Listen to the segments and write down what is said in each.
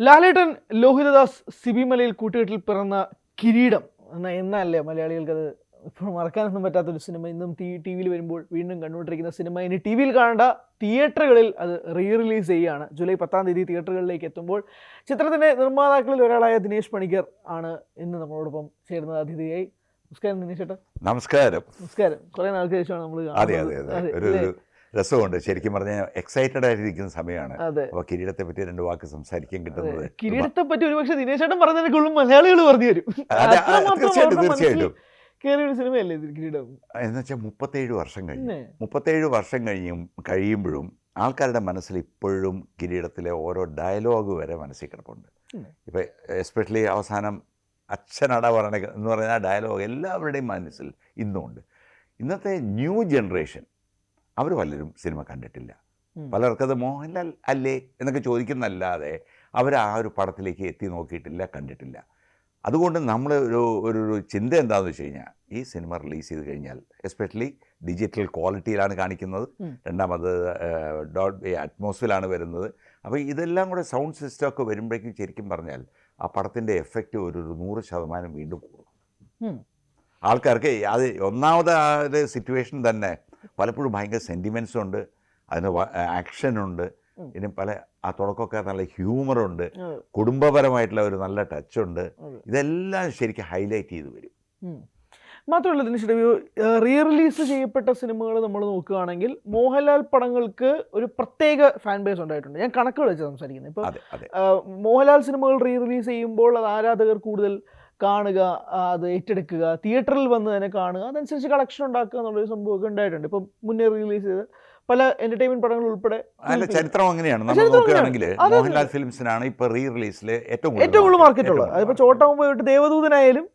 ലാലേട്ടൻ ലോഹിതദാസ് സിബി മലയിൽ കൂട്ടുകെട്ടിൽ പിറന്ന കിരീടം എന്നല്ലേ മലയാളികൾക്കത് ഇപ്പോൾ മറക്കാനൊന്നും പറ്റാത്തൊരു സിനിമ. ഇന്നും ടി വിയിൽ വരുമ്പോൾ വീണ്ടും കണ്ടുകൊണ്ടിരിക്കുന്ന സിനിമ ഇനി ടി വിയിൽ കാണേണ്ട തിയേറ്ററുകളിൽ അത് റിലീസ് ചെയ്യുകയാണ്. ജൂലൈ 10 തിയേറ്ററുകളിലേക്ക് എത്തുമ്പോൾ ചിത്രത്തിൻ്റെ നിർമ്മാതാക്കളിൽ ഒരാളായ ദിനേശ് പണിക്കർ ആണ് ഇന്ന് നമ്മളോടൊപ്പം ചേരുന്നത് അതിഥിയായി. നമസ്കാരം ദിനേശ് ചേട്ടാ. നമസ്കാരം. നമസ്കാരം. കുറേ നാൾക്ക് ശേഷമാണ് നമ്മൾ രസമുണ്ട്. ശരിക്കും പറഞ്ഞാൽ എക്സൈറ്റഡ് ആയിട്ടിരിക്കുന്ന സമയമാണ്. അപ്പോൾ കിരീടത്തെ പറ്റി 2 വാക്ക് സംസാരിക്കാൻ കിട്ടുന്നത്. കിരീടത്തെ പറ്റി ഒരുപക്ഷെ ദിനേശ് ചേട്ടൻ പറഞ്ഞതിനേക്കുള്ളും മലയാളികൾ പറഞ്ഞു തരും. തീർച്ചയായിട്ടും സിനിമയല്ലേ കിരീടം എന്ന് വെച്ചാൽ 37 വർഷം കഴിയുമ്പോഴും ആൾക്കാരുടെ മനസ്സിൽ ഇപ്പോഴും കിരീടത്തിലെ ഓരോ ഡയലോഗ് വരെ മനസ്സിൽ കിടപ്പുണ്ട്. ഇപ്പം എസ്പെഷ്യലി അവസാനം അച്ഛനട പറയണ എന്ന് പറയുന്ന ഡയലോഗ് എല്ലാവരുടെയും മനസ്സിൽ ഇന്നുമുണ്ട്. ഇന്നത്തെ ന്യൂ ജനറേഷൻ അവർ പലരും സിനിമ കണ്ടിട്ടില്ല. പലർക്കത് മോഹൻലാൽ അല്ലേ എന്നൊക്കെ ചോദിക്കുന്നല്ലാതെ അവർ ആ ഒരു പടത്തിലേക്ക് എത്തി നോക്കിയിട്ടില്ല, കണ്ടിട്ടില്ല. അതുകൊണ്ട് നമ്മൾ ഒരു ചിന്ത എന്താണെന്ന് വെച്ച് കഴിഞ്ഞാൽ, ഈ സിനിമ റിലീസ് ചെയ്ത് കഴിഞ്ഞാൽ എസ്പെഷ്യലി ഡിജിറ്റൽ ക്വാളിറ്റിയിലാണ് കാണിക്കുന്നത്, രണ്ടാമത് ഡോൾബി അറ്റ്മോസ്ഫിയറിലാണ് വരുന്നത്. അപ്പോൾ ഇതെല്ലാം കൂടെ സൗണ്ട് സിസ്റ്റമൊക്കെ വരുമ്പോഴേക്കും ശരിക്കും പറഞ്ഞാൽ ആ പടത്തിൻ്റെ എഫക്റ്റ് ഒരു 100% വീണ്ടും കൂടും. ആൾക്കാർക്ക് അത് ഒന്നാമത് ആ ഒരു സിറ്റുവേഷൻ തന്നെ പലപ്പോഴും ഭയങ്കര സെൻറ്റിമെൻറ്റ്സ് ഉണ്ട്, അതിന് ആക്ഷനുണ്ട്, ഇനി പല ആ തുടക്കമൊക്കെ നല്ല ഹ്യൂമറുണ്ട്, കുടുംബപരമായിട്ടുള്ള ഒരു നല്ല ടച്ചുണ്ട്. ഇതെല്ലാം ശരിക്കും ഹൈലൈറ്റ് ചെയ്ത് വരും. മാത്രമല്ല ദിനേശ്, റിലീസ് ചെയ്യപ്പെട്ട സിനിമകൾ നമ്മൾ നോക്കുകയാണെങ്കിൽ മോഹൻലാൽ പടങ്ങൾക്ക് ഒരു പ്രത്യേക ഫാൻ ബേസ് ഉണ്ടായിട്ടുണ്ട്. ഞാൻ കണക്കുകൾ വെച്ച് സംസാരിക്കുന്നത്. ഇപ്പോൾ മോഹൻലാൽ സിനിമകൾ റിലീസ് ചെയ്യുമ്പോൾ അത് ആരാധകർ കൂടുതൽ കാണുക, അത് ഏറ്റെടുക്കുക, തിയേറ്ററിൽ വന്ന് തന്നെ കാണുക, അതനുസരിച്ച് കളക്ഷൻ ഉണ്ടാക്കുക എന്നുള്ളൊരു സംഭവമൊക്കെ ഉണ്ടായിട്ടുണ്ട്. ഇപ്പം മുന്നേ റിലീസ് ചെയ്ത് പല എന്റർടൈൻമെന്റ് പടങ്ങൾ ഉൾപ്പെടെ. ചരിത്രം അങ്ങനെയാണ്. നമ്മൾ നോക്കുകയാണെങ്കിൽ മോഹൻലാൽ ഫിലിംസിനാണ് ഇപ്പോൾ റീ-റിലീസിൽ ഏറ്റവും കൂടുതൽ മാർക്കറ്റ് ഉള്ളത്. അതിപ്പോൾ ചോട്ടാമുമ്പ് തൊട്ട് ദേവദൂതനായാലും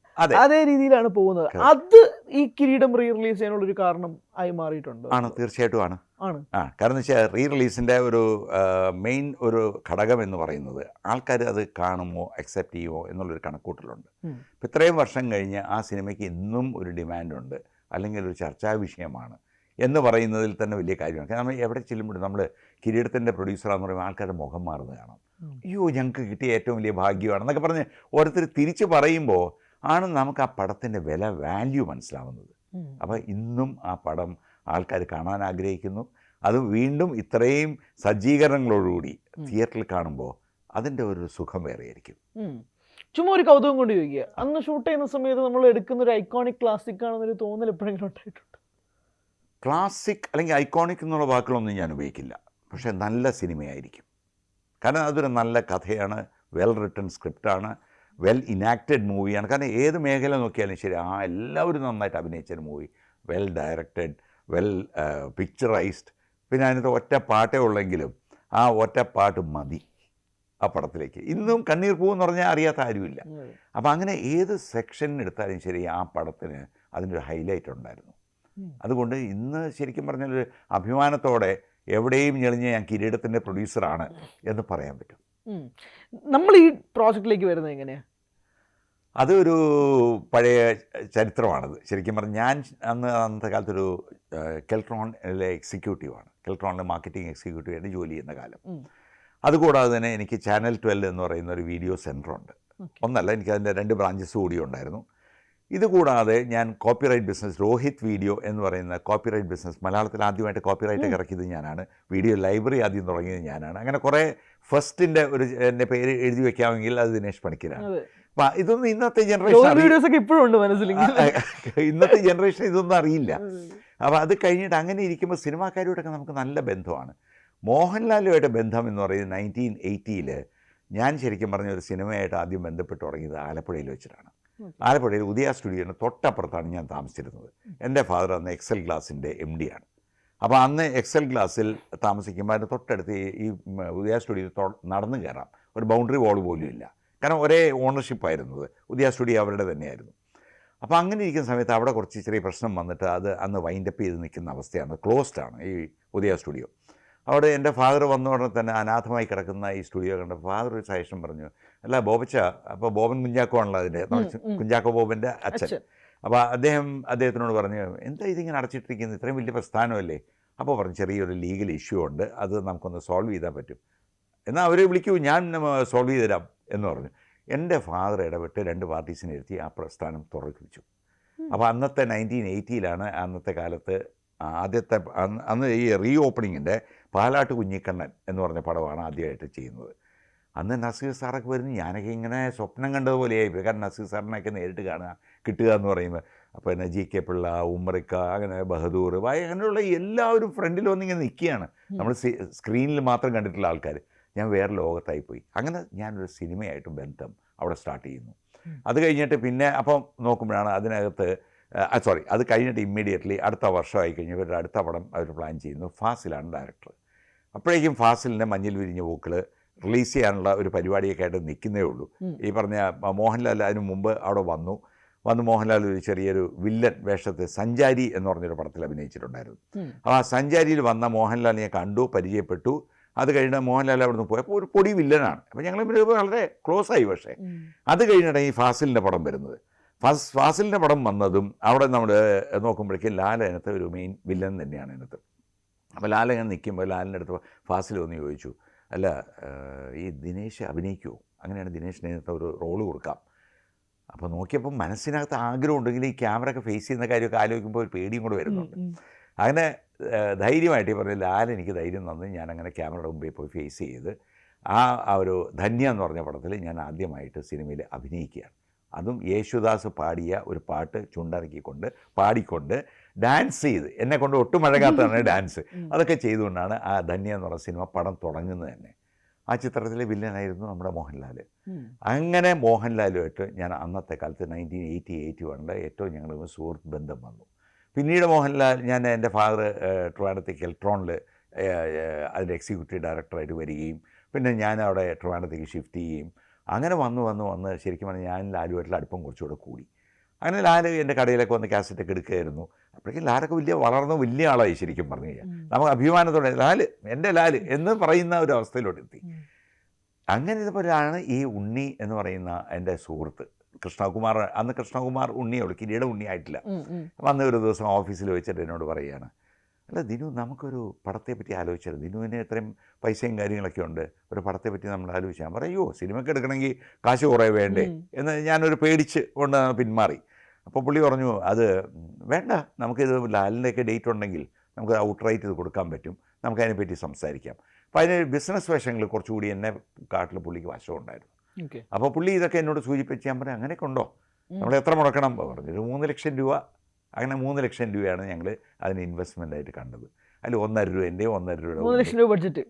അതേ രീതിയിലാണ് പോകുന്നത്. അത് ഈ കിരീടം റിലീസ് ചെയ്യാനുള്ളൊരു കാരണം ആയി മാറിയിട്ടുണ്ട്. ആണ്, തീർച്ചയായിട്ടും ആണ്. കാരണം എന്ന് വെച്ചാൽ റിലീസിൻ്റെ ഒരു മെയിൻ ഒരു ഘടകം എന്ന് പറയുന്നത് ആൾക്കാർ അത് കാണുമോ, അക്സെപ്റ്റ് ചെയ്യുമോ എന്നുള്ളൊരു കണക്കൂട്ടലുണ്ട്. ഇപ്പം ഇത്രയും വർഷം കഴിഞ്ഞ് ആ സിനിമയ്ക്ക് ഇന്നും ഒരു ഡിമാൻഡുണ്ട്, അല്ലെങ്കിൽ ഒരു ചർച്ചാ വിഷയമാണ് എന്ന് പറയുന്നതിൽ തന്നെ വലിയ കാര്യമാണ്. കാരണം നമ്മൾ എവിടെ ചെല്ലുമ്പോഴും നമ്മൾ കിരീടത്തിൻ്റെ പ്രൊഡ്യൂസറാന്ന് പറയുമ്പോൾ ആൾക്കാരുടെ മുഖം മാറുന്നത് കാണാം. അയ്യോ, ഞങ്ങൾക്ക് കിട്ടിയ ഏറ്റവും വലിയ ഭാഗ്യമാണെന്നൊക്കെ പറഞ്ഞ് ഓരോരുത്തർ തിരിച്ച് പറയുമ്പോൾ ആണ് നമുക്ക് ആ പടത്തിൻ്റെ വാല്യൂ മനസ്സിലാവുന്നത്. അപ്പോൾ ഇന്നും ആ പടം ആൾക്കാർ കാണാൻ ആഗ്രഹിക്കുന്നു. അത് വീണ്ടും ഇത്രയും സജ്ജീകരണങ്ങളോടുകൂടി തിയേറ്ററിൽ കാണുമ്പോൾ അതിൻ്റെ ഒരു സുഖം വേറെയായിരിക്കും. ചുമ്മാ ഒരു കൗതുകം കൊണ്ട് ചോദിക്കുക, അന്ന് ഷൂട്ട് ചെയ്യുന്ന സമയത്ത് നമ്മൾ എടുക്കുന്ന ഒരു ഐക്കോണിക് ക്ലാസിക് ആണെന്നൊരു തോന്നൽ എപ്പോഴെങ്കിലും ഉണ്ടായിട്ടുണ്ട്? ക്ലാസിക് അല്ലെങ്കിൽ ഐക്കോണിക് എന്നുള്ള വാക്കുകളൊന്നും ഞാൻ ഉപയോഗിക്കില്ല. പക്ഷേ നല്ല സിനിമയായിരിക്കും. കാരണം അതൊരു നല്ല കഥയാണ്, വെൽ റിട്ടൺ സ്ക്രിപ്റ്റാണ്, വെൽ ഇനാക്റ്റഡ് മൂവിയാണ്. കാരണം ഏത് മേഖല നോക്കിയാലും ശരി, എല്ലാവരും നന്നായിട്ട് അഭിനയിച്ചൊരു movie, well directed, well picturised. പിന്നെ അതിനകത്ത് ഒറ്റ പാട്ടേ ഉള്ളെങ്കിലും ആ ഒറ്റ പാട്ട് മതി ആ പടത്തിലേക്ക്. ഇന്നും കണ്ണീർ പൂവെന്ന് പറഞ്ഞാൽ അറിയാത്ത ആരുമില്ല. അപ്പോൾ അങ്ങനെ ഏത് സെക്ഷൻ എടുത്താലും ശരി ആ പടത്തിന് അതിനൊരു ഹൈലൈറ്റ് ഉണ്ടായിരുന്നു. അതുകൊണ്ട് ഇന്ന് ശരിക്കും പറഞ്ഞാൽ അഭിമാനത്തോടെ എവിടെയും ഞെളിഞ്ഞ് ഞാൻ കിരീടത്തിൻ്റെ പ്രൊഡ്യൂസറാണ് എന്ന് പറയാൻ പറ്റും. നമ്മൾ ഈ പ്രോജക്റ്റിലേക്ക് വരുന്നത് എങ്ങനെയാണ്? അതൊരു പഴയ ചരിത്രമാണത്. ശരിക്കും പറഞ്ഞാൽ ഞാൻ അന്നത്തെ കാലത്തൊരു കെൽട്രോണിലെ എക്സിക്യൂട്ടീവാണ്. കെൽട്രോണിലെ മാർക്കറ്റിംഗ് എക്സിക്യൂട്ടീവായിട്ട് ജോലി ചെയ്യുന്ന കാലം. അതുകൂടാതെ തന്നെ എനിക്ക് ചാനൽ 12 എന്ന് പറയുന്ന ഒരു വീഡിയോ സെൻ്ററുണ്ട്. ഒന്നല്ല, എനിക്കതിൻ്റെ 2 ബ്രാഞ്ചസ് കൂടി ഉണ്ടായിരുന്നു. ഇതുകൂടാതെ ഞാൻ കോപ്പിറൈറ്റ് ബിസിനസ്, രോഹിത് വീഡിയോ എന്ന് പറയുന്ന കോപ്പിറൈറ്റ് ബിസിനസ്, മലയാളത്തിൽ ആദ്യമായിട്ട് കോപ്പിറൈറ്റ് ഇറക്കിയത് ഞാനാണ്. വീഡിയോ ലൈബ്രറി ആദ്യം തുടങ്ങിയത് ഞാനാണ്. അങ്ങനെ കുറേ ഫസ്റ്റിൻ്റെ ഒരു എൻ്റെ പേര് എഴുതി വെക്കാമെങ്കിൽ അത് ദിനേശ് പണിക്കരാണ്. അപ്പം ഇതൊന്നും ഇന്നത്തെ ജനറേഷൻ ഇപ്പോഴും ഉണ്ട് മനസ്സിൽ. ഇന്നത്തെ ജനറേഷൻ ഇതൊന്നും അറിയില്ല. അപ്പോൾ അത് കഴിഞ്ഞിട്ട് അങ്ങനെ ഇരിക്കുമ്പോൾ സിനിമാക്കാരുമായിട്ടൊക്കെ നമുക്ക് നല്ല ബന്ധമാണ്. മോഹൻലാലുമായിട്ട് ബന്ധം എന്ന് പറയുന്നത് 1980 ഞാൻ ശരിക്കും പറഞ്ഞ ഒരു സിനിമയായിട്ട് ആദ്യം ബന്ധപ്പെട്ട് തുടങ്ങിയത് ആലപ്പുഴയിൽ വെച്ചിട്ടാണ്. ആലപ്പുഴയിൽ ഉദയ സ്റ്റുഡിയോന് തൊട്ടപ്പുറത്താണ് ഞാൻ താമസിച്ചിരുന്നത്. എൻ്റെ ഫാദർ അന്ന് എക്സൽ ഗ്ലാസിൻ്റെ MD ആണ്. അപ്പോൾ അന്ന് എക്സൽ ഗ്ലാസിൽ താമസിക്കുമ്പോൾ അതിൻ്റെ തൊട്ടടുത്ത് ഈ ഉദയ സ്റ്റുഡിയോ നടന്നു കയറാം, ഒരു ബൗണ്ടറി വാൾ പോലും ഇല്ല. കാരണം ഒരേ ഓണർഷിപ്പായിരുന്നത്, ഉദയ സ്റ്റുഡിയോ അവരുടെ തന്നെയായിരുന്നു. അപ്പോൾ അങ്ങനെ ഇരിക്കുന്ന സമയത്ത് അവിടെ കുറച്ച് ചെറിയ പ്രശ്നം വന്നിട്ട് അത് അന്ന് വൈൻഡപ്പ് ചെയ്ത് നിൽക്കുന്ന അവസ്ഥയാണ്. ക്ലോസ്ഡാണ് ഈ ഉദയ സ്റ്റുഡിയോ. അവിടെ എൻ്റെ ഫാദർ വന്ന ഉടനെ തന്നെ അനാഥമായി കിടക്കുന്ന ഈ സ്റ്റുഡിയോ കണ്ട ഫാദർ ഒരു സജഷൻ പറഞ്ഞു, അല്ല ബോബച്ച, അപ്പോൾ ബോബൻ കുഞ്ചാക്കോ ആണല്ലോ അതിൻ്റെ, കുഞ്ചാക്കോ ബോബൻ്റെ അച്ഛൻ. അപ്പോൾ അദ്ദേഹത്തിനോട് പറഞ്ഞു, എന്താ ഇതിങ്ങനെ അടച്ചിട്ടിരിക്കുന്നത്, ഇത്രയും വലിയ പ്രസ്ഥാനമല്ലേ? അപ്പോൾ പറഞ്ഞു, ചെറിയൊരു ലീഗൽ ഇഷ്യൂ ഉണ്ട്, അത് നമുക്കൊന്ന് സോൾവ് ചെയ്താൽ പറ്റും. എന്നാൽ അവരെ വിളിക്കൂ, ഞാൻ സോൾവ് ചെയ്ത് തരാം എന്ന് പറഞ്ഞു. എൻ്റെ ഫാദർ ഇടപെട്ട് 2 പാർട്ടീസിനെ ഇരുത്തി ആ പ്രസ്ഥാനം തുറക്കിച്ചു. അപ്പോൾ അന്നത്തെ 1980 അന്നത്തെ കാലത്ത് ആദ്യത്തെ അന്ന് ഈ റീ ഓപ്പണിങ്ങിൻ്റെ പാലാട്ട് കുഞ്ഞിക്കണ്ണൻ എന്ന് പറഞ്ഞ പടമാണ് ആദ്യമായിട്ട് ചെയ്യുന്നത്. അന്ന് നസീർ സാറൊക്കെ വരുന്നു, ഞാനൊക്കെ ഇങ്ങനെ സ്വപ്നം കണ്ടതുപോലെയായിപ്പോയി. കാരണം നസീർ സാറിനെയൊക്കെ നേരിട്ട് കാണുക കിട്ടുക എന്ന് പറയുന്നത്. അപ്പോൾ എന്നെ ജി കെ പിള്ള, ഉമ്മറിക്ക, അങ്ങനെ ബഹദൂർ ഭായ്, അങ്ങനെയുള്ള എല്ലാവരും ഫ്രണ്ടിൽ വന്നിങ്ങനെ നിൽക്കുകയാണ്. നമ്മൾ സ്ക്രീനിൽ മാത്രം കണ്ടിട്ടുള്ള ആൾക്കാർ. ഞാൻ വേറെ ലോകത്തായിപ്പോയി. അങ്ങനെ ഞാനൊരു സിനിമയായിട്ട് ബന്ധം അവിടെ സ്റ്റാർട്ട് ചെയ്യുന്നു. അത് കഴിഞ്ഞിട്ട് പിന്നെ അപ്പം നോക്കുമ്പോഴാണ് അതിനകത്ത് അത് കഴിഞ്ഞിട്ട് ഇമ്മീഡിയറ്റ്ലി അടുത്ത വർഷമായി കഴിഞ്ഞ് ഇവരുടെ അടുത്ത പടം അവർ പ്ലാൻ ചെയ്യുന്നു. ഫാസിലാണ് ഡയറക്ടർ. അപ്പോഴേക്കും ഫാസിലിൻ്റെ മഞ്ഞിൽ വിരിഞ്ഞ പൂക്കൾ റിലീസ് ചെയ്യാനുള്ള ഒരു പരിപാടിയൊക്കെ ആയിട്ട് നിൽക്കുന്നേ ഉള്ളൂ. ഈ പറഞ്ഞ മോഹൻലാൽ അതിന് മുമ്പ് അവിടെ വന്നു മോഹൻലാൽ ഒരു ചെറിയൊരു വില്ലൻ വേഷത്തിൽ സഞ്ചാരി എന്ന് പറഞ്ഞൊരു പടത്തിൽ അഭിനയിച്ചിട്ടുണ്ടായിരുന്നു. അപ്പോൾ ആ സഞ്ചാരിയിൽ വന്ന മോഹൻലാലിനെ കണ്ടു, പരിചയപ്പെട്ടു. അത് കഴിഞ്ഞ് മോഹൻലാൽ അവിടെ നിന്ന് പോയപ്പോൾ ഒരു പൊടി വില്ലനാണ്. അപ്പോൾ ഞങ്ങൾ വളരെ ക്ലോസ് ആയി. പക്ഷേ അത് കഴിഞ്ഞിട്ടാണ് ഈ ഫാസിലിൻ്റെ പടം വരുന്നത്. ഫാസിലിൻ്റെ പടം വന്നതും അവിടെ നമ്മൾ നോക്കുമ്പോഴേക്കും ലാൽ അതിനകത്ത് ഒരു മെയിൻ വില്ലൻ തന്നെയാണ് അതിനകത്ത്. അപ്പോൾ ലാൽ അങ്ങനെ നിൽക്കുമ്പോൾ ലാലിൻ്റെ അടുത്ത് ഫാസിൽ ഒന്ന് ചോദിച്ചു, അല്ല ഈ ദിനേശ് അഭിനയിക്കുമോ? അങ്ങനെയാണ് ദിനേശിന് അതിനകത്ത് ഒരു റോള് കൊടുക്കാം. അപ്പോൾ നോക്കിയപ്പോൾ മനസ്സിനകത്ത് ആഗ്രഹം ഉണ്ടെങ്കിൽ ഈ ക്യാമറ ഒക്കെ ഫേസ് ചെയ്യുന്ന കാര്യമൊക്കെ ആലോചിക്കുമ്പോൾ ഒരു പേടിയും കൂടെ വരുന്നുണ്ട്. അങ്ങനെ ധൈര്യമായിട്ട് ഈ പറഞ്ഞ ലാൽ എനിക്ക് ധൈര്യം തന്ന് ഞാനങ്ങനെ ക്യാമറയുടെ മുമ്പിൽ പോയി ഫേസ് ചെയ്ത് ആ ഒരു ധന്യ എന്ന് പറഞ്ഞ പടത്തിൽ ഞാൻ ആദ്യമായിട്ട് സിനിമയിൽ അഭിനയിക്കുകയാണ്. അതും യേശുദാസ് പാടിയ ഒരു പാട്ട് ചുണ്ടറക്കിക്കൊണ്ട് പാടിക്കൊണ്ട് ഡാൻസ് ചെയ്ത് എന്നെ കൊണ്ട് ഒട്ടും മഴകാത്താണ് ഡാൻസ്. അതൊക്കെ ചെയ്തുകൊണ്ടാണ് ആ ധന്യ എന്ന് പറഞ്ഞ സിനിമ പടം തുടങ്ങുന്നത് തന്നെ. ആ ചിത്രത്തിലെ വില്ലനായിരുന്നു നമ്മുടെ മോഹൻലാൽ. അങ്ങനെ മോഹൻലാലുമായിട്ട് ഞാൻ അന്നത്തെ കാലത്ത് 1980-81 ഏറ്റവും ഞങ്ങൾ സുഹൃത്ത് ബന്ധം വന്നു. പിന്നീട് മോഹൻലാൽ, ഞാൻ എൻ്റെ ഫാദർ ട്രിവാൻഡ്രത്തേക്ക് ഇലക്ട്രോണിൽ അതിൻ്റെ എക്സിക്യൂട്ടീവ് ഡയറക്ടറായിട്ട് വരികയും പിന്നെ ഞാൻ അവിടെ ട്രിവാൻഡ്രത്തേക്ക് ഷിഫ്റ്റ് ചെയ്യുകയും അങ്ങനെ വന്ന് ശരിക്കും പറഞ്ഞാൽ ഞാൻ ലാലുമായിട്ടുള്ള അടുപ്പം കുറച്ചുകൂടെ കൂടി. അങ്ങനെ ലാൽ എൻ്റെ കടയിലൊക്കെ വന്ന് കാസറ്റൊക്കെ എടുക്കുകയായിരുന്നു. അപ്പോഴേക്കും ലാലൊക്കെ വളർന്ന വലിയ ആളായി ശരിക്കും പറഞ്ഞു കഴിഞ്ഞാൽ. നമുക്ക് അഭിമാനത്തോടെ ലാൽ, എൻ്റെ ലാൽ എന്ന് പറയുന്ന ഒരു അവസ്ഥയിലോട്ട് എത്തി. അങ്ങനെ ഇതുപോലെയാണ് ഈ ഉണ്ണി എന്ന് പറയുന്ന എൻ്റെ സുഹൃത്ത് കൃഷ്ണകുമാർ. അന്ന് കൃഷ്ണകുമാർ ഉണ്ണിയുള്ളൂ, കിരീട ഉണ്ണി ആയിട്ടില്ല. വന്ന ഒരു ദിവസം ഓഫീസിൽ വെച്ചിട്ട് എന്നോട് പറയുകയാണ്, അല്ല ദിനു, നമുക്കൊരു പടത്തെ പറ്റി ആലോചിച്ചത്. ദിനുവിന് ഇത്രയും പൈസയും കാര്യങ്ങളൊക്കെ ഉണ്ട്, ഒരു പടത്തെ പറ്റി നമ്മൾ ആലോചിച്ചാൽ പറയോ സിനിമയ്ക്ക് എടുക്കണമെങ്കിൽ കാശ് കുറേ വേണ്ടേ എന്ന് ഞാനൊരു പേടിച്ച് കൊണ്ട് പിന്മാറി. അപ്പോൾ പുള്ളി പറഞ്ഞു, അത് വേണ്ട, നമുക്കിത് ലാലിൻ്റെയൊക്കെ ഡേറ്റ് ഉണ്ടെങ്കിൽ നമുക്ക് ഔട്ട്റൈറ്റ് ഇത് കൊടുക്കാൻ പറ്റും, നമുക്കതിനെപ്പറ്റി സംസാരിക്കാം. അപ്പോൾ അതിന് ബിസിനസ് വശങ്ങൾ കുറച്ചുകൂടി എന്നെ കാട്ടിൽ പുള്ളിക്ക് വശമുണ്ടായിരുന്നു. അപ്പോൾ പുള്ളി ഇതൊക്കെ എന്നോട് സൂചിപ്പിച്ച് ഞാൻ പറഞ്ഞു, അങ്ങനെയൊക്കെ ഉണ്ടോ, നമ്മൾ എത്ര മുടക്കണം പറഞ്ഞു. ഒരു 3 ലക്ഷം രൂപ. അങ്ങനെ 3 ലക്ഷം രൂപയാണ് ഞങ്ങൾ അതിന് ഇൻവെസ്റ്റ്മെൻ്റ് ആയിട്ട് കണ്ടത്. അതിൽ 1.5 രൂപ 1.5 രൂപ 3 ലക്ഷം രൂപ ബഡ്ജറ്റ്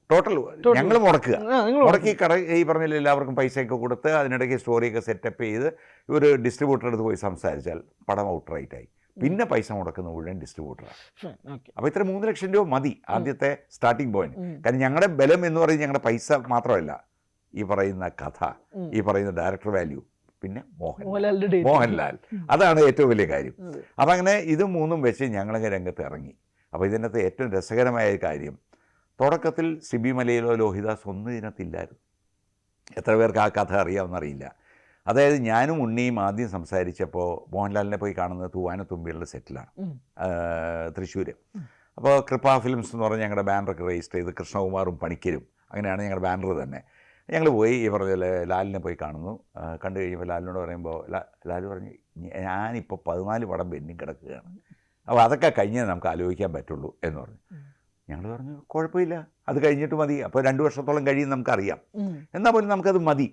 ടോട്ടൽ ഞങ്ങൾ മുടക്കി ഈ പറഞ്ഞില്ല എല്ലാവർക്കും പൈസയൊക്കെ കൊടുത്ത് അതിനിടയ്ക്ക് സ്റ്റോറിയൊക്കെ സെറ്റപ്പ് ചെയ്ത് ഒരു ഡിസ്ട്രിബ്യൂട്ടറുടെ അടുത്ത് പോയി സംസാരിച്ചാൽ പടം ഔട്ട്റൈറ്റായി. പിന്നെ പൈസ മുടക്കുന്ന മുഴുവൻ ഡിസ്ട്രിബ്യൂട്ടറാണ്. അപ്പോൾ ഇത്ര 3 ലക്ഷം രൂപ മതി ആദ്യത്തെ സ്റ്റാർട്ടിംഗ് പോയിന്റ്. കാരണം ഞങ്ങളുടെ ബലം എന്ന് പറയുന്നത് ഞങ്ങളുടെ പൈസ മാത്രമല്ല, ഈ പറയുന്ന കഥ, ഈ പറയുന്ന ഡയറക്ടർ വാല്യൂ, പിന്നെ മോഹൻലാൽ, അതാണ് ഏറ്റവും വലിയ കാര്യം. അപ്പം അങ്ങനെ ഇത് മൂന്നും വെച്ച് ഞങ്ങളൊക്കെ രംഗത്ത് ഇറങ്ങി. അപ്പോൾ ഇതിനകത്ത് ഏറ്റവും രസകരമായ കാര്യം, തുടക്കത്തിൽ സിബി മലയിലോ ലോഹിദാസ് ഒന്നും ഇതിനകത്തില്ലായിരുന്നു. എത്ര പേർക്ക് ആ കഥ അറിയാമെന്നറിയില്ല. അതായത് ഞാനും ഉണ്ണിയും ആദ്യം സംസാരിച്ചപ്പോൾ മോഹൻലാലിനെ പോയി കാണുന്നത് തൂവാനത്തുമ്പിയുള്ള സെറ്റിലാണ്, തൃശ്ശൂർ. അപ്പോൾ കൃപ ഫിലിംസ് എന്ന് പറഞ്ഞ് ഞങ്ങളുടെ ബാനറൊക്കെ രജിസ്റ്റർ ചെയ്ത് കൃഷ്ണകുമാറും പണിക്കരും, അങ്ങനെയാണ് ഞങ്ങളുടെ ബാനർ തന്നെ. ഞങ്ങൾ പോയി ഈ പറഞ്ഞ പോലെ ലാലിനെ പോയി കാണുന്നു. കണ്ടു കഴിയുമ്പോൾ ലാലിനോട് പറയുമ്പോൾ ലാൽ പറഞ്ഞു, ഞാനിപ്പോൾ 14 പടം പെൻഡിങ് കിടക്കുകയാണ്, അപ്പോൾ അതൊക്കെ കഴിഞ്ഞേ നമുക്ക് ആലോചിക്കാൻ പറ്റുള്ളൂ എന്ന് പറഞ്ഞു. ഞങ്ങൾ പറഞ്ഞു കുഴപ്പമില്ല, അത് കഴിഞ്ഞിട്ട് മതി, അപ്പോൾ 2 വർഷത്തോളം കഴിയും നമുക്കറിയാം, എന്നാൽ പോലും നമുക്കത് മതി.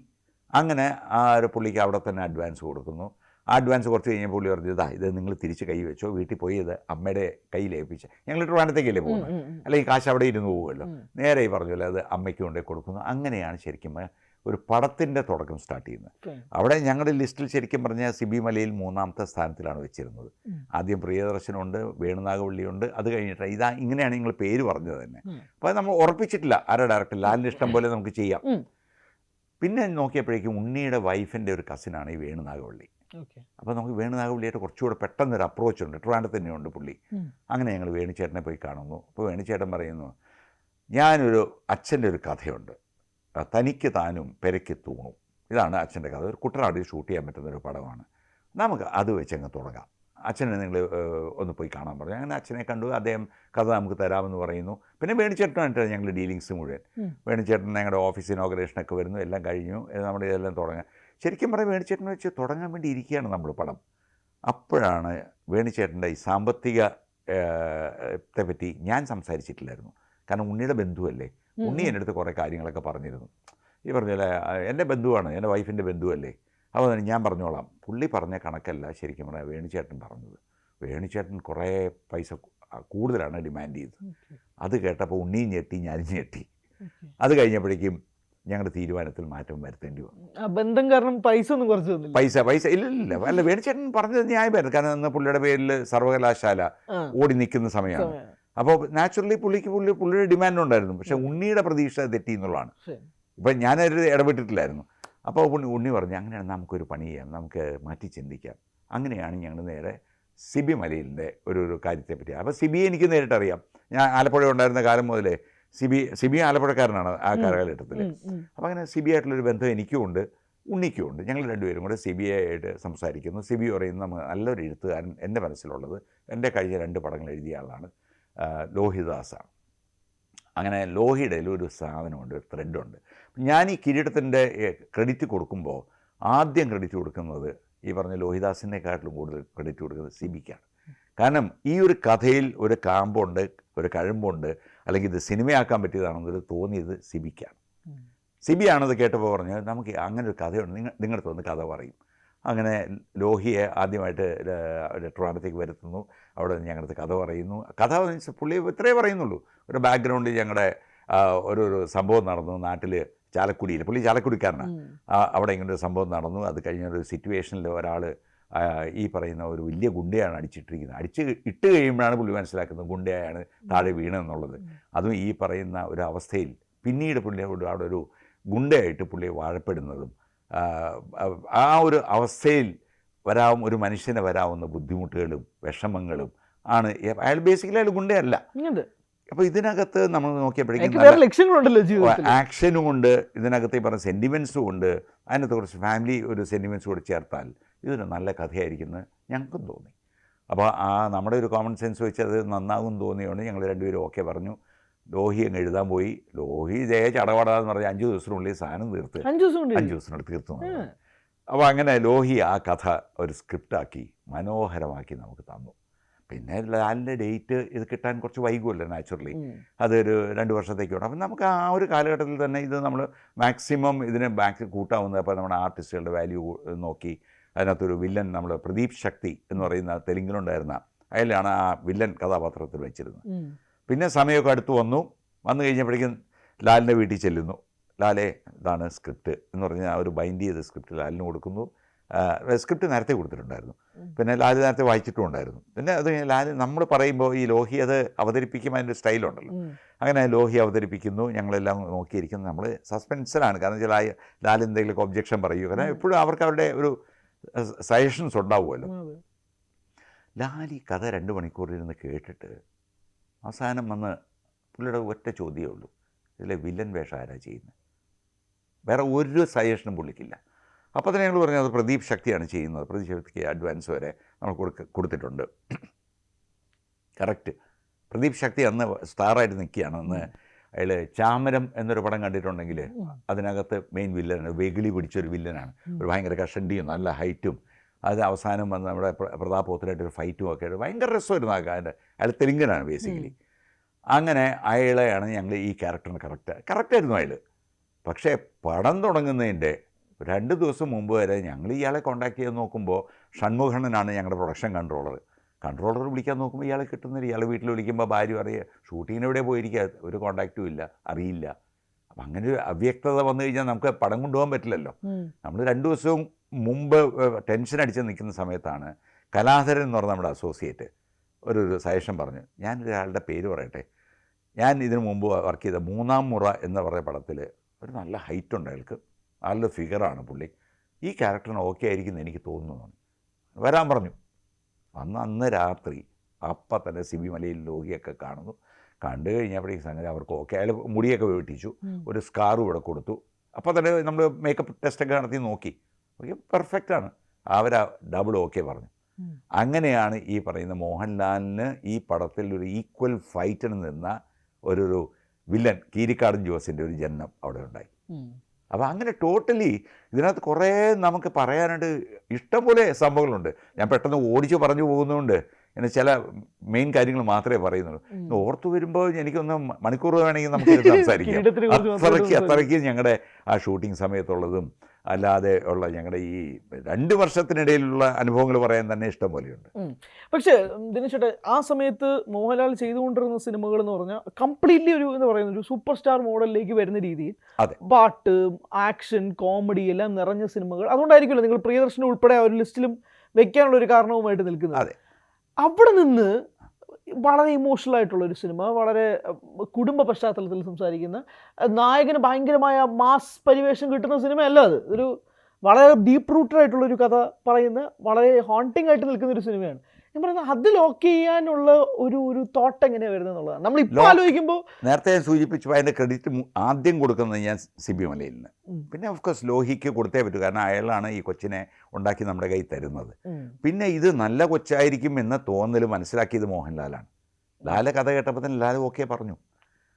അങ്ങനെ ആ ഒരു പുള്ളിക്ക് അവിടെ തന്നെ അഡ്വാൻസ് കൊടുക്കുന്നു. ആ അഡ്വാൻസ് കുറച്ച് കഴിഞ്ഞാൽ പുള്ളി പറഞ്ഞു, ഇത് നിങ്ങൾ തിരിച്ച് കൈ വെച്ചോ, വീട്ടിൽ പോയി ഇത് അമ്മയുടെ കയ്യിൽ ഏൽപ്പിച്ച. ഞങ്ങൾ ട്രിവാൻഡ്രത്തേക്കല്ലേ പോകുന്നത്, അല്ലെങ്കിൽ കാശ് അവിടെ ഇരുന്ന് പോകുമല്ലോ. നേരെ ഈ പറഞ്ഞല്ലോ അത് അമ്മയ്ക്ക് കൊണ്ടേ കൊടുക്കുന്നു. അങ്ങനെയാണ് ശരിക്കും ഒരു പടത്തിൻ്റെ തുടക്കം സ്റ്റാർട്ട് ചെയ്യുന്നത്. അവിടെ ഞങ്ങളുടെ ലിസ്റ്റിൽ ശരിക്കും പറഞ്ഞാൽ സിബി മലയിൽ 3ാമത്തെ സ്ഥാനത്തിലാണ് വെച്ചിരുന്നത്. ആദ്യം പ്രിയദർശനുണ്ട്, വേണുനാഗവള്ളിയുണ്ട്, അത് കഴിഞ്ഞിട്ട് ഇങ്ങനെയാണ് നിങ്ങൾ പേര് പറഞ്ഞത് തന്നെ. അപ്പോൾ അത് നമ്മൾ ഉറപ്പിച്ചിട്ടില്ല ആരുടെ ഡയറക്ടർ, ലാലിൻ്റെ ഇഷ്ടം പോലെ നമുക്ക് ചെയ്യാം. പിന്നെ നോക്കിയപ്പോഴേക്കും ഉണ്ണിയുടെ വൈഫിൻ്റെ ഒരു കസിനാണ് ഈ വേണുനാഗവള്ളി. അപ്പോൾ നമുക്ക് വേണുനാഗവള്ളിയായിട്ട് കുറച്ചുകൂടെ പെട്ടെന്നൊരു അപ്രോച്ച് ഉണ്ട്, ട്രിവാൻഡ്രത്ത് തന്നെയുണ്ട് പുള്ളി. അങ്ങനെ ഞങ്ങൾ വേണുചേട്ടനെ പോയി കാണുന്നു. അപ്പോൾ വേണുചേട്ടൻ പറയുന്നു, ഞാനൊരു അച്ഛൻ്റെ ഒരു കഥയുണ്ട്, തനിക്ക് താനും പെരയ്ക്ക് തൂണും. ഇതാണ് അച്ഛൻ്റെ കഥ. ഒരു കുട്ടനാട്ടിൽ ഷൂട്ട് ചെയ്യാൻ പറ്റുന്നൊരു പടമാണ്, നമുക്ക് അത് വെച്ചങ്ങ് തുടങ്ങാം. അച്ഛനെ നിങ്ങൾ ഒന്ന് പോയി കാണാൻ പറഞ്ഞു. അങ്ങനെ അച്ഛനെ കണ്ടു. അദ്ദേഹം കഥ നമുക്ക് തരാമെന്ന് പറയുന്നു. പിന്നെ വേണിച്ചേട്ടനായിട്ടാണ് ഞങ്ങൾ ഡീലിങ്സ് മുഴുവൻ. വേണിച്ചേട്ടൻ ഞങ്ങളുടെ ഓഫീസ് ഇനോഗ്രേഷനൊക്കെ വരുന്നു, എല്ലാം കഴിഞ്ഞു, നമ്മുടെ ഇതെല്ലാം തുടങ്ങാൻ. ശരിക്കും പറയാം, വേണിച്ചേട്ടനെ വെച്ച് തുടങ്ങാൻ വേണ്ടി ഇരിക്കുകയാണ് നമ്മൾ പടം. അപ്പോഴാണ് വേണിച്ചേട്ടൻ്റെ ഈ സാമ്പത്തിക പറ്റി ഞാൻ സംസാരിച്ചിട്ടില്ലായിരുന്നു. കാരണം ഉണ്ണിയുടെ ബന്ധുവല്ലേ, ഉണ്ണി എൻ്റെ അടുത്ത് കുറേ കാര്യങ്ങളൊക്കെ പറഞ്ഞിരുന്നു. ഈ പറഞ്ഞല്ലേ എൻ്റെ ബന്ധുവാണ്, എൻ്റെ വൈഫിൻ്റെ ബന്ധുവല്ലേ, അപ്പോൾ ഞാൻ പറഞ്ഞോളാം. പുള്ളി പറഞ്ഞ കണക്കല്ല ശരിക്കും പറഞ്ഞാൽ വേണിച്ചേട്ടൻ പറഞ്ഞത്. വേണിച്ചേട്ടൻ കുറേ പൈസ കൂടുതലാണ് ഡിമാൻഡ് ചെയ്തത്. അത് കേട്ടപ്പോൾ ഉണ്ണിയും ഞെട്ടി, ഞാനും ഞെട്ടി. അത് കഴിഞ്ഞപ്പോഴേക്കും ഞങ്ങളുടെ തീരുമാനത്തിൽ മാറ്റം വരുത്തേണ്ടി വന്നു. ബന്ധം കാരണം പൈസ ഒന്നും കുറച്ച് തന്നില്ല. പൈസ ഇല്ല. അല്ല, വേണിച്ചേട്ടൻ പറഞ്ഞത് ന്യായമായിരുന്നു. കാരണം അന്ന് പുള്ളിയുടെ പേരിൽ സർവകലാശാല ഓടി നിൽക്കുന്ന സമയമാണ്. അപ്പോൾ നാച്ചുറലി പുള്ളിയുടെ ഡിമാൻഡ് ഉണ്ടായിരുന്നു. പക്ഷേ ഉണ്ണിയുടെ പ്രതീക്ഷ തെറ്റി എന്നുള്ളതാണ്. ഇപ്പം ഞാനൊരു ഇടപെട്ടിട്ടില്ലായിരുന്നു. അപ്പോൾ ഉണ്ണി പറഞ്ഞു, അങ്ങനെയാണ് നമുക്കൊരു പണി ചെയ്യാം, നമുക്ക് മാറ്റി ചിന്തിക്കാം. അങ്ങനെയാണ് ഞങ്ങൾ നേരെ സിബി മലയിലിൻ്റെ ഒരു കാര്യത്തെപ്പറ്റി. അപ്പോൾ സിബിയെ എനിക്ക് നേരിട്ടറിയാം. ഞാൻ ആലപ്പുഴ ഉണ്ടായിരുന്ന കാലം മുതലേ സിബി ആലപ്പുഴക്കാരനാണ് ആ കാലഘട്ടത്തിൽ. അപ്പോൾ അങ്ങനെ സിബിയായിട്ടുള്ളൊരു ബന്ധം എനിക്കും ഉണ്ട്, ഉണ്ണിക്കും ഉണ്ട്. ഞങ്ങൾ രണ്ടുപേരും കൂടെ സിബിയായിട്ട് സംസാരിക്കുന്നു. സിബി പറയുന്നത് നമ്മൾ നല്ലൊരു എഴുത്തുകാരൻ എൻ്റെ മനസ്സിലുള്ളത്, എൻ്റെ കഴിഞ്ഞ 2 പടങ്ങൾ എഴുതിയ ആളാണ്, ലോഹിദാസാണ്. അങ്ങനെ ലോഹിയുടെ ഒരു സാധനമുണ്ട്, ഒരു ത്രെഡുണ്ട്. ഞാൻ ഈ കിരീടത്തിൻ്റെ ക്രെഡിറ്റ് കൊടുക്കുമ്പോൾ ആദ്യം ക്രെഡിറ്റ് കൊടുക്കുന്നത് ഈ പറഞ്ഞ ലോഹിദാസിനെക്കാട്ടിലും കൂടുതൽ ക്രെഡിറ്റ് കൊടുക്കുന്നത് സിബിക്കാണ്. കാരണം ഈ ഒരു കഥയിൽ ഒരു കാമ്പുണ്ട്, ഒരു കഴമ്പുണ്ട്, അല്ലെങ്കിൽ ഇത് സിനിമയാക്കാൻ പറ്റിയതാണെന്നൊരു തോന്നിയത് സിബിക്കാണ്. സിബിയാണത് കേട്ടപ്പോൾ പറഞ്ഞത്, നമുക്ക് അങ്ങനെ ഒരു കഥയുണ്ട്, നിങ്ങളുടെ തോന്നുന്ന കഥ പറയും. അങ്ങനെ ലോഹിയെ ആദ്യമായിട്ട് ട്രിവാൻഡ്രത്തേക്ക് വരുത്തുന്നു. അവിടെ ഞങ്ങളുടെ കഥ പറയുന്നു. കഥ പുള്ളി ഇത്രേ പറയുന്നുള്ളൂ. ഒരു ബാക്ക്ഗ്രൗണ്ടിൽ ഞങ്ങളുടെ ഒരു സംഭവം നടന്നു നാട്ടിൽ, ചാലക്കുടിയിൽ. പുള്ളി ചാലക്കുടിക്കാരനാണ്. അവിടെ ഇങ്ങനെ ഒരു സംഭവം നടന്നു. അത് കഴിഞ്ഞൊരു സിറ്റുവേഷനിൽ ഒരാൾ ഈ പറയുന്ന ഒരു വലിയ ഗുണ്ടയാണ് അടിച്ചിട്ടിരിക്കുന്നത്. ഇട്ട് കഴിയുമ്പോഴാണ് പുള്ളി മനസ്സിലാക്കുന്നത് ഗുണ്ടയാണ് താഴെ വീണെന്നുള്ളത്. അതും ഈ പറയുന്ന ഒരു അവസ്ഥയിൽ പിന്നീട് പുള്ളി അവിടെ ഒരു ഗുണ്ടയായിട്ട് പുള്ളിയെ വാഴപ്പെടുന്നതും ആ ഒരു അവസ്ഥയിൽ ഒരു മനുഷ്യനെ വരാവുന്ന ബുദ്ധിമുട്ടുകളും വിഷമങ്ങളും ആണ്. അയാൾ ബേസിക്കലി അയാൾ ഗുണ്ടയല്ല. അപ്പോൾ ഇതിനകത്ത് നമ്മൾ നോക്കിയപ്പോഴേക്കും ആക്ഷനും ഉണ്ട്, ഇതിനകത്ത് ഈ പറഞ്ഞ സെൻറ്റിമെൻറ്റ്സും ഉണ്ട്. അതിനകത്ത് കുറച്ച് ഫാമിലി ഒരു സെൻറ്റിമെൻറ്റ്സ് കൂടി ചേർത്താൽ ഇതൊരു നല്ല കഥയായിരിക്കുന്നത് ഞങ്ങൾക്കും തോന്നി. അപ്പോൾ നമ്മുടെ ഒരു കോമൺ സെൻസ് വെച്ച് അത് നന്നാകും തോന്നിയുകൊണ്ട് ഞങ്ങൾ രണ്ടുപേരും ഓക്കെ പറഞ്ഞു. ലോഹി അങ്ങ് എഴുതാൻ പോയി. ലോഹി ചടപടാന്ന് പറഞ്ഞാൽ 5 ദിവസത്തിനുള്ളിൽ സാധനം തീർത്ത് 5 ദിവസത്തിനുള്ളിൽ തീർത്തു. അപ്പോൾ അങ്ങനെ ലോഹി ആ കഥ ഒരു സ്ക്രിപ്റ്റാക്കി മനോഹരമാക്കി നമുക്ക് തന്നു. പിന്നെ ലാലിൻ്റെ ഡേറ്റ് ഇത് കിട്ടാൻ കുറച്ച് വൈകുമല്ലോ നാച്ചുറലി, അതൊരു 2 വർഷത്തേക്ക് വേണം. അപ്പം നമുക്ക് ആ ഒരു കാലഘട്ടത്തിൽ തന്നെ ഇത് നമ്മൾ മാക്സിമം ഇതിനെ കൂട്ടാവുന്നത്. അപ്പോൾ നമ്മുടെ ആർട്ടിസ്റ്റുകളുടെ വാല്യൂ നോക്കി അതിനകത്തൊരു വില്ലൻ, നമ്മൾ പ്രദീപ് ശക്തി എന്ന് പറയുന്ന തെലുങ്കിലുണ്ടായിരുന്ന അയാളാണ് ആ വില്ലൻ കഥാപാത്രത്തിൽ വെച്ചിരുന്നത്. പിന്നെ സമയമൊക്കെ അടുത്ത് വന്നു കഴിഞ്ഞപ്പോഴേക്കും ലാലിൻ്റെ വീട്ടിൽ ചെല്ലുന്നു. ലാലേ, ഇതാണ് സ്ക്രിപ്റ്റ് എന്ന് പറഞ്ഞാൽ ആ ഒരു ബൈൻഡ് ചെയ്ത സ്ക്രിപ്റ്റ് ലാലിന് കൊടുക്കുന്നു. സ്ക്രിപ്റ്റ് നേരത്തെ കൊടുത്തിട്ടുണ്ടായിരുന്നു. പിന്നെ ലാൽ നേരത്തെ വായിച്ചിട്ടും ഉണ്ടായിരുന്നു. പിന്നെ അത് ലാൽ നമ്മൾ പറയുമ്പോൾ ഈ ലോഹി അത് അവതരിപ്പിക്കുമ്പോൾ അതിൻ്റെ സ്റ്റൈലുണ്ടല്ലോ. അങ്ങനെ ലോഹി അവതരിപ്പിക്കുന്നു. ഞങ്ങളെല്ലാം നോക്കിയിരിക്കുന്നു. നമ്മൾ സസ്പെൻസിലാണ്. കാരണം വെച്ചാൽ ലാൽ എന്തെങ്കിലുമൊക്കെ ഒബ്ജക്ഷൻ പറയൂ. കാരണം എപ്പോഴും അവർക്ക് അവരുടെ ഒരു സജഷൻസ് ഉണ്ടാവുമല്ലോ. ലാൽ ഈ കഥ 2 മണിക്കൂറിലിരുന്ന് കേട്ടിട്ട് അവസാനം വന്ന് പുള്ളിയുടെ ഒറ്റ ചോദ്യമേ ഉള്ളൂ, ഇതിലെ വില്ലൻ വേഷം ആരാ ചെയ്യുന്നത്? വേറെ ഒരു സജഷനും പുള്ളിക്കില്ല. അപ്പോൾ തന്നെ ഞങ്ങൾ പറഞ്ഞു അത് പ്രദീപ് ശക്തിയാണ് ചെയ്യുന്നത്. പ്രദീപ് ശക്തിക്ക് അഡ്വാൻസ് വരെ നമ്മൾ കൊടുത്തിട്ടുണ്ട്. കറക്റ്റ്. പ്രദീപ് ശക്തി അന്ന് സ്റ്റാറായിട്ട് നിൽക്കുകയാണ്. അന്ന് അയാൾ ചാമരം എന്നൊരു പടം കണ്ടിട്ടുണ്ടെങ്കിൽ അതിനകത്ത് മെയിൻ വില്ലനാണ്, വെകിളി പിടിച്ചൊരു വില്ലനാണ്. ഒരു ഭയങ്കര കഷണ്ടിയും നല്ല ഹൈറ്റും. അത് അവസാനം വന്ന് നമ്മുടെ പ്രതാപ് പോത്തനായിട്ടൊരു ഫൈറ്റും ഒക്കെ ആയിട്ട് ഭയങ്കര രസമായിരുന്നു ആ കാര്യം. അയാൾ തെലുങ്കനാണ് ബേസിക്കലി. അങ്ങനെ അയാളെയാണ് ഞങ്ങൾ ഈ ക്യാരക്ടറിന് കറക്റ്റായിരുന്നു അയാൾ. പക്ഷേ പടം തുടങ്ങുന്നതിൻ്റെ 2 ദിവസം മുമ്പ് വരെ ഞങ്ങൾ ഇയാളെ കോൺടാക്ട് ചെയ്ത് നോക്കുമ്പോൾ ഷൺമുഖണ്ണനാണ് ഞങ്ങളുടെ പ്രൊഡക്ഷൻ കൺട്രോളർ വിളിക്കാൻ നോക്കുമ്പോൾ ഇയാളെ കിട്ടുന്നില്ല. ഇയാളെ വീട്ടിൽ വിളിക്കുമ്പോൾ ഭാര്യ അറിയുക ഷൂട്ടിങ്ങിന് എവിടെ പോയിരിക്കുക, ഒരു കോൺടാക്റ്റും ഇല്ല, അറിയില്ല. അപ്പം അങ്ങനെ ഒരു അവ്യക്തത വന്നു കഴിഞ്ഞാൽ നമുക്ക് പടം കൊണ്ടുപോകാൻ പറ്റില്ലല്ലോ. നമ്മൾ 2 ദിവസവും മുമ്പ് ടെൻഷൻ അടിച്ച് നിൽക്കുന്ന സമയത്താണ് കലാധരൻ എന്ന് പറഞ്ഞ നമ്മുടെ അസോസിയേറ്റ് ഒരു സജഷൻ പറഞ്ഞു. ഞാനൊരാളുടെ പേര് പറയട്ടെ. ഞാൻ ഇതിനു മുമ്പ് വർക്ക് ചെയ്ത 3-ാം മുറ എന്ന് പറയുന്ന പടത്തിൽ ഒരു നല്ല ഹൈറ്റ് ഉണ്ട് അയാൾക്ക്, നല്ല ഫിഗറാണ് പുള്ളി. ഈ ക്യാരക്ടറിന് ഓക്കെ ആയിരിക്കും എന്ന് എനിക്ക് തോന്നുന്നു. വരാൻ പറഞ്ഞു. അന്ന് രാത്രി അപ്പം തന്നെ സിബി മലയിൽ ലോഹിയൊക്കെ കാണുന്നു. കണ്ടു കഴിഞ്ഞപ്പോഴേക്കും സംഗതി അവർക്ക് ഓക്കെ. അയാൾ മുടിയൊക്കെ വെട്ടിച്ചു, ഒരു സ്കാറും ഇവിടെ കൊടുത്തു. അപ്പോൾ തന്നെ നമ്മൾ മേക്കപ്പ് ടെസ്റ്റൊക്കെ നടത്തി നോക്കി. ഓക്കെ, പെർഫെക്റ്റാണ്. അവരാ ഡബിൾ ഓക്കെ പറഞ്ഞു. അങ്ങനെയാണ് ഈ പറയുന്ന മോഹൻലാലിന് ഈ പടത്തിൽ ഒരു ഈക്വൽ ഫൈറ്റിന് നിന്ന ഒരു വില്ലൻ കീരിക്കാടൻ ജോസിൻ്റെ ഒരു ജന്മം അവിടെ ഉണ്ടായി. അപ്പോൾ അങ്ങനെ ടോട്ടലി ഇതിനകത്ത് കുറേ നമുക്ക് പറയാനായിട്ട് ഇഷ്ടംപോലെ സംഭവങ്ങളുണ്ട്. ഞാൻ പെട്ടെന്ന് ഓടിച്ച് പറഞ്ഞു പോകുന്നതുകൊണ്ട് എന്നെ ചില മെയിൻ കാര്യങ്ങൾ മാത്രമേ പറയുന്നുള്ളൂ. ഓർത്തു വരുമ്പോൾ എനിക്കൊന്ന് മണിക്കൂർ വേണമെങ്കിൽ നമുക്ക് സംസാരിക്കാം. അത്രയ്ക്ക് ഞങ്ങളുടെ ആ ഷൂട്ടിംഗ് സമയത്തുള്ളതും അല്ലാതെ ഉള്ള ഞങ്ങളുടെ ഈ 2 വർഷത്തിനിടയിലുള്ള അനുഭവങ്ങൾ പറയാൻ തന്നെ ഇഷ്ടം പോലെയുണ്ട്. പക്ഷേ ദിനേശേട്ടാ, ആ സമയത്ത് മോഹൻലാൽ ചെയ്തുകൊണ്ടിരുന്ന സിനിമകൾ എന്ന് പറഞ്ഞാൽ കംപ്ലീറ്റ്ലി ഒരു എന്താ പറയുന്നത്, ഒരു സൂപ്പർ സ്റ്റാർ മോഡലിലേക്ക് വരുന്ന രീതിയിൽ പാട്ട്, ആക്ഷൻ, കോമഡി എല്ലാം നിറഞ്ഞ സിനിമകൾ. അതുകൊണ്ടായിരിക്കുമല്ലോ നിങ്ങൾ പ്രിയദർശനം ഉൾപ്പെടെ ആ ഒരു ലിസ്റ്റിലും വെക്കാനുള്ള ഒരു കാരണവുമായിട്ട് നിൽക്കുന്നത്. അവിടെ നിന്ന് വളരെ ഇമോഷണൽ ആയിട്ടുള്ള ഒരു സിനിമ, വളരെ കുടുംബ പശ്ചാത്തലത്തിൽ സംസാരിക്കുന്ന, നായകന് ഭയങ്കരമായ മാസ് പരിവേഷം കിട്ടുന്ന സിനിമയല്ല അത്. ഒരു വളരെ ഡീപ്പ് റൂട്ടഡ് ആയിട്ടുള്ളൊരു കഥ പറയുന്ന, വളരെ ഹോണ്ടിങ് ആയിട്ട് നിൽക്കുന്ന ഒരു സിനിമയാണ്. ഞാൻ പറയുന്നത് അത് ലോക്ക് ചെയ്യാനുള്ള ഒരു തോട്ട് എങ്ങനെയാണ് വരുന്നത് എന്നുള്ളതാണ്. നമ്മൾ ഇപ്പോൾ ആലോചിക്കുമ്പോൾ നേരത്തെ സൂചിപ്പിച്ചു അതിൻ്റെ ക്രെഡിറ്റ് ആദ്യം കൊടുക്കുന്നത് ഞാൻ സിബി മലയിലിന്. പിന്നെ ഓഫ്കോഴ്സ് ലോഹിക്ക് കൊടുത്തേ പറ്റൂ, കാരണം അയാളാണ് ഈ കൊച്ചിനെ ഉണ്ടാക്കി നമ്മുടെ കയ്യിൽ തരുന്നത്. പിന്നെ ഇത് നല്ല കൊച്ചായിരിക്കും എന്ന തോന്നൽ മനസ്സിലാക്കിയത് മോഹൻലാലാണ്. ലാല കഥ കേട്ടപ്പോൾ തന്നെ ലാൽ ഓക്കെ പറഞ്ഞു.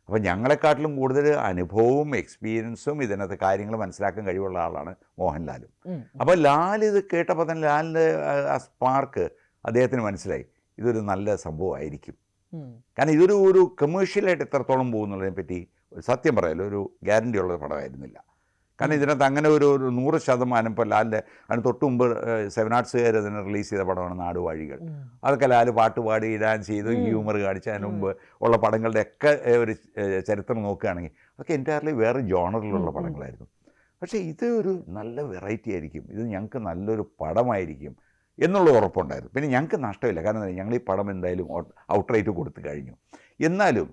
അപ്പോൾ ഞങ്ങളെക്കാട്ടിലും കൂടുതൽ അനുഭവവും എക്സ്പീരിയൻസും ഇതിനകത്ത് കാര്യങ്ങൾ മനസ്സിലാക്കാൻ കഴിവുള്ള ആളാണ് മോഹൻലാലും. അപ്പോൾ ലാൽ ഇത് കേട്ടപ്പോൾ തന്നെ ലാലിൻ്റെ ആ സ്പാർക്ക് അദ്ദേഹത്തിന് മനസ്സിലായി ഇതൊരു നല്ല സംഭവമായിരിക്കും. കാരണം ഇതൊരു കമേഴ്ഷ്യലായിട്ട് എത്രത്തോളം പോകുന്നുള്ളതിനെ പറ്റി സത്യം പറയാലോ ഒരു ഗ്യാരണ്ടി ഉള്ള പടമായിരുന്നില്ല. കാരണം ഇതിനകത്ത് അങ്ങനെ ഒരു 100% ഇപ്പോൾ ലാലിൻ്റെ അതിന് തൊട്ട് മുമ്പ് 7 ആർട്സുകാർ അതിനെ റിലീസ് ചെയ്ത പടമാണ് നാടുവാഴികൾ. അതൊക്കെ ലാൽ പാട്ട് പാടി ഡാൻസ് ചെയ്ത് ഹ്യൂമർ കാണിച്ച് അതിന് മുമ്പ് ഉള്ള പടങ്ങളുടെ ഒക്കെ ഒരു ചരിത്രം നോക്കുകയാണെങ്കിൽ അതൊക്കെ എൻറ്റയർലി വേറെ ജോണറിലുള്ള പടങ്ങളായിരുന്നു. പക്ഷേ ഇത് ഒരു നല്ല വെറൈറ്റി ആയിരിക്കും, ഇത് ഞങ്ങൾക്ക് നല്ലൊരു പടമായിരിക്കും എന്നുള്ള ഉറപ്പുണ്ടായിരുന്നു. പിന്നെ ഞങ്ങൾക്ക് നഷ്ടമില്ല, കാരണം ഞങ്ങൾ ഈ പടം എന്തായാലും ഔട്ട്റൈറ്റ് കൊടുത്തു കഴിഞ്ഞു. എന്നാലും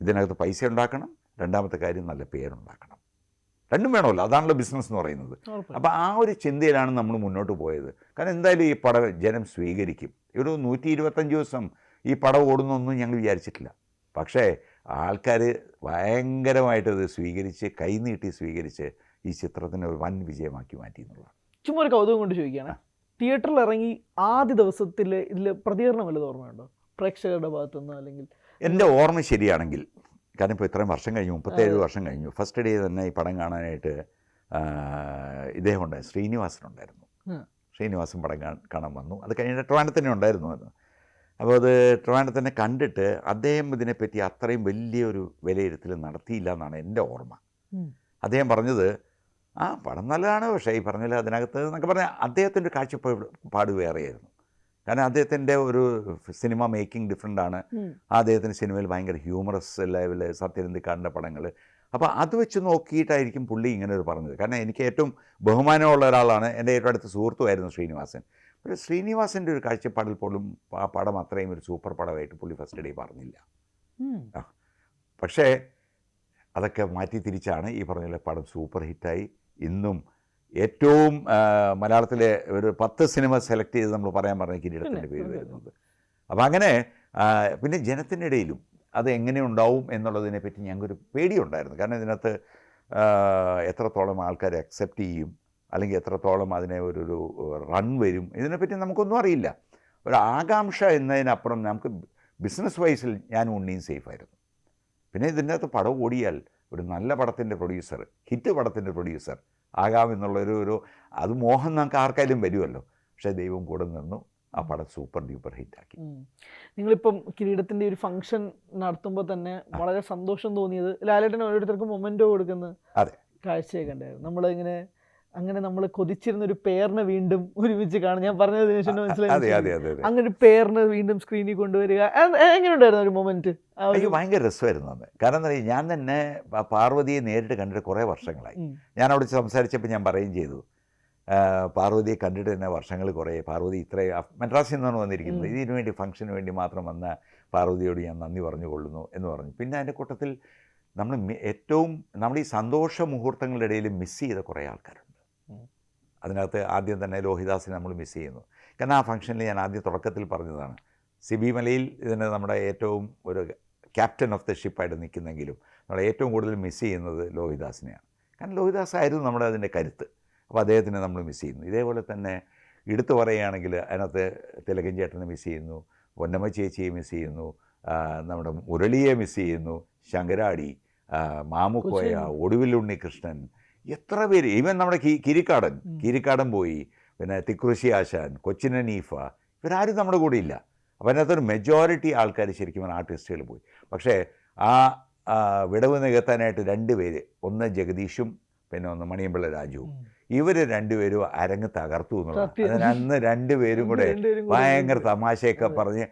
ഇതിനകത്ത് പൈസ ഉണ്ടാക്കണം, രണ്ടാമത്തെ കാര്യം നല്ല പേരുണ്ടാക്കണം. രണ്ടും വേണമല്ലോ, അതാണല്ലോ ബിസിനസ് എന്ന് പറയുന്നത്. അപ്പോൾ ആ ഒരു ചിന്തയിലാണ് നമ്മൾ മുന്നോട്ട് പോയത്. കാരണം എന്തായാലും ഈ പടം ജനം സ്വീകരിക്കും. ഒരു 125 ദിവസം ഈ പടം ഓടുന്നൊന്നും ഞങ്ങൾ വിചാരിച്ചിട്ടില്ല. പക്ഷേ ആൾക്കാർ ഭയങ്കരമായിട്ട് ഇത് സ്വീകരിച്ച്, കൈനീട്ടി സ്വീകരിച്ച് ഈ ചിത്രത്തിനെ ഒരു വൻ വിജയമാക്കി മാറ്റി എന്നുള്ളതാണ്. ചുമ്മാ ഒരു കൗതുകം കൊണ്ട് ചോദിക്കുകയാണ്, തിയേറ്ററിൽ ഇറങ്ങി ആദ്യ ദിവസത്തിൽ ഇതിൽ പ്രതികരണം വല്ലതും ഓർമ്മയുണ്ടോ പ്രേക്ഷകരുടെ ഭാഗത്തുനിന്ന്? അല്ലെങ്കിൽ എൻ്റെ ഓർമ്മ ശരിയാണെങ്കിൽ, കാരണം ഇപ്പോൾ ഇത്രയും വർഷം കഴിഞ്ഞു, 37 വർഷം കഴിഞ്ഞു, ഫസ്റ്റ് ഡേ തന്നെ ഈ പടം കാണാനായിട്ട് ഇദ്ദേഹം ഉണ്ടായി, ശ്രീനിവാസനുണ്ടായിരുന്നു. ശ്രീനിവാസൻ പടം കാണാൻ വന്നു. അത് കഴിഞ്ഞിട്ട് ട്രിവാൻഡ്രത്ത് തന്നെ ഉണ്ടായിരുന്നു. അപ്പോൾ അത് ട്രിവാൻഡ്രത്ത് തന്നെ കണ്ടിട്ട് അദ്ദേഹം ഇതിനെപ്പറ്റി അത്രയും വലിയൊരു വിലയിരുത്തൽ നടത്തിയില്ല എന്നാണ് എൻ്റെ ഓർമ്മ. അദ്ദേഹം പറഞ്ഞത് പടം നല്ലതാണ്, പക്ഷേ ഈ പറഞ്ഞാൽ അതിനകത്ത് എന്നൊക്കെ പറഞ്ഞാൽ അദ്ദേഹത്തിൻ്റെ ഒരു കാഴ്ചപ്പാട് വേറെയായിരുന്നു. കാരണം അദ്ദേഹത്തിൻ്റെ ഒരു സിനിമ മേക്കിംഗ് ഡിഫറെൻ്റ് ആണ്. അദ്ദേഹത്തിൻ്റെ സിനിമയിൽ ഭയങ്കര ഹ്യൂമറസ് ലെവൽ, സത്യനന്ദിക്കാടിൻ്റെ പടങ്ങൾ. അപ്പോൾ അത് വെച്ച് നോക്കിയിട്ടായിരിക്കും പുള്ളി ഇങ്ങനെ ഒരു പറഞ്ഞത്. കാരണം എനിക്ക് ഏറ്റവും ബഹുമാനമുള്ള ഒരാളാണ്, എൻ്റെ ഏറ്റവും അടുത്ത സുഹൃത്തുമായിരുന്നു ശ്രീനിവാസൻ. പക്ഷേ ശ്രീനിവാസൻ്റെ ഒരു കാഴ്ചപ്പാടിൽ പോലും ആ പടം അത്രയും ഒരു സൂപ്പർ പടമായിട്ട് പുള്ളി ഫസ്റ്റ് ഡേ പറഞ്ഞില്ല. പക്ഷേ അതൊക്കെ മാറ്റി തിരിച്ചാണ് ഈ പറഞ്ഞ പടം സൂപ്പർ ഹിറ്റായി. ഇന്നും ഏറ്റവും മലയാളത്തിലെ ഒരു 10 സിനിമ സെലക്ട് ചെയ്ത് നമ്മൾ പറയാൻ പറഞ്ഞ കിരീടത്തിൻ്റെ പേര് വരുന്നത്. അപ്പോൾ അങ്ങനെ പിന്നെ ജനത്തിൻ്റെ ഇടയിലും അത് എങ്ങനെ ഉണ്ടാവും എന്നുള്ളതിനെപ്പറ്റി ഞങ്ങൾക്കൊരു പേടിയുണ്ടായിരുന്നു. കാരണം ഇതിനകത്ത് എത്രത്തോളം ആൾക്കാർ അക്സെപ്റ്റ് ചെയ്യും, അല്ലെങ്കിൽ എത്രത്തോളം അതിനെ ഒരു റൺ വരും, ഇതിനെപ്പറ്റി നമുക്കൊന്നും അറിയില്ല. ഒരു ആകാംക്ഷ എന്നതിനപ്പുറം നമുക്ക് ബിസിനസ് വൈസിൽ ഞാനും ഉണ്ണിയും സേഫായിരുന്നു. പിന്നെ ഇതിൻ്റെ അകത്ത് പടം ഓടിയാൽ ഒരു നല്ല പടത്തിൻ്റെ പ്രൊഡ്യൂസർ, ഹിറ്റ് പടത്തിൻ്റെ പ്രൊഡ്യൂസർ ആകാമെന്നുള്ളൊരു അത് മോഹം നമുക്ക് ആർക്കായാലും വരുമല്ലോ. പക്ഷേ ദൈവം കൂടെ നിന്നു, ആ പടം സൂപ്പർ ഡ്യൂപ്പർ ഹിറ്റാക്കി. നിങ്ങളിപ്പം കിരീടത്തിൻ്റെ ഒരു ഫംഗ്ഷൻ നടത്തുമ്പോൾ തന്നെ വളരെ സന്തോഷം തോന്നിയത് ലാലേട്ടൻ ഓരോരുത്തർക്കും മൊമെൻറ്റോ കൊടുക്കുന്ന കാഴ്ചയൊക്കെ ഉണ്ടായിരുന്നു. നമ്മളിങ്ങനെ അങ്ങനെ നമ്മൾ കൊതിച്ചിരുന്നൊരു പേരിനെ വീണ്ടും ഒരുമിച്ച് കാണും. ഞാൻ പറഞ്ഞത് മനസ്സിലായി, അങ്ങനെ ഒരു പേരിനെ വീണ്ടും സ്ക്രീനിൽ കൊണ്ടുവരിക എങ്ങനെയുണ്ടായിരുന്നു ഒരു മൊമെന്റ്? എനിക്ക് ഭയങ്കര രസമായിരുന്നു അന്ന്. കാരണം എന്താ പറയുക, ഞാൻ തന്നെ പാർവതിയെ നേരിട്ട് കണ്ടിട്ട് കുറേ വർഷങ്ങളായി. ഞാൻ അവിടെ സംസാരിച്ചപ്പോൾ ഞാൻ പറയുകയും ചെയ്തു, പാർവതിയെ കണ്ടിട്ട് തന്നെ വർഷങ്ങൾ കുറേ. പാർവതി ഇത്രയും മദ്രാസിൽ നിന്നാണ് വന്നിരിക്കുന്നത്, ഇതിനു വേണ്ടി ഫംഗ്ഷന് വേണ്ടി മാത്രം വന്ന പാർവതിയോട് ഞാൻ നന്ദി പറഞ്ഞുകൊള്ളുന്നു എന്ന് പറഞ്ഞു. പിന്നെ അതിൻ്റെ കൂട്ടത്തിൽ നമ്മൾ ഈ സന്തോഷ മുഹൂർത്തങ്ങളുടെ ഇടയിൽ മിസ് ചെയ്ത കുറേ ആൾക്കാരുണ്ട്. അതിനകത്ത് ആദ്യം തന്നെ ലോഹിദാസിനെ നമ്മൾ മിസ് ചെയ്യുന്നു. കാരണം ആ ഫംഗ്ഷനിൽ ഞാൻ ആദ്യം തുടക്കത്തിൽ പറഞ്ഞതാണ്, സിബി മലയിൽ ഇതിന് നമ്മുടെ ഏറ്റവും ഒരു ക്യാപ്റ്റൻ ഓഫ് ദ ഷിപ്പായിട്ട് നിൽക്കുന്നെങ്കിലും നമ്മൾ ഏറ്റവും കൂടുതൽ മിസ് ചെയ്യുന്നത് ലോഹിദാസിനെയാണ്. കാരണം ലോഹിദാസ് ആയിരുന്നു നമ്മുടെ അതിൻ്റെ കരുത്ത്. അപ്പോൾ അദ്ദേഹത്തിനെ നമ്മൾ മിസ് ചെയ്യുന്നു. ഇതേപോലെ തന്നെ എടുത്തു പറയുകയാണെങ്കിൽ അതിനകത്ത് തിലകൻ ചേട്ടനെ മിസ് ചെയ്യുന്നു, പൊന്നമ്മ ചേച്ചിയെ മിസ് ചെയ്യുന്നു, നമ്മുടെ മുരളിയെ മിസ് ചെയ്യുന്നു, ശങ്കരാടി, മാമുക്കോയ, ഒടുവിൽ ഉണ്ണികൃഷ്ണൻ, എത്ര പേര്, ഈവൻ നമ്മുടെ കിരിക്കാടൻ പോയി, പിന്നെ തിക്കുറിശി ആശാൻ, കൊച്ചിൻ ഹനീഫ, ഇവരാരും നമ്മുടെ കൂടെ ഇല്ല. അപ്പോൾ അതിനകത്തൊരു മെജോറിറ്റി ആൾക്കാർ ശരിക്കും ആർട്ടിസ്റ്റുകൾ പോയി. പക്ഷേ ആ വിടവ് നികത്താനായിട്ട് 2 പേര്, ഒന്ന് ജഗദീഷും പിന്നെ ഒന്ന് മണിയമ്പിള്ള രാജുവും, ഇവർ 2 പേരും അരങ്ങ് തകർത്തു എന്നുള്ളത്. അന്ന് 2 പേരും കൂടെ ഭയങ്കര തമാശയൊക്കെ പറഞ്ഞ്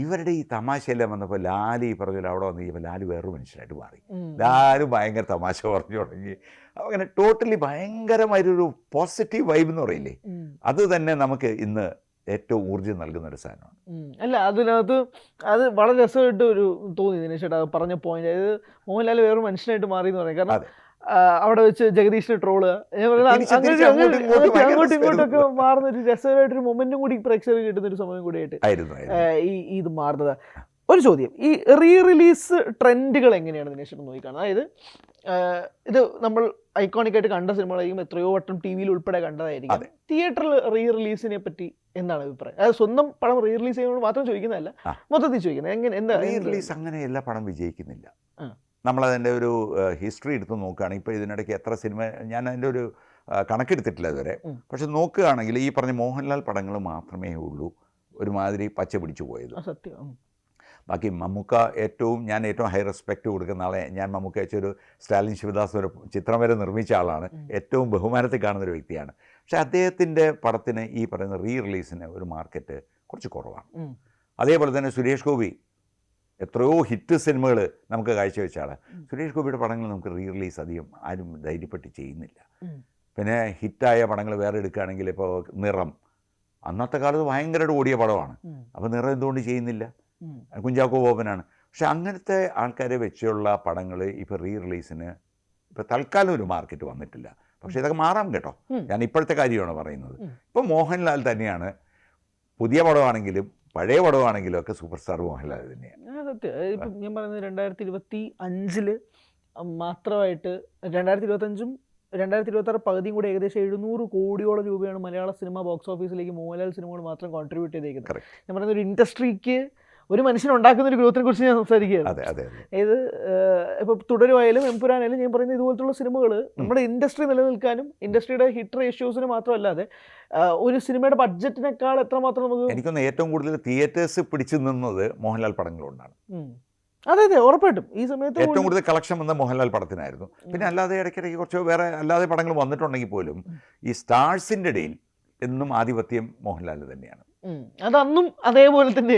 ഇവരുടെ ഈ തമാശയെല്ലാം വന്നപ്പോൾ ലാല് ഈ പറഞ്ഞാൽ അവിടെ വന്ന് കഴിയുമ്പോൾ ലാല് വേറൊരു മനുഷ്യനായിട്ട് മാറി. ലാല് ഭയങ്കര തമാശ പറഞ്ഞു തുടങ്ങി. അങ്ങനെ ടോട്ടലി ഭയങ്കരമായൊരു പോസിറ്റീവ് വൈബ് എന്ന് പറയില്ലേ, അത് തന്നെ നമുക്ക് ഇന്ന് ഏറ്റവും ഊർജ്ജം നൽകുന്ന ഒരു സാധനമാണ്. അല്ല, അതിനകത്ത് അത് വളരെ രസമായിട്ട് ഒരു തോന്നി ദിനേശേട്ടാ പറഞ്ഞ പോയിന്റ്. അതായത് മോഹൻലാൽ വേറൊരു മനുഷ്യനായിട്ട് മാറി എന്ന് പറയാം. കാരണം അവിടെ വെച്ച് ജഗദീഷിനെ ട്രോള് അങ്ങോട്ടും ഇങ്ങോട്ടൊക്കെ മാറുന്ന ഒരു രസമായിട്ടൊരു മൊമെന്റും കൂടി പ്രേക്ഷകർക്ക് കിട്ടുന്ന ഒരു സമയം കൂടിയായിട്ട് ഇത് മാറുന്നത്. ഒരു ചോദ്യം, ഈ റീ റിലീസ് ട്രെൻഡുകൾ എങ്ങനെയാണ് ദിനേശേട്ടൻ നോക്കിക്കാണുന്നത്? അതായത് ഇത് നമ്മൾ ഐക്കോണിക് ആയിട്ട് കണ്ട സിനിമകളായിരിക്കും, എത്രയോ വട്ടം ടി വിയിൽ ഉൾപ്പെടെ കണ്ടതായിരിക്കും. തിയേറ്ററിൽ റീ റിലീസിനെ പറ്റി എന്താണ് അഭിപ്രായം? അതായത് സ്വന്തം പടം റീ റിലീസ് ചെയ്യുന്നത് മാത്രം ചോദിക്കുന്നതല്ല, മൊത്തത്തിൽ ചോദിക്കുന്നത്. എങ്ങനെ എന്താ റീ റിലീസ്? അങ്ങനെ എല്ലാ പടം വിജയിക്കുന്നില്ല. നമ്മളതിൻ്റെ ഒരു ഹിസ്റ്ററി എടുത്ത് നോക്കുകയാണെങ്കിൽ ഇപ്പോൾ ഇതിനിടയ്ക്ക് എത്ര സിനിമ, ഞാൻ അതിൻ്റെ ഒരു കണക്കെടുത്തിട്ടില്ല ഇതുവരെ, പക്ഷെ നോക്കുകയാണെങ്കിൽ ഈ പറഞ്ഞ മോഹൻലാൽ പടങ്ങൾ മാത്രമേ ഉള്ളൂ ഒരുമാതിരി പച്ച പിടിച്ചു പോയത്. സത്യം. ബാക്കി മമ്മൂക്ക ഞാൻ ഏറ്റവും ഹൈ റെസ്പെക്റ്റ് കൊടുക്കുന്ന ആളെ, ഞാൻ മമ്മൂക്ക വെച്ചൊരു സ്റ്റാലിൻ ശിവദാസ് ഒരു ചിത്രം വരെ നിർമ്മിച്ച ആളാണ്, ഏറ്റവും ബഹുമാനത്തിൽ കാണുന്നൊരു വ്യക്തിയാണ്. പക്ഷേ അദ്ദേഹത്തിൻ്റെ പടത്തിന് ഈ പറയുന്ന റീ റിലീസിന് ഒരു മാർക്കറ്റ് കുറച്ച് കുറവാണ്. അതേപോലെ തന്നെ സുരേഷ് ഗോപി എത്രയോ ഹിറ്റ് സിനിമകൾ നമുക്ക് കാഴ്ചവെച്ചാണ്. സുരേഷ് ഗോപിയുടെ പടങ്ങൾ നമുക്ക് റീ റിലീസ് അധികം ആരും ധൈര്യപ്പെട്ട് ചെയ്യുന്നില്ല. പിന്നെ ഹിറ്റായ പടങ്ങൾ വേറെ എടുക്കുകയാണെങ്കിൽ ഇപ്പോൾ നിറം, അന്നത്തെ കാലത്ത് ഭയങ്കരമായിട്ട് ഓടിയ പടമാണ്. അപ്പോൾ നിറം എന്തുകൊണ്ട് ചെയ്യുന്നില്ല? കുഞ്ചാക്കോ ബോബനാണ്. പക്ഷെ അങ്ങനത്തെ ആൾക്കാരെ വെച്ചുള്ള പടങ്ങൾ ഇപ്പോൾ റീ റിലീസിന് ഇപ്പോൾ തൽക്കാലം ഒരു മാർക്കറ്റ് വന്നിട്ടില്ല. പക്ഷേ ഇതൊക്കെ മാറാം കേട്ടോ. ഞാൻ ഇപ്പോഴത്തെ കാര്യമാണ് പറയുന്നത്. ഇപ്പോൾ മോഹൻലാൽ തന്നെയാണ്, പുതിയ പടമാണെങ്കിലും പഴയ പടമാണെങ്കിലും ഒക്കെ സൂപ്പർ സ്റ്റാർ മോഹൻലാൽ തന്നെയാണ്. സത്യം. ഇപ്പം ഞാൻ പറയുന്നത് 2025 മാത്രമായിട്ട് 2025ഉം 2026 പകുതിയും കൂടെ ഏകദേശം 700 കോടിയോളം രൂപയാണ് മലയാള സിനിമ ബോക്സ് ഓഫീസിലേക്ക് മോഹൻലാൽ സിനിമകൾ മാത്രം കോൺട്രിബ്യൂട്ട് ചെയ്തേക്കുന്നത്. ഞാൻ പറയുന്ന ഒരു ഇൻഡസ്ട്രിക്ക്, ഒരു മനുഷ്യൻ ഉണ്ടാക്കുന്ന ഒരു ഗ്രോത്തിനെ കുറിച്ച് ഞാൻ സംസാരിക്കുകയാണ്. ഇത് ഇപ്പോൾ തുടരുവായാലും എംപുരാനായാലും ഞാൻ പറയുന്നത് ഇതുപോലത്തുള്ള സിനിമകൾ നമ്മുടെ ഇൻഡസ്ട്രി നിലനിൽക്കാനും ഇൻഡസ്ട്രിയുടെ ഹിറ്റ് റേഷ്യോസിന് മാത്രമല്ലാതെ ഒരു സിനിമയുടെ ബഡ്ജറ്റിനേക്കാൾ എത്രമാത്രം നമുക്ക്, എനിക്കൊന്ന് ഏറ്റവും കൂടുതൽ തിയേറ്റേഴ്സ് പിടിച്ചു നിന്നത് മോഹൻലാൽ പടങ്ങളുകൊണ്ടാണ്. അതെ, ഉറപ്പായിട്ടും ഈ സമയത്ത് ഏറ്റവും കൂടുതൽ കളക്ഷൻ വന്ന മോഹൻലാൽ പടത്തിനായിരുന്നു. പിന്നെ അല്ലാതെ ഇടയ്ക്കിടയ്ക്ക് കുറച്ച് വേറെ അല്ലാതെ പടങ്ങൾ വന്നിട്ടുണ്ടെങ്കിൽ പോലും ഈ സ്റ്റാർസിൻ്റെ ഇടയിൽ എന്നും ആധിപത്യം മോഹൻലാൽ തന്നെയാണ്. അതന്നും അതേപോലെ തന്നെ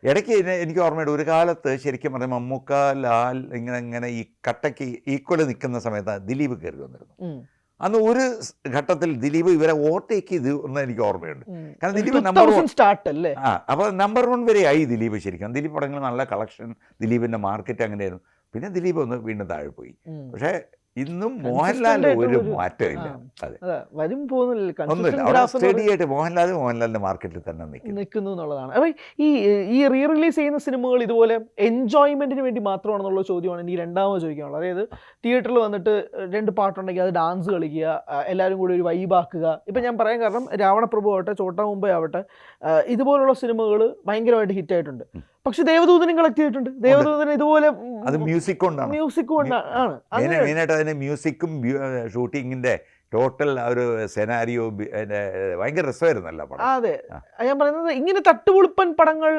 ഇടയ്ക്ക് എനിക്ക് ഓർമ്മയുണ്ട്, ഒരു കാലത്ത് ശരിക്കും പറഞ്ഞാൽ മമ്മൂക്ക ലാൽ ഇങ്ങനെ ഈ കട്ടയ്ക്ക് ഈക്വൽ നിൽക്കുന്ന സമയത്ത് ദിലീപ് കയറി വന്നിരുന്നു. അന്ന് ഒരു ഘട്ടത്തിൽ ദിലീപ് ഇവരെ ഓവർടേക്ക് ചെയ്തു എന്ന് എനിക്ക് ഓർമ്മയുണ്ട്. കാരണം ദിലീപ് നമ്പർ 1 അപ്പോൾ നമ്പർ 1 വരെ ആയി ദിലീപ്. ശരിക്കും ദിലീപ് പടങ്ങൾ നല്ല കളക്ഷൻ, ദിലീപിൻ്റെ മാർക്കറ്റ് അങ്ങനെയായിരുന്നു. പിന്നെ ദിലീപ് ഒന്ന് വീണ്ടും താഴെ പോയി. പക്ഷേ ഇന്നും മോഹൻലാൽ ഒരു മാറ്റമില്ല. വരും പോകുന്നില്ല, അവിടെ സ്റ്റഡി ആയിട്ട് മോഹൻലാലിന്റെ മാർക്കറ്റിൽ തന്നെ നിൽക്കുന്നു എന്നുള്ളതാണ്. അപ്പോൾ ഈ റീ റിലീസ് ചെയ്യുന്ന സിനിമകൾ ഇതുപോലെ എൻജോയ്മെന്റിന് വേണ്ടി മാത്രമാണെന്നുള്ള ചോദ്യമാണ് എനിക്ക് രണ്ടാമത് ചോദിക്കാനുള്ളത്. അതായത് തിയേറ്ററിൽ വന്നിട്ട് 2 പാട്ടുണ്ടെങ്കിൽ അത് ഡാൻസ് കളിക്കുക, എല്ലാവരും കൂടി ഒരു വൈബാക്കുക. ഇപ്പം ഞാൻ പറയാൻ കാരണം രാവണപ്രഭു ആവട്ടെ, ചോട്ടാ മുംബൈ ആവട്ടെ, ഇതുപോലുള്ള സിനിമകൾ ഭയങ്കരമായിട്ട് ഹിറ്റായിട്ടുണ്ട്. പക്ഷെ ദേവദൂതനും കളക്ട് ചെയ്തിട്ടുണ്ട്. ദേവദൂതൻ ഇതുപോലെ മ്യൂസിക് കൊണ്ടാണ് മെയിനായിട്ട് അതിന് മ്യൂസിക്കും ഷൂട്ടിങ്ങിന്റെ ടോട്ടൽ ഒരു സെനാരിയോ ഭയങ്കര രസമായിരുന്നല്ല പടം. അതെ, ഞാൻ പറയുന്നത് ഇങ്ങനെ തട്ടുപൊളിപ്പൻ പടങ്ങൾ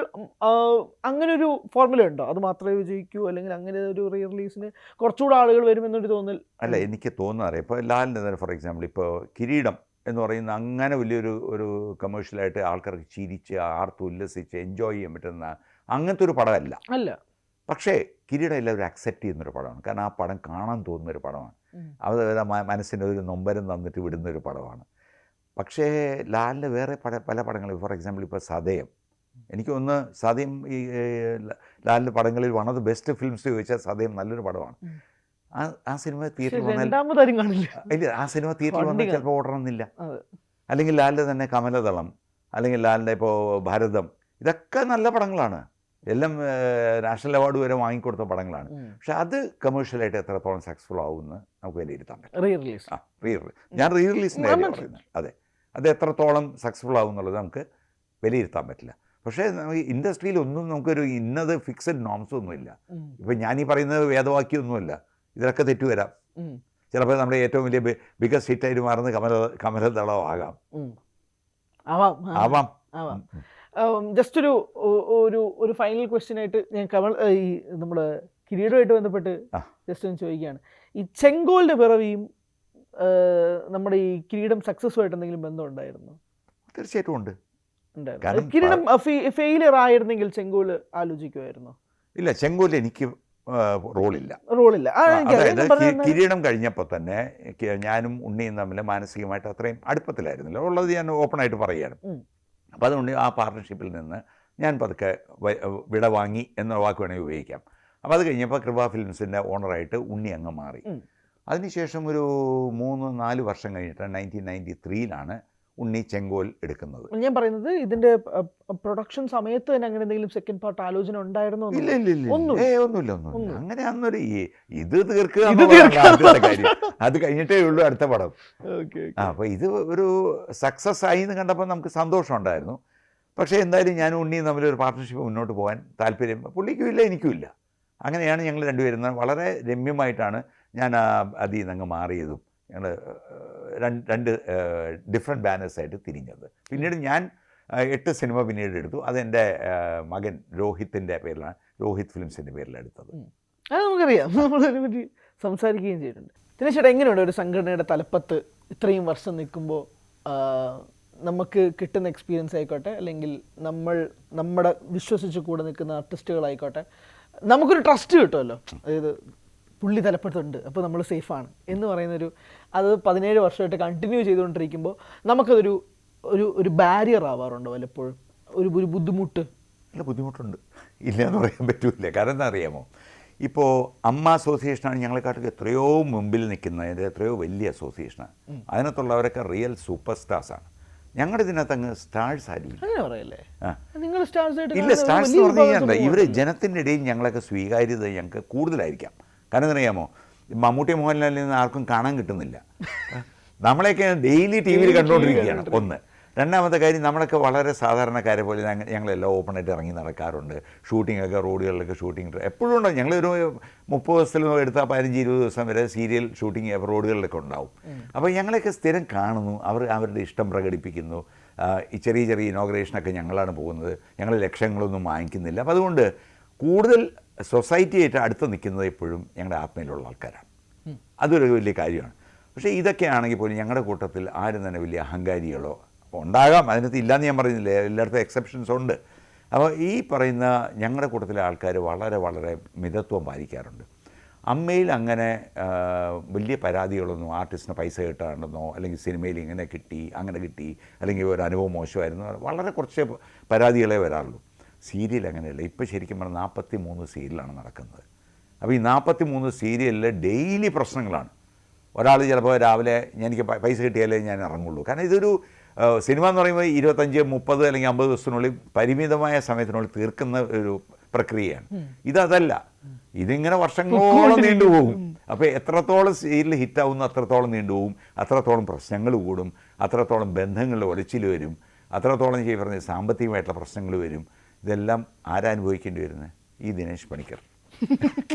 അങ്ങനെ ഒരു ഫോർമുല ഉണ്ടോ? അത് മാത്രമേ വിജയിക്കൂ, അല്ലെങ്കിൽ അങ്ങനെ ഒരു റീ റിലീസിന് കുറച്ചുകൂടെ ആളുകൾ വരുമെന്നൊരു തോന്നൽ? അല്ല, എനിക്ക് തോന്നാറ് ഇപ്പോൾ ലാലിൻ്റെ തന്നെ ഫോർ എക്സാമ്പിൾ ഇപ്പോൾ കിരീടം എന്ന് പറയുന്ന അങ്ങനെ വലിയൊരു കമേഴ്ഷ്യലായിട്ട് ആൾക്കാർക്ക് ചിരിച്ച് ആർത്ത് ഉല്ലസിച്ച് എൻജോയ് ചെയ്യാൻ പറ്റുന്ന അങ്ങനത്തെ ഒരു പടമല്ല. പക്ഷേ കിരീടം എല്ലാവരും അക്സെപ്റ്റ് ചെയ്യുന്നൊരു പടമാണ്. കാരണം ആ പടം കാണാൻ തോന്നുന്നൊരു പടമാണ്. അത് മനസ്സിന് ഒരു നൊമ്പരം തന്നിട്ട് വിടുന്നൊരു പടമാണ്. പക്ഷേ ലാലിൻ്റെ വേറെ പല പടങ്ങൾ, ഫോർ എക്സാമ്പിൾ ഇപ്പോൾ സതയം, എനിക്ക് ഒന്ന് സതയം ഈ ലാലിൻ്റെ പടങ്ങളിൽ one of the best films ചോദിച്ചാൽ സതയം നല്ലൊരു പടമാണ്. ആ സിനിമ തിയേറ്ററിൽ വന്നാൽ ഇല്ല, ആ സിനിമ തിയേറ്ററിൽ വന്നാൽ ചിലപ്പോൾ ഓടണമെന്നില്ല. അല്ലെങ്കിൽ ലാലിൻ്റെ തന്നെ കമലദളം, അല്ലെങ്കിൽ ലാലിൻ്റെ ഇപ്പോൾ ഭാരതം, ഇതൊക്കെ നല്ല പടങ്ങളാണ്. എല്ലാം നാഷണൽ അവാർഡ് വരെ വാങ്ങിക്കൊടുത്ത പടങ്ങളാണ്. പക്ഷെ അത് കമേഴ്ഷ്യലായിട്ട് എത്രത്തോളം സക്സസ്ഫുൾ ആവുമെന്ന് നമുക്ക് വിലയിരുത്താൻ പറ്റും. ഞാൻ റീ റിലീസിൻ്റെ കാര്യം പറയുന്നത്. അതെ, അത് എത്രത്തോളം സക്സസ്ഫുൾ ആകും എന്നുള്ളത് നമുക്ക് വിലയിരുത്താൻ പറ്റില്ല. പക്ഷേ ഇൻഡസ്ട്രിയിൽ ഒന്നും നമുക്കൊരു ഇന്നത് ഫിക്സഡ് നോംസ് ഒന്നുമില്ല. ഇപ്പം ഞാനീ പറയുന്നത് വേദവാക്യമൊന്നുമില്ല, ഇതിലൊക്കെ തെറ്റു വരാം. ചിലപ്പോൾ നമ്മുടെ ഏറ്റവും വലിയ ബിഗസ്റ്റ് ഹിറ്റായിട്ട് മാറുന്ന കമലദളം ആകാം. ജസ്റ്റ് ഒരു ഫൈനൽ ക്വസ്റ്റ്യൻ ആയിട്ട് ഞാൻ ഈ നമ്മുടെ കിരീടമായിട്ട് ബന്ധപ്പെട്ട് ജസ്റ്റ് ഒന്ന് ചോദിക്കുകയാണ്. ഈ ചെങ്കോലിൻ്റെ പിറവിയും നമ്മുടെ ഈ കിരീടം സക്സസ്ഫുൾ ആയിട്ട് എന്തെങ്കിലും ബന്ധം ഉണ്ടായിരുന്നു? തീർച്ചയായിട്ടും ഉണ്ട്. കിരീടം ഫെയിലിയർ ആയിരുന്നെങ്കിൽ ചെങ്കോല് ആലോചിക്കുമായിരുന്നു? ഇല്ല, ചെങ്കോല് എനിക്ക് റോളില്ല. അതായത് കിരീടം കഴിഞ്ഞപ്പോൾ തന്നെ ഞാനും ഉണ്ണിയും തമ്മിൽ മാനസികമായിട്ട് അത്രയും അടുപ്പത്തിലായിരുന്നില്ല ഉള്ളത്, ഞാൻ ഓപ്പണായിട്ട് പറയുകയാണ്. അപ്പോൾ അതുകൊണ്ട് ആ പാർട്ട്ണർഷിപ്പിൽ നിന്ന് ഞാൻ പതുക്കെ വിട വാങ്ങി എന്ന വാക്ക് വേണമെങ്കിൽ ഉപയോഗിക്കാം. അപ്പോൾ അത് കഴിഞ്ഞപ്പോൾ കൃപ ഫിലിംസിൻ്റെ ഓണറായിട്ട് ഉണ്ണി അങ്ങ് മാറി. അതിനുശേഷം ഒരു 3-4 വർഷം കഴിഞ്ഞിട്ട് 1993 ഉണ്ണി ചെങ്കോൽ എടുക്കുന്നത്. ഞാൻ പറയുന്നത് ഇതിന്റെ പ്രൊഡക്ഷൻ സമയത്ത് തന്നെ അങ്ങനെ എന്തെങ്കിലും സെക്കൻഡ് പാർട്ട് ആലോചന ഉണ്ടായിരുന്നോ? ഒന്നുമില്ല. അങ്ങനെ അന്നൊരു ഇത് തീർക്കുക കാര്യം, അത് കഴിഞ്ഞിട്ടേ ഉള്ളൂ അടുത്ത പടം. അപ്പോൾ ഇത് ഒരു സക്സസ് ആയി എന്ന് കണ്ടപ്പോൾ നമുക്ക് സന്തോഷം ഉണ്ടായിരുന്നു. പക്ഷേ എന്തായാലും ഞാനും ഉണ്ണിയും തമ്മിലൊരു പാർട്ട്ണർഷിപ്പ് മുന്നോട്ട് പോകാൻ താല്പര്യം പുള്ളിക്കും ഇല്ല, എനിക്കും ഇല്ല. അങ്ങനെയാണ് ഞങ്ങൾ രണ്ടുപേരും വളരെ രമ്യമായിട്ടാണ് ഞാൻ അതിൽ നിന്ന് അങ്ങ് മാറിയതും. ഞങ്ങൾ രണ്ട് ഡിഫറെൻറ്റ് ബാനേഴ്സായിട്ട് തിരിഞ്ഞത്. പിന്നീട് ഞാൻ 8 സിനിമ പിന്നീട് എടുത്തു. അതെൻ്റെ മകൻ രോഹിത്തിൻ്റെ പേരിലാണ്, രോഹിത് ഫിലിംസിൻ്റെ പേരിലാണ് എടുത്തത്. അത് നമുക്കറിയാം, നമ്മളതിനെ പറ്റി സംസാരിക്കുകയും ചെയ്തിട്ടുണ്ട്. ദിനേശേട്ടാ, എങ്ങനെയുണ്ട് ഒരു സംഘടനയുടെ തലപ്പത്ത് ഇത്രയും വർഷം നിൽക്കുമ്പോൾ നമുക്ക് കിട്ടുന്ന എക്സ്പീരിയൻസ് ആയിക്കോട്ടെ, അല്ലെങ്കിൽ നമ്മുടെ വിശ്വസിച്ച് കൂടെ നിൽക്കുന്ന ആർട്ടിസ്റ്റുകളായിക്കോട്ടെ, നമുക്കൊരു ട്രസ്റ്റ് കിട്ടുമല്ലോ. അതായത് പുള്ളി തലപ്പത്തുണ്ട്, അപ്പോൾ നമ്മൾ സേഫാണ് എന്ന് പറയുന്നൊരു, അത് 17 വർഷമായിട്ട് കണ്ടിന്യൂ ചെയ്തുകൊണ്ടിരിക്കുമ്പോൾ നമുക്കതൊരു ഒരു ബാരിയർ ആവാറുണ്ടോ പലപ്പോഴും? ഒരു ബുദ്ധിമുട്ട്? ഇല്ല, ബുദ്ധിമുട്ടുണ്ട്, ഇല്ല എന്ന് പറയാൻ പറ്റില്ല. കാരണം എന്താ അറിയാമോ, ഇപ്പോൾ അമ്മ അസോസിയേഷനാണ് ഞങ്ങളെക്കാട്ടിൽ എത്രയോ മുമ്പിൽ നിൽക്കുന്നത്, എത്രയോ വലിയ അസോസിയേഷനാണ്. അതിനകത്തുള്ളവരൊക്കെ റിയൽ സൂപ്പർ സ്റ്റാർസാണ്. ഞങ്ങളുടെ ഇതിനകത്ത് അങ്ങ് സ്റ്റാർസ് ആരും ഇല്ല. സ്റ്റാർസ് എന്ന് പറഞ്ഞു കഴിഞ്ഞാൽ ഇവർ ജനത്തിൻ്റെ ഇടയിൽ ഞങ്ങളൊക്കെ സ്വീകാര്യത ഞങ്ങൾക്ക് കൂടുതലായിരിക്കാം. കാരണം അറിയാമോ, മമ്മൂട്ടി മോഹൻലാലിൽ നിന്ന് ആർക്കും കാണാൻ കിട്ടുന്നില്ല. നമ്മളെയൊക്കെ ഡെയിലി ടി വിയിൽ കണ്ടുകൊണ്ടിരിക്കുകയാണ്. ഒന്ന്. രണ്ടാമത്തെ കാര്യം, നമ്മളൊക്കെ വളരെ സാധാരണക്കാരെ പോലെ ഞങ്ങളെല്ലാം ഓപ്പണായിട്ട് ഇറങ്ങി നടക്കാറുണ്ട്. ഷൂട്ടിങ്ങൊക്കെ റോഡുകളിലൊക്കെ ഷൂട്ടിങ് എപ്പോഴും ഉണ്ടാവും. ഞങ്ങളൊരു 30 ദിവസത്തിൽ എടുത്താൽ 15-20 ദിവസം വരെ സീരിയൽ ഷൂട്ടിങ് റോഡുകളിലൊക്കെ ഉണ്ടാവും. അപ്പോൾ ഞങ്ങളെയൊക്കെ സ്ഥിരം കാണുന്നു, അവരുടെ ഇഷ്ടം പ്രകടിപ്പിക്കുന്നു. ഈ ചെറിയ ഇനോഗ്രേഷനൊക്കെ ഞങ്ങളാണ് പോകുന്നത്. ഞങ്ങൾ ലക്ഷങ്ങളൊന്നും വാങ്ങിക്കുന്നില്ല. അപ്പോൾ അതുകൊണ്ട് കൂടുതൽ സൊസൈറ്റിയായിട്ട് അടുത്ത് നിൽക്കുന്നത് എപ്പോഴും ഞങ്ങളുടെ ആത്മയിലുള്ള ആൾക്കാരാണ്. അതൊരു വലിയ കാര്യമാണ്. പക്ഷേ ഇതൊക്കെ ആണെങ്കിൽ പോലും ഞങ്ങളുടെ കൂട്ടത്തിൽ ആരും തന്നെ വലിയ അഹങ്കാരികളോ ഉണ്ടാകാം, അതിനകത്ത് ഇല്ലയെന്ന് ഞാൻ പറയുന്നില്ല, എല്ലായിടത്തും എക്സെപ്ഷൻസ് ഉണ്ട്. അപ്പോൾ ഈ പറയുന്ന ഞങ്ങളുടെ കൂട്ടത്തിലെ ആൾക്കാർ വളരെ മിതത്വം പാലിക്കാറുണ്ട്. അമ്മയിൽ അങ്ങനെ വലിയ പരാതികളൊന്നും, ആർട്ടിസ്റ്റിന് പൈസ കിട്ടാണ്ടെന്നോ, അല്ലെങ്കിൽ സിനിമയിൽ ഇങ്ങനെ കിട്ടി അങ്ങനെ കിട്ടി, അല്ലെങ്കിൽ ഒരു അനുഭവം മോശമായിരുന്നു, വളരെ കുറച്ച് പരാതികളെ വരാറുള്ളൂ. സീരിയൽ അങ്ങനെയല്ല. ഇപ്പോൾ ശരിക്കും പറഞ്ഞാൽ 43 സീരിയലാണ് നടക്കുന്നത്. അപ്പോൾ ഈ 43 സീരിയലിൽ ഡെയിലി പ്രശ്നങ്ങളാണ്. ഒരാൾ ചിലപ്പോൾ രാവിലെ എനിക്ക് പൈസ കിട്ടിയാലേ ഞാൻ ഇറങ്ങുള്ളൂ. കാരണം ഇതൊരു സിനിമ എന്ന് പറയുമ്പോൾ 25, 30 അല്ലെങ്കിൽ 50 ദിവസത്തിനുള്ളിൽ പരിമിതമായ സമയത്തിനുള്ളിൽ തീർക്കുന്ന ഒരു പ്രക്രിയയാണ്. ഇതല്ല, ഇതിങ്ങനെ വർഷങ്ങളോളം നീണ്ടുപോകും. അപ്പോൾ എത്രത്തോളം സീരിയൽ ഹിറ്റാവുന്നു അത്രത്തോളം നീണ്ടുപോകും, അത്രത്തോളം പ്രശ്നങ്ങൾ കൂടും, അത്രത്തോളം ബന്ധങ്ങളിൽ ഒലച്ചിൽ വരും, അത്രത്തോളം പറഞ്ഞ സാമ്പത്തികമായിട്ടുള്ള പ്രശ്നങ്ങൾ വരും. ഇതെല്ലാം ആരനുഭവിക്കേണ്ടി വരുന്നത്? ഈ ദിനേശ് പണിക്കർ.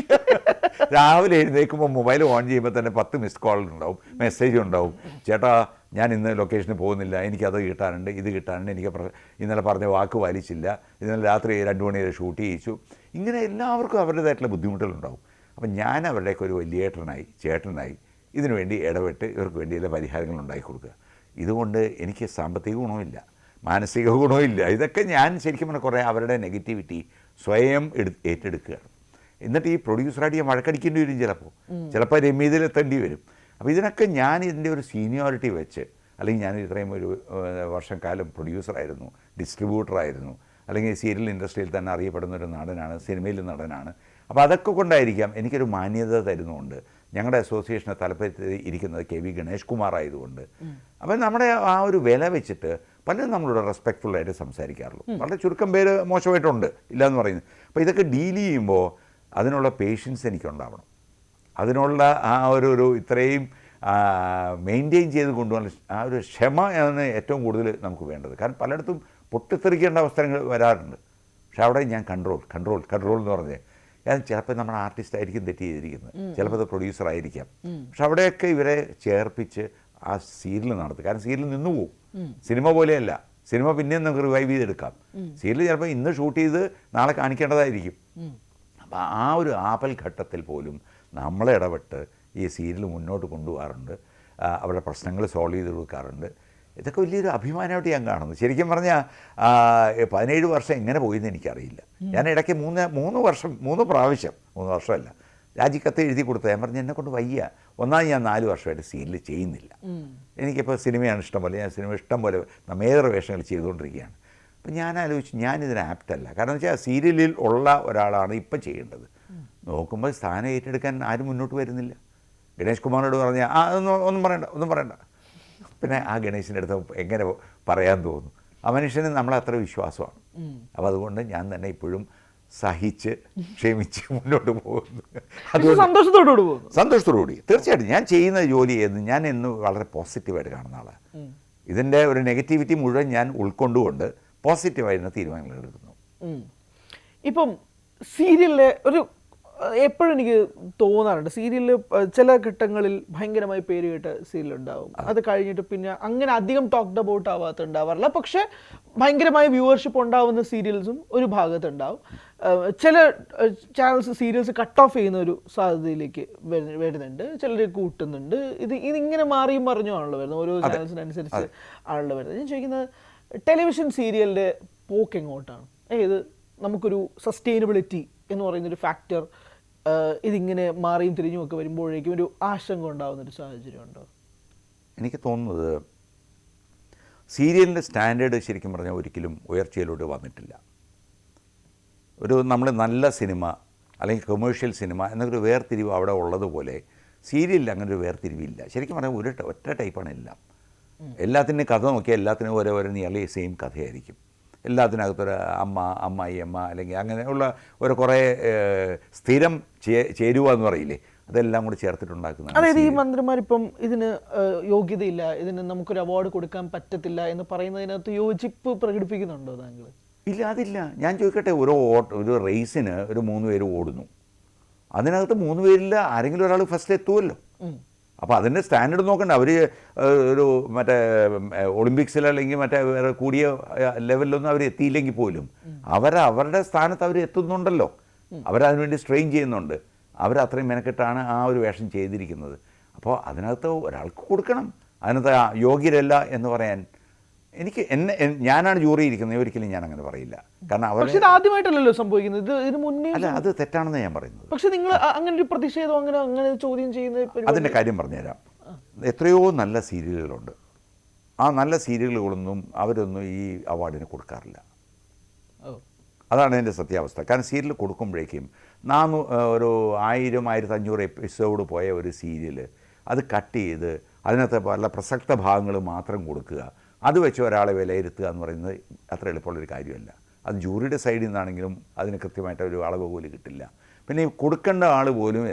രാവിലെ എഴുന്നേൽക്കുമ്പോൾ മൊബൈൽ ഓൺ ചെയ്യുമ്പോൾ തന്നെ 10 മിസ്ഡ് കോൾ ഉണ്ടാവും, മെസ്സേജ് ഉണ്ടാവും. ചേട്ടാ, ഞാൻ ഇന്ന് ലൊക്കേഷനിൽ പോകുന്നില്ല, എനിക്കത് കിട്ടാനുണ്ട്, ഇത് കിട്ടാനുണ്ട്, എനിക്ക് ഇന്നലെ പറഞ്ഞ വാക്ക് പാലിച്ചില്ല, ഇന്നലെ രാത്രി 2 മണി വരെ ഷൂട്ട് ചെയ്യിച്ചു. ഇങ്ങനെ എല്ലാവർക്കും അവരുടേതായിട്ടുള്ള ബുദ്ധിമുട്ടുകളുണ്ടാവും. അപ്പം ഞാൻ അവരുടെയൊക്കെ ഒരു വലിയ ചേട്ടനായി ഇതിനുവേണ്ടി ഇടപെട്ട് ഇവർക്ക് വേണ്ടി എല്ലാ പരിഹാരങ്ങൾ ഉണ്ടാക്കി കൊടുക്കുക. ഇതുകൊണ്ട് എനിക്ക് സാമ്പത്തിക ഗുണമില്ല, മാനസിക ഗുണമില്ല. ഇതൊക്കെ ഞാൻ ശരിക്കും പറഞ്ഞാൽ കുറേ അവരുടെ നെഗറ്റിവിറ്റി സ്വയം ഏറ്റെടുക്കുകയാണ്. എന്നിട്ട് ഈ പ്രൊഡ്യൂസറായിട്ട് ഞാൻ വഴക്കടിക്കേണ്ടി വരും, ചിലപ്പോൾ രമ്യതയിലെത്തേണ്ടി വരും. അപ്പോൾ ഇതിനൊക്കെ ഞാൻ ഇതിൻ്റെ ഒരു സീനിയോറിറ്റി വെച്ച്, അല്ലെങ്കിൽ ഞാൻ ഇത്രയും ഒരു വർഷം കാലം പ്രൊഡ്യൂസറായിരുന്നു, ഡിസ്ട്രിബ്യൂട്ടറായിരുന്നു, അല്ലെങ്കിൽ സീരിയൽ ഇൻഡസ്ട്രിയിൽ തന്നെ അറിയപ്പെടുന്ന ഒരു നടനാണ്, സിനിമയിൽ നടനാണ്. അപ്പോൾ അതൊക്കെ കൊണ്ടായിരിക്കാം എനിക്കൊരു മാന്യത തരുന്നുണ്ട്. ഞങ്ങളുടെ അസോസിയേഷനെ തലപ്പത്ത് ഇരിക്കുന്നത് KV ഗണേഷ് കുമാർ ആയതുകൊണ്ട്. അപ്പം നമ്മുടെ ആ ഒരു വില വെച്ചിട്ട് പലരും നമ്മളോട് റെസ്പെക്റ്റ്ഫുള്ളായിട്ട് സംസാരിക്കാറുള്ളൂ. വളരെ ചുരുക്കം പേര് മോശമായിട്ടുണ്ട്, ഇല്ലയെന്ന് പറയുന്നത്. അപ്പോൾ ഇതൊക്കെ ഡീൽ ചെയ്യുമ്പോൾ അതിനുള്ള പേഷ്യൻസ് എനിക്കുണ്ടാവണം. അതിനുള്ള ആ ഒരു ഇത്രയും മെയിൻറ്റെയിൻ ചെയ്ത് കൊണ്ടുപോകാൻ ആ ഒരു ക്ഷമ ആണ് ഏറ്റവും കൂടുതൽ നമുക്ക് വേണ്ടത്. കാരണം പലയിടത്തും പൊട്ടിത്തെറിക്കേണ്ട അവസരങ്ങൾ വരാറുണ്ട്. പക്ഷെ അവിടെ ഞാൻ കൺട്രോൾ എന്ന് പറഞ്ഞ് ഞാൻ ചിലപ്പോൾ നമ്മുടെ ആർട്ടിസ്റ്റ് ആയിരിക്കും തെറ്റ് ചെയ്തിരിക്കുന്നത്, ചിലപ്പോൾ അത് പ്രൊഡ്യൂസർ ആയിരിക്കാം. പക്ഷെ അവിടെയൊക്കെ ഇവരെ ചേർപ്പിച്ച് ആ സീരിയൽ നടത്തും. കാരണം സീരിയൽ നിന്നു പോകും. സിനിമ പോലെയല്ല, സിനിമ പിന്നെയും നമുക്ക് റിവൈവ് ചെയ്തെടുക്കാം. സീരിയൽ ചിലപ്പോൾ ഇന്ന് ഷൂട്ട് ചെയ്ത് നാളെ കാണിക്കേണ്ടതായിരിക്കും. അപ്പോൾ ആ ഒരു ആപൽ ഘട്ടത്തിൽ പോലും നമ്മൾ ഇടപെട്ട് ഈ സീരിയൽ മുന്നോട്ട് കൊണ്ടുപോകാറുണ്ട്. അവരുടെ പ്രശ്നങ്ങൾ സോൾവ് ചെയ്ത് കൊടുക്കാറുണ്ട്. ഇതൊക്കെ വലിയൊരു അഭിമാനമായിട്ട് ഞാൻ കാണുന്നു. ശരിക്കും പറഞ്ഞാൽ 17 വർഷം എങ്ങനെ പോയെന്ന് എനിക്കറിയില്ല. ഞാൻ ഇടയ്ക്ക് 3 പ്രാവശ്യം 3 വർഷമല്ല രാജിക്കത്ത് എഴുതി കൊടുത്തത്. ഞാൻ പറഞ്ഞു എന്നെക്കൊണ്ട് വയ്യ. ഒന്നാമത് ഞാൻ 4 വർഷമായിട്ട് സീരിയൽ ചെയ്യുന്നില്ല. എനിക്കിപ്പോൾ സിനിമയാണ് ഇഷ്ടം പോലെ, ഞാൻ സിനിമ ഇഷ്ടം പോലെ മേജർ വേഷങ്ങൾ ചെയ്തുകൊണ്ടിരിക്കുകയാണ്. അപ്പം ഞാൻ ആലോചിച്ചു ഞാനിതിന് ആപ്റ്റല്ല. കാരണം വെച്ചാൽ സീരിയലിൽ ഉള്ള ഒരാളാണ് ഇപ്പം ചെയ്യേണ്ടത്. നോക്കുമ്പോൾ സ്ഥാനം ഏറ്റെടുക്കാൻ ആരും മുന്നോട്ട് വരുന്നില്ല. ഗണേഷ് കുമാറിനോട് പറഞ്ഞാൽ ഒന്നും പറയണ്ട. പിന്നെ ആ ഗണേശിൻ്റെ അടുത്ത് എങ്ങനെ പറയാൻ തോന്നുന്നു? ആ മനുഷ്യന് നമ്മളത്ര വിശ്വാസമാണ്. അപ്പോൾ അതുകൊണ്ട് ഞാൻ തന്നെ ഇപ്പോഴും സഹിച്ച് ക്ഷമിച്ച് മുന്നോട്ട് പോകുന്നു. അതുകൊണ്ട് സന്തോഷത്തോടുകൂടി തീർച്ചയായിട്ടും ഞാൻ ചെയ്യുന്ന ജോലി ഞാൻ എന്ന് വളരെ പോസിറ്റീവായിട്ട് കാണുന്ന ആളാണ്. ഇതിൻ്റെ ഒരു നെഗറ്റിവിറ്റി മുഴുവൻ ഞാൻ ഉൾക്കൊണ്ടുകൊണ്ട് പോസിറ്റീവായിരുന്ന തീരുമാനങ്ങൾ എടുക്കുന്നു. ഇപ്പം സീരിയലിലെ എപ്പോഴും എനിക്ക് തോന്നാറുണ്ട്, സീരിയലിൽ ചില ഘട്ടങ്ങളിൽ ഭയങ്കരമായി പേര് കേട്ട സീരിയൽ ഉണ്ടാവും. അത് കഴിഞ്ഞിട്ട് പിന്നെ അങ്ങനെ അധികം ടോക്ഡ് അബൌട്ട് ഉണ്ടാവാറില്ല. പക്ഷെ ഭയങ്കരമായ വ്യൂവർഷിപ്പ് ഉണ്ടാവുന്ന സീരിയൽസും ഒരു ഭാഗത്തുണ്ടാവും. ചില ചാനൽസ് സീരിയൽസ് കട്ട് ഓഫ് ചെയ്യുന്ന ഒരു സാധ്യതയിലേക്ക് വരുന്നുണ്ട്, ചിലർ കൂട്ടുന്നുണ്ട്. ഇതിങ്ങനെ മാറിയും മറിഞ്ഞുമാണല്ലോ വരുന്നത്, ഓരോ ചാനൽസിനനുസരിച്ച് ആണല്ലോ വരുന്നത്. ഞാൻ ചോദിക്കുന്നത് ടെലിവിഷൻ സീരിയലിൻ്റെ പോക്ക് എങ്ങോട്ടാണ്? ഇത് നമുക്കൊരു സസ്റ്റൈനബിലിറ്റി എന്ന് പറയുന്നൊരു ഫാക്ടർ ഇതിങ്ങനെ മാറിയും തിരിഞ്ഞും ഒക്കെ വരുമ്പോഴേക്കും ഒരു ആശങ്ക ഉണ്ടാകുന്നൊരു സാഹചര്യം ഉണ്ടോ? എനിക്ക് തോന്നുന്നത് സീരിയലിൻ്റെ സ്റ്റാൻഡേർഡ് ശരിക്കും പറഞ്ഞാൽ ഒരിക്കലും ഉയർച്ചയിലോട്ട് വന്നിട്ടില്ല. നമ്മൾ നല്ല സിനിമ അല്ലെങ്കിൽ കൊമേഴ്ഷ്യൽ സിനിമ എന്നൊരു വേർതിരിവ് അവിടെ ഉള്ളതുപോലെ സീരിയലിൽ അങ്ങനെ ഒരു വേർതിരിവില്ല. ശരിക്കും പറഞ്ഞാൽ ഒറ്റ ടൈപ്പാണ് എല്ലാം. എല്ലാത്തിൻ്റെയും കഥ നോക്കിയാൽ എല്ലാത്തിനും ഓരോ നിയർലി സെയിം കഥയായിരിക്കും. എല്ലാത്തിനകത്തൊരു അമ്മായിയമ്മ അല്ലെങ്കിൽ അങ്ങനെയുള്ള കുറേ സ്ഥിരം ചേരുവ എന്ന് പറയില്ലേ, അതെല്ലാം കൂടി ചേർത്തിട്ടുണ്ടാക്കുന്നത്. അതായത് ഈ മന്ത്രിമാരിപ്പം ഇതിന് യോഗ്യതയില്ല, ഇതിന് നമുക്കൊരു അവാർഡ് കൊടുക്കാൻ പറ്റത്തില്ല എന്ന് പറയുന്നതിനകത്ത് യോജിപ്പ് പ്രകടിപ്പിക്കുന്നുണ്ടോ താങ്കൾ? ഇല്ല, അതില്ല. ഞാൻ ചോദിക്കട്ടെ, ഒരു റേസിന് 3 പേര് ഓടുന്നു. അതിനകത്ത് 3 പേരിൽ ആരെങ്കിലും ഒരാൾ ഫസ്റ്റ് എത്തുമല്ലോ. അപ്പോൾ അതിൻ്റെ സ്റ്റാൻഡേർഡ് നോക്കണ്ട. അവർ മറ്റേ ഒളിമ്പിക്സിൽ അല്ലെങ്കിൽ മറ്റേ വേറെ കൂടിയ ലെവലിലൊന്നും അവർ എത്തിയില്ലെങ്കിൽ പോലും അവരുടെ സ്ഥാനത്ത് അവർ എത്തുന്നുണ്ടല്ലോ. അവരതിനുവേണ്ടി സ്ട്രെയിൻ ചെയ്യുന്നുണ്ട്. അവരത്രയും മെനക്കെട്ടാണ് ആ ഒരു വേഷം ചെയ്തിരിക്കുന്നത്. അപ്പോൾ അതിനകത്ത് ഒരാൾക്ക് കൊടുക്കണം. അതിനകത്ത് യോഗ്യരല്ല എന്ന് പറയാൻ ഞാനാണ് ജൂറി ഇരിക്കുന്നത്, ഒരിക്കലും ഞാൻ അങ്ങനെ പറയില്ല. കാരണം ആദ്യമായിട്ടല്ലോ സംഭവിക്കുന്നത്, ഇത് മുന്നേ അല്ല, അത് തെറ്റാണെന്ന് ഞാൻ പറയുന്നത്. പക്ഷെ നിങ്ങൾ അങ്ങനെ ഒരു പ്രതിഷേധം അങ്ങനെ ചോദ്യം ചെയ്യുന്ന അതിൻ്റെ കാര്യം പറഞ്ഞുതരാം. എത്രയോ നല്ല സീരിയലുകളുണ്ട്. ആ നല്ല സീരിയലുകളൊന്നും അവരൊന്നും ഈ അവാർഡിന് കൊടുക്കാറില്ല. അതാണ് എൻ്റെ സത്യാവസ്ഥ. കാരണം സീരിയൽ കൊടുക്കുമ്പോഴേക്കും 1000-1500 എപ്പിസോഡ് പോയ ഒരു സീരിയൽ അത് കട്ട് ചെയ്ത് അതിനകത്ത് പല പ്രസക്ത ഭാഗങ്ങൾ മാത്രം കൊടുക്കുക, അത് വെച്ച് ഒരാളെ വിലയിരുത്തുക എന്ന് പറയുന്നത് അത്ര എളുപ്പമുള്ളൊരു കാര്യമല്ല. അത് ജൂറിയുടെ സൈഡിൽ നിന്നാണെങ്കിലും അതിന് കൃത്യമായിട്ട് ഒരു അളവ് പോലും കിട്ടില്ല. പിന്നെ കൊടുക്കേണ്ട ആൾ പോലും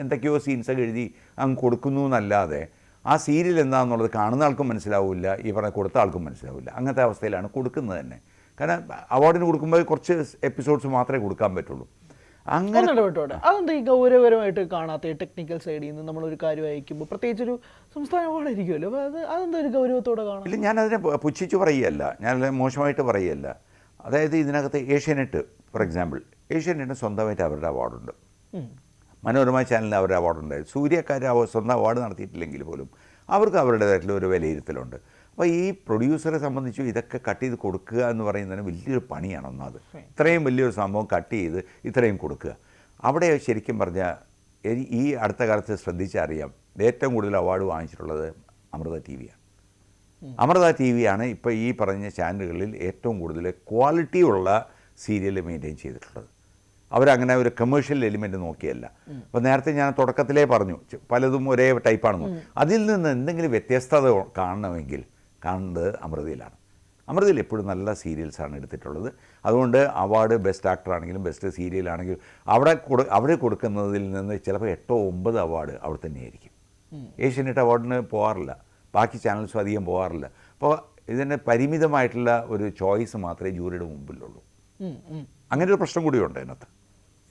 എന്തൊക്കെയോ സീൻസൊക്കെ എഴുതി അങ്ങ് കൊടുക്കുന്നു എന്നല്ലാതെ ആ സീരിയൽ എന്താണെന്നുള്ളത് കാണുന്ന ആൾക്കും മനസ്സിലാവില്ല, ഈ പറഞ്ഞ കൊടുത്ത ആൾക്കും മനസ്സിലാവില്ല. അങ്ങനത്തെ അവസ്ഥയിലാണ് കൊടുക്കുന്നത് തന്നെ. കാരണം അവാർഡിന് കൊടുക്കുമ്പോൾ കുറച്ച് എപ്പിസോഡ്സ് മാത്രമേ കൊടുക്കാൻ പറ്റുള്ളൂ. അങ്ങനെ അതെന്താ ഈ ഗൗരവപരമായിട്ട് കാണാത്ത ടെക്നിക്കൽ സൈഡിൽ നിന്ന് നമ്മളൊരു കാര്യം അയക്കുമ്പോൾ പ്രത്യേകിച്ചൊരു സംസ്ഥാന അവാർഡായിരിക്കുമല്ലോ, അതെന്താ ഒരു ഗൗരവത്തോടെ കാണാം? ഇല്ല, ഞാനതിനെ പുച്ഛിച്ച് പറയുകയല്ല, ഞാനത് മോശമായിട്ട് പറയുകയല്ല. അതായത് ഇതിനകത്ത് ഏഷ്യാനെറ്റ് ഫോർ എക്സാമ്പിൾ, ഏഷ്യാനെറ്റിന് സ്വന്തമായിട്ട് അവരുടെ അവാർഡുണ്ട്, മനോരമ ചാനലിന് അവരുടെ അവാർഡുണ്ടായിരുന്നു. സൂര്യക്കാർ സ്വന്തം അവാർഡ് നടത്തിയിട്ടില്ലെങ്കിൽ പോലും അവർക്ക് അവരുടേതായിട്ടുള്ള ഒരു വിലയിരുത്തലുണ്ട്. അപ്പോൾ ഈ പ്രൊഡ്യൂസറെ സംബന്ധിച്ച് ഇതൊക്കെ കട്ട് ചെയ്ത് കൊടുക്കുക എന്ന് പറയുന്നതിന് വലിയൊരു പണിയാണ്. ഒന്നത് ഇത്രയും വലിയൊരു സംഭവം കട്ട് ചെയ്ത് ഇത്രയും കൊടുക്കുക. അവിടെ ശരിക്കും പറഞ്ഞാൽ ഈ അടുത്ത കാലത്ത് ശ്രദ്ധിച്ചറിയാം, ഏറ്റവും കൂടുതൽ അവാർഡ് വാങ്ങിച്ചിട്ടുള്ളത് അമൃത ടി വിയാണ്. അമൃത ടി വിയാണ് ഇപ്പോൾ ഈ പറഞ്ഞ ചാനലുകളിൽ ഏറ്റവും കൂടുതൽ ക്വാളിറ്റിയുള്ള സീരിയൽ മെയിൻറ്റെയിൻ ചെയ്തിട്ടുള്ളത്. അവരങ്ങനെ ഒരു കമേഴ്ഷ്യൽ എലിമെൻറ്റ് നോക്കിയല്ല. അപ്പോൾ നേരത്തെ ഞാൻ തുടക്കത്തിലേ പറഞ്ഞു പലതും ഒരേ ടൈപ്പാണെന്ന്. അതിൽ നിന്ന് എന്തെങ്കിലും വ്യത്യസ്തത കാണണമെങ്കിൽ കാണുന്നത് അമൃതയിലാണ്. അമൃതയിൽ എപ്പോഴും നല്ല സീരിയൽസാണ് എടുത്തിട്ടുള്ളത്. അതുകൊണ്ട് അവാർഡ് ബെസ്റ്റ് ആക്ടറാണെങ്കിലും ബെസ്റ്റ് സീരിയലാണെങ്കിലും അവിടെ കൊടുക്കുന്നതിൽ നിന്ന് ചിലപ്പോൾ 8 or 9 അവാർഡ് അവിടെ തന്നെയായിരിക്കും. ഏഷ്യാനെറ്റ് അവാർഡിന് പോകാറില്ല, ബാക്കി ചാനൽസും അധികം പോകാറില്ല. അപ്പോൾ ഇതിന് പരിമിതമായിട്ടുള്ള ഒരു ചോയ്സ് മാത്രമേ ജൂറിയുടെ മുമ്പിലുള്ളൂ. അങ്ങനെ ഒരു പ്രശ്നം കൂടിയുണ്ട് അതിനകത്ത്.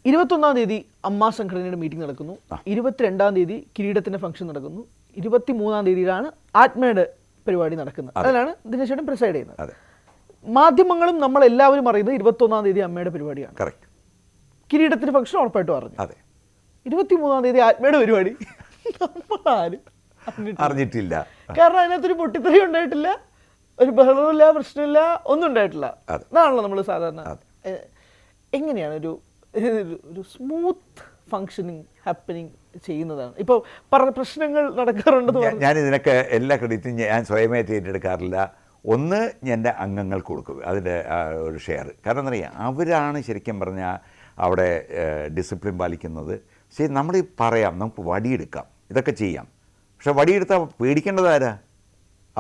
21-ാം തീയതി അമ്മ സംഘടനയുടെ മീറ്റിംഗ് നടക്കുന്നു, 22-ാം തീയതി കിരീടത്തിൻ്റെ ഫംഗ്ഷൻ നടക്കുന്നു, 23-ാം തീയതിയിലാണ് ആത്മയുടെ പരിപാടി നടക്കുന്നത്. അതിലാണ് ദിനേശ് ചേട്ടൻ പ്രിസൈഡ് ചെയ്യുന്നത്. മാധ്യമങ്ങളും നമ്മളെല്ലാവരും അറിയുന്നത് 21-ാം തീയതി അമ്മയുടെ പരിപാടിയാണ്. കറക്റ്റ്. കിരീടത്തിൻ്റെ ഫംഗ്ഷൻ ഉറപ്പായിട്ടും അറിഞ്ഞു. അതെ. 23-ാം തീയതി ആത്മയുടെ പരിപാടി നമ്മളാരും അറിഞ്ഞിട്ടില്ല. കാരണം അതിനകത്തൊരു പൊട്ടിത്തെറി ഉണ്ടായിട്ടില്ല, ഒരു ബഹളമില്ല, പ്രശ്നമില്ല, ഒന്നും ഉണ്ടായിട്ടില്ല. അതാണല്ലോ നമ്മൾ സാധാരണ. എങ്ങനെയാണ് ഒരു സ്മൂത്ത് ഫങ്ഷനിങ് ഹാപ്പനിങ് ചെയ്യുന്നതാണ്? ഇപ്പോൾ പ്രശ്നങ്ങൾ നടക്കാറുണ്ടെന്ന് പറഞ്ഞു. ഞാൻ ഇതിനൊക്കെ എല്ലാ ക്രെഡിറ്റും ഞാൻ സ്വയമായിട്ട് ഏറ്റെടുക്കാറില്ല. ഒന്ന് എൻ്റെ അംഗങ്ങൾക്ക് കൊടുക്കും അതിൻ്റെ ഒരു ഷെയർ. കാരണം എന്താ പറയുക, അവരാണ് ശരിക്കും പറഞ്ഞാൽ അവിടെ ഡിസിപ്ലിൻ പാലിക്കുന്നത്. ശരി, നമ്മൾ പറയാം, നമുക്ക് വടിയെടുക്കാം, ഇതൊക്കെ ചെയ്യാം. പക്ഷെ വടിയെടുത്താൽ പേടിക്കേണ്ടതാരാ?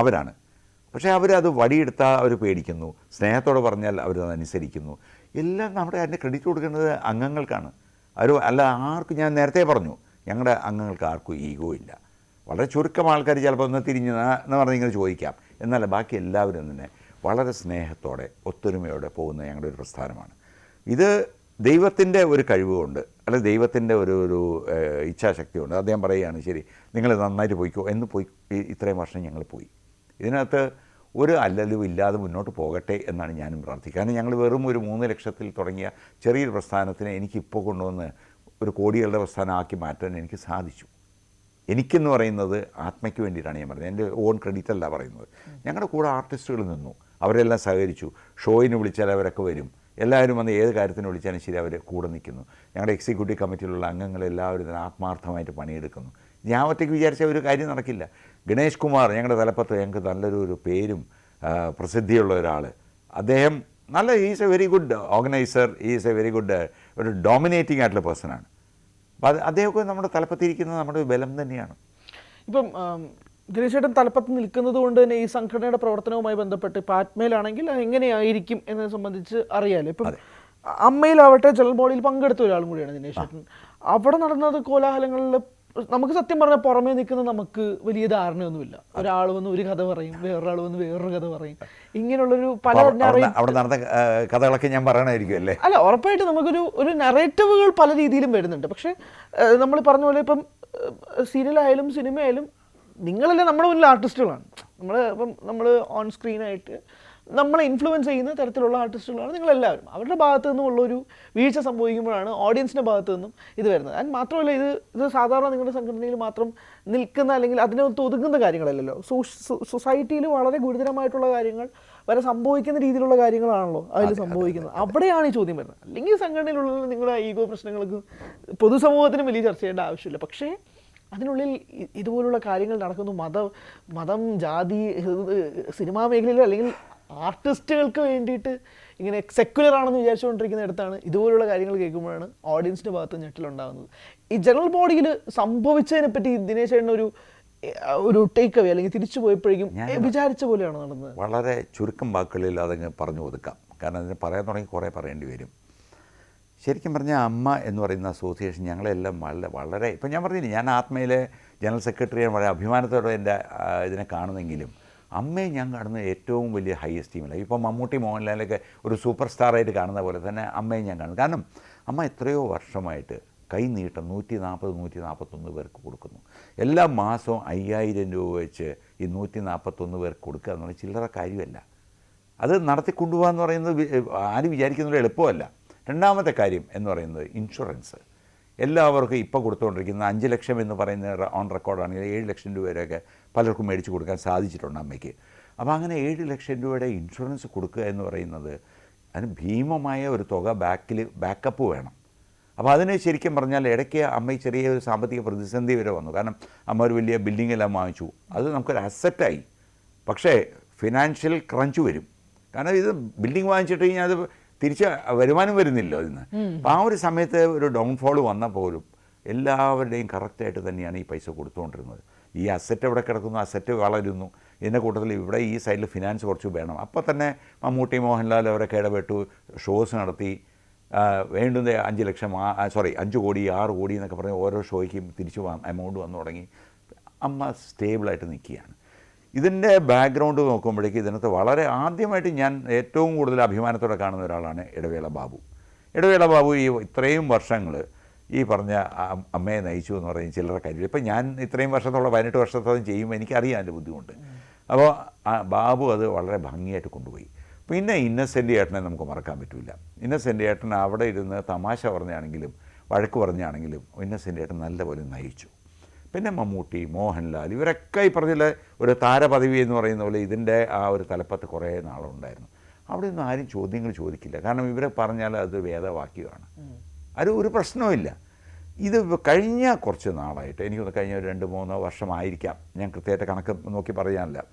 അവരാണ്. പക്ഷേ അവരത് വടിയെടുത്താൽ അവർ പേടിക്കുന്നു, സ്നേഹത്തോടെ പറഞ്ഞാൽ അവരതനുസരിക്കുന്നു. എല്ലാം നമ്മുടെ അതിൻ്റെ ക്രെഡിറ്റ് കൊടുക്കേണ്ടത് അംഗങ്ങൾക്കാണ്. അല്ല ആർക്കും, ഞാൻ നേരത്തെ പറഞ്ഞു, ഞങ്ങളുടെ അംഗങ്ങൾക്ക് ആർക്കും ഈഗോ ഇല്ല. വളരെ ചുരുക്കം ആൾക്കാർ ചിലപ്പോൾ ഒന്ന് തിരിഞ്ഞ് എന്ന് പറഞ്ഞിങ്ങനെ ചോദിക്കാം. എന്നാൽ ബാക്കി എല്ലാവരും തന്നെ വളരെ സ്നേഹത്തോടെ ഒത്തൊരുമയോടെ പോകുന്ന ഞങ്ങളുടെ ഒരു പ്രസ്ഥാനമാണ്. ഇത് ദൈവത്തിൻ്റെ ഒരു കഴിവുകൊണ്ട്, അല്ലെങ്കിൽ ദൈവത്തിൻ്റെ ഒരു ഇച്ഛാശക്തി കൊണ്ട് അദ്ദേഹം പറയുകയാണ്, ശരി നിങ്ങൾ നന്നായിട്ട് പോയിക്കോ എന്ന് പോയി. ഇത്രയും വർഷം ഞങ്ങൾ പോയി. ഇതിനകത്ത് ഒരു അല്ലലും ഇല്ലാതെ മുന്നോട്ട് പോകട്ടെ എന്നാണ് ഞാനും പ്രാർത്ഥിക്കുക. കാരണം ഞങ്ങൾ വെറും ഒരു 3 ലക്ഷത്തിൽ തുടങ്ങിയ ചെറിയൊരു പ്രസ്ഥാനത്തിനെ എനിക്കിപ്പോൾ കൊണ്ടുവന്ന് ഒരു കോടികളുടെ പ്രസ്ഥാനം ആക്കി മാറ്റാൻ എനിക്ക് സാധിച്ചു. എനിക്കെന്ന് പറയുന്നത് ആത്മയ്ക്ക് വേണ്ടിയിട്ടാണ് ഞാൻ പറയുന്നത്, എൻ്റെ ഓൺ ക്രെഡിറ്റ് അല്ല പറയുന്നത്. ഞങ്ങളുടെ കൂടെ ആർട്ടിസ്റ്റുകൾ നിന്നു, അവരെല്ലാം സഹകരിച്ചു. ഷോയിന് വിളിച്ചാൽ അവരൊക്കെ വരും, എല്ലാവരും വന്ന് ഏത് കാര്യത്തിന് വിളിച്ചാലും ശരി അവർ കൂടെ നിൽക്കുന്നു. ഞങ്ങളുടെ എക്സിക്യൂട്ടീവ് കമ്മിറ്റിയിലുള്ള അംഗങ്ങളെല്ലാവരും തന്നെ ആത്മാർത്ഥമായിട്ട് പണിയെടുക്കുന്നു. ഞാൻ ഒറ്റയ്ക്ക് വിചാരിച്ച ഒരു കാര്യം നടക്കില്ല. ഗണേഷ് കുമാർ ഞങ്ങളുടെ തലപ്പത്ത്, ഞങ്ങൾക്ക് നല്ലൊരു പേരും പ്രസിദ്ധിയുള്ള ഒരാൾ. അദ്ദേഹം is A very good organiser, is A very good ഒരു ഡോമിനേറ്റിംഗ് ആയിട്ടുള്ള പേഴ്സണാണ്. അപ്പോൾ അദ്ദേഹമൊക്കെ നമ്മുടെ തലപ്പത്തിരിക്കുന്നത് നമ്മുടെ ബലം തന്നെയാണ്. ഇപ്പം ദിനേശ് ചേട്ടൻ തലപ്പത്ത് നിൽക്കുന്നത് കൊണ്ട് തന്നെ ഈ സംഘടനയുടെ പ്രവർത്തനവുമായി ബന്ധപ്പെട്ട് ഇപ്പോൾ ആത്മയിലാണെങ്കിൽ എങ്ങനെയായിരിക്കും എന്നതിനെ സംബന്ധിച്ച് അറിയാമല്ലോ. ഇപ്പം അമ്മയിലാവട്ടെ ജനറൽ ബോഡിയിൽ പങ്കെടുത്ത ഒരാളും കൂടിയാണ് ദിനേശ് ചേട്ടൻ. അവിടെ നടന്നത് കോലാഹലങ്ങളിൽ നമുക്ക് സത്യം പറഞ്ഞാൽ പുറമേ നിൽക്കുന്ന നമുക്ക് വലിയ ധാരണയൊന്നുമില്ല. ഒരാൾ വന്ന് ഒരു കഥ പറയും, വേറൊരാൾ വന്ന് വേറൊരു കഥ പറയും. ഇങ്ങനെയുള്ളൊരു പല അവിടെ നടന്ന കഥകളൊക്കെ ഞാൻ പറയണമായിരിക്കും അല്ലേ? അല്ല, ഉറപ്പായിട്ട് നമുക്കൊരു നറേറ്റീവുകൾ പല രീതിയിലും വരുന്നുണ്ട്. പക്ഷേ നമ്മൾ പറഞ്ഞ പോലെ ഇപ്പം സീരിയലായാലും സിനിമയായാലും നിങ്ങളെല്ലാം നമ്മുടെ മുന്നിൽ ആർട്ടിസ്റ്റുകളാണ്. നമ്മൾ ഓൺ സ്ക്രീനായിട്ട് നമ്മളെ ഇൻഫ്ലുവൻസ് ചെയ്യുന്ന തരത്തിലുള്ള ആർട്ടിസ്റ്റുകളാണ് നിങ്ങളെല്ലാവരും. അവരുടെ ഭാഗത്തു നിന്നുമുള്ളൊരു വീഴ്ച സംഭവിക്കുമ്പോഴാണ് ഓഡിയൻസിൻ്റെ ഭാഗത്തു നിന്നും ഇത് വരുന്നത്. ആൻഡ് മാത്രമല്ല, ഇത് സാധാരണ നിങ്ങളുടെ സംഘടനയിൽ മാത്രം നിൽക്കുന്ന അല്ലെങ്കിൽ അതിനകത്ത് ഒതുങ്ങുന്ന കാര്യങ്ങളല്ലല്ലോ. സൊസൈറ്റിയിൽ വളരെ ഗുരുതരമായിട്ടുള്ള കാര്യങ്ങൾ വരെ സംഭവിക്കുന്ന രീതിയിലുള്ള കാര്യങ്ങളാണല്ലോ അതിൽ സംഭവിക്കുന്നത്. അവിടെയാണ് ഈ ചോദ്യം വരുന്നത്. അല്ലെങ്കിൽ സംഘടനയിലുള്ള നിങ്ങളുടെ ഈഗോ പ്രശ്നങ്ങൾക്ക് പൊതുസമൂഹത്തിന് വലിയ ചർച്ച ചെയ്യേണ്ട ആവശ്യമില്ല. പക്ഷേ അതിനുള്ളിൽ ഇതുപോലുള്ള കാര്യങ്ങൾ നടക്കുന്നു. മതം, ജാതി, സിനിമാ മേഖലയിൽ അല്ലെങ്കിൽ ആർട്ടിസ്റ്റുകൾക്ക് വേണ്ടിയിട്ട് ഇങ്ങനെ സെക്യുലർ ആണെന്ന് വിചാരിച്ചുകൊണ്ടിരിക്കുന്ന ഇടത്താണ് ഇതുപോലുള്ള കാര്യങ്ങൾ കേൾക്കുമ്പോഴാണ് ഓഡിയൻസിൻ്റെ ഭാഗത്ത് ഞെട്ടലുണ്ടാകുന്നത്. ഈ ജനറൽ ബോഡിയിൽ സംഭവിച്ചതിനെ പറ്റി ദിനേശ് ചേട്ടൻ ഒരു ടേക്ക് അവേ അല്ലെങ്കിൽ തിരിച്ചു പോയപ്പോഴേക്കും വിചാരിച്ച പോലെയാണ് നടന്നത്. വളരെ ചുരുക്കം വാക്കുകളിൽ അതങ്ങ് പറഞ്ഞു ഒതുക്കാം. കാരണം അതിന് പറയാൻ തുടങ്ങി കുറേ പറയേണ്ടി വരും. ശരിക്കും പറഞ്ഞാൽ അമ്മ എന്ന് പറയുന്ന അസോസിയേഷൻ ഞങ്ങളെല്ലാം വളരെ ഇപ്പം ഞാൻ പറഞ്ഞില്ല, ഞാൻ ആത്മയിലെ ജനറൽ സെക്രട്ടറിയാണ്, വളരെ അഭിമാനത്തോടെ എൻ്റെ ഇതിനെ കാണുന്നെങ്കിലും അമ്മയെ ഞാൻ കാണുന്നത് ഏറ്റവും വലിയ ഹൈ എസ്റ്റീമില്ല. ഇപ്പോൾ മമ്മൂട്ടി, മോഹൻലാലൊക്കെ ഒരു സൂപ്പർ സ്റ്റാറായിട്ട് കാണുന്ന പോലെ തന്നെ അമ്മയെ ഞാൻ കാണുന്നു. കാരണം അമ്മ എത്രയോ വർഷമായിട്ട് കൈനീട്ടം 141 പേർക്ക് കൊടുക്കുന്നു. എല്ലാ മാസവും 5000 രൂപ വെച്ച് ഈ 141 പേർക്ക് കൊടുക്കുക എന്നുള്ള ചില്ലറ കാര്യമല്ല. അത് നടത്തിക്കൊണ്ടുപോകാന്ന് പറയുന്നത് ആരും വിചാരിക്കുന്നത് എളുപ്പമല്ല. രണ്ടാമത്തെ കാര്യം എന്ന് പറയുന്നത് ഇൻഷുറൻസ്. എല്ലാവർക്കും ഇപ്പോൾ കൊടുത്തുകൊണ്ടിരിക്കുന്ന 5 ലക്ഷം എന്ന് പറയുന്ന ഓൺ റെക്കോർഡാണെങ്കിൽ 7 ലക്ഷം രൂപ വരെയൊക്കെ പലർക്കും മേടിച്ച് കൊടുക്കാൻ സാധിച്ചിട്ടുണ്ട് അമ്മയ്ക്ക്. അപ്പോൾ അങ്ങനെ 7 ലക്ഷം രൂപയുടെ ഇൻഷുറൻസ് കൊടുക്കുക എന്ന് പറയുന്നത് അതിന് ഭീമമായ ഒരു തുക ബാക്കപ്പ് വേണം. അപ്പോൾ അതിന് ശരിക്കും പറഞ്ഞാൽ ഇടയ്ക്ക് അമ്മയ്ക്ക് ചെറിയൊരു സാമ്പത്തിക പ്രതിസന്ധി വരെ വന്നു. കാരണം അമ്മ ഒരു വലിയ ബിൽഡിങ്ങെല്ലാം വാങ്ങിച്ചു, അത് നമുക്കൊരു അസറ്റായി. പക്ഷേ ഫിനാൻഷ്യൽ ക്രഞ്ച് വരും. കാരണം ഇത് ബിൽഡിംഗ് വാങ്ങിച്ചിട്ട് കഴിഞ്ഞാൽ അത് തിരിച്ച് വരുമാനം വരുന്നില്ല അതിന്. അപ്പോൾ ആ ഒരു സമയത്ത് ഒരു ഡൗൺഫോൾ വന്നാൽ പോലും എല്ലാവരുടെയും കറക്റ്റായിട്ട് തന്നെയാണ് ഈ പൈസ കൊടുത്തുകൊണ്ടിരുന്നത്. ഈ അസറ്റ് എവിടെ കിടക്കുന്നു, അസറ്റ് വളരുന്നു. ഇതിൻ്റെ കൂട്ടത്തിൽ ഇവിടെ ഈ സൈഡിൽ ഫിനാൻസ് കുറച്ച് വേണം. അപ്പോൾ തന്നെ മമ്മൂട്ടി, മോഹൻലാൽ അവരൊക്കെ ഇടപെട്ടു, ഷോസ് നടത്തി. വേണ്ടുന്ന 5 കോടി 6 കോടി എന്നൊക്കെ പറഞ്ഞ് ഓരോ ഷോയ്ക്കും തിരിച്ച് എമൗണ്ട് വന്നു തുടങ്ങി. അമ്മ സ്റ്റേബിളായിട്ട് നിൽക്കുകയാണ്. ഇതിൻ്റെ ബാക്ക്ഗ്രൗണ്ട് നോക്കുമ്പോഴേക്ക് ഇതിനകത്ത് വളരെ ആദ്യമായിട്ട് ഞാൻ ഏറ്റവും കൂടുതൽ അഭിമാനത്തോടെ കാണുന്ന ഒരാളാണ് ഇടവേള ബാബു. ഇടവേള ബാബു ഈ ഇത്രയും വർഷങ്ങൾ ഈ പറഞ്ഞ അമ്മയെ നയിച്ചു എന്ന് പറയുന്ന ചില്ലറ കാര്യം. ഇപ്പം ഞാൻ ഇത്രയും വർഷത്തോളം 18 വർഷത്തോളം ചെയ്യുമ്പോൾ എനിക്കറിയാം അതിൻ്റെ ബുദ്ധിമുട്ട്. അപ്പോൾ ബാബു അത് വളരെ ഭംഗിയായിട്ട് കൊണ്ടുപോയി. പിന്നെ ഇന്നസെൻ്റ് ഏട്ടനെ നമുക്ക് മറക്കാൻ പറ്റില്ല. ഇന്നസെൻ്റ് ഏട്ടൻ അവിടെ ഇരുന്ന് തമാശ പറഞ്ഞാണെങ്കിലും വഴക്ക് പറഞ്ഞാണെങ്കിലും ഇന്നസെൻ്റ് ഏട്ടൻ നല്ലപോലെ നയിച്ചു. പിന്നെ മമ്മൂട്ടി, മോഹൻലാൽ ഇവരൊക്കെ ഈ പറഞ്ഞില്ല ഒരു താരപദവി എന്ന് പറയുന്ന പോലെ ഇതിൻ്റെ ആ ഒരു തലപ്പത്ത് കുറേ നാളുണ്ടായിരുന്നു. അവിടെ ഒന്നും ആരും ചോദ്യങ്ങൾ ചോദിക്കില്ല. കാരണം ഇവരെ പറഞ്ഞാൽ അത് വേദവാക്യമാണ്. അത് ഒരു പ്രശ്നവുമില്ല. ഇത് കഴിഞ്ഞ കുറച്ച് നാളായിട്ട് എനിക്കൊന്ന് കഴിഞ്ഞ ഒരു 2-3 വർഷമായിരിക്കാം, ഞാൻ കൃത്യമായിട്ട് കണക്ക് നോക്കി പറയാനില്ല,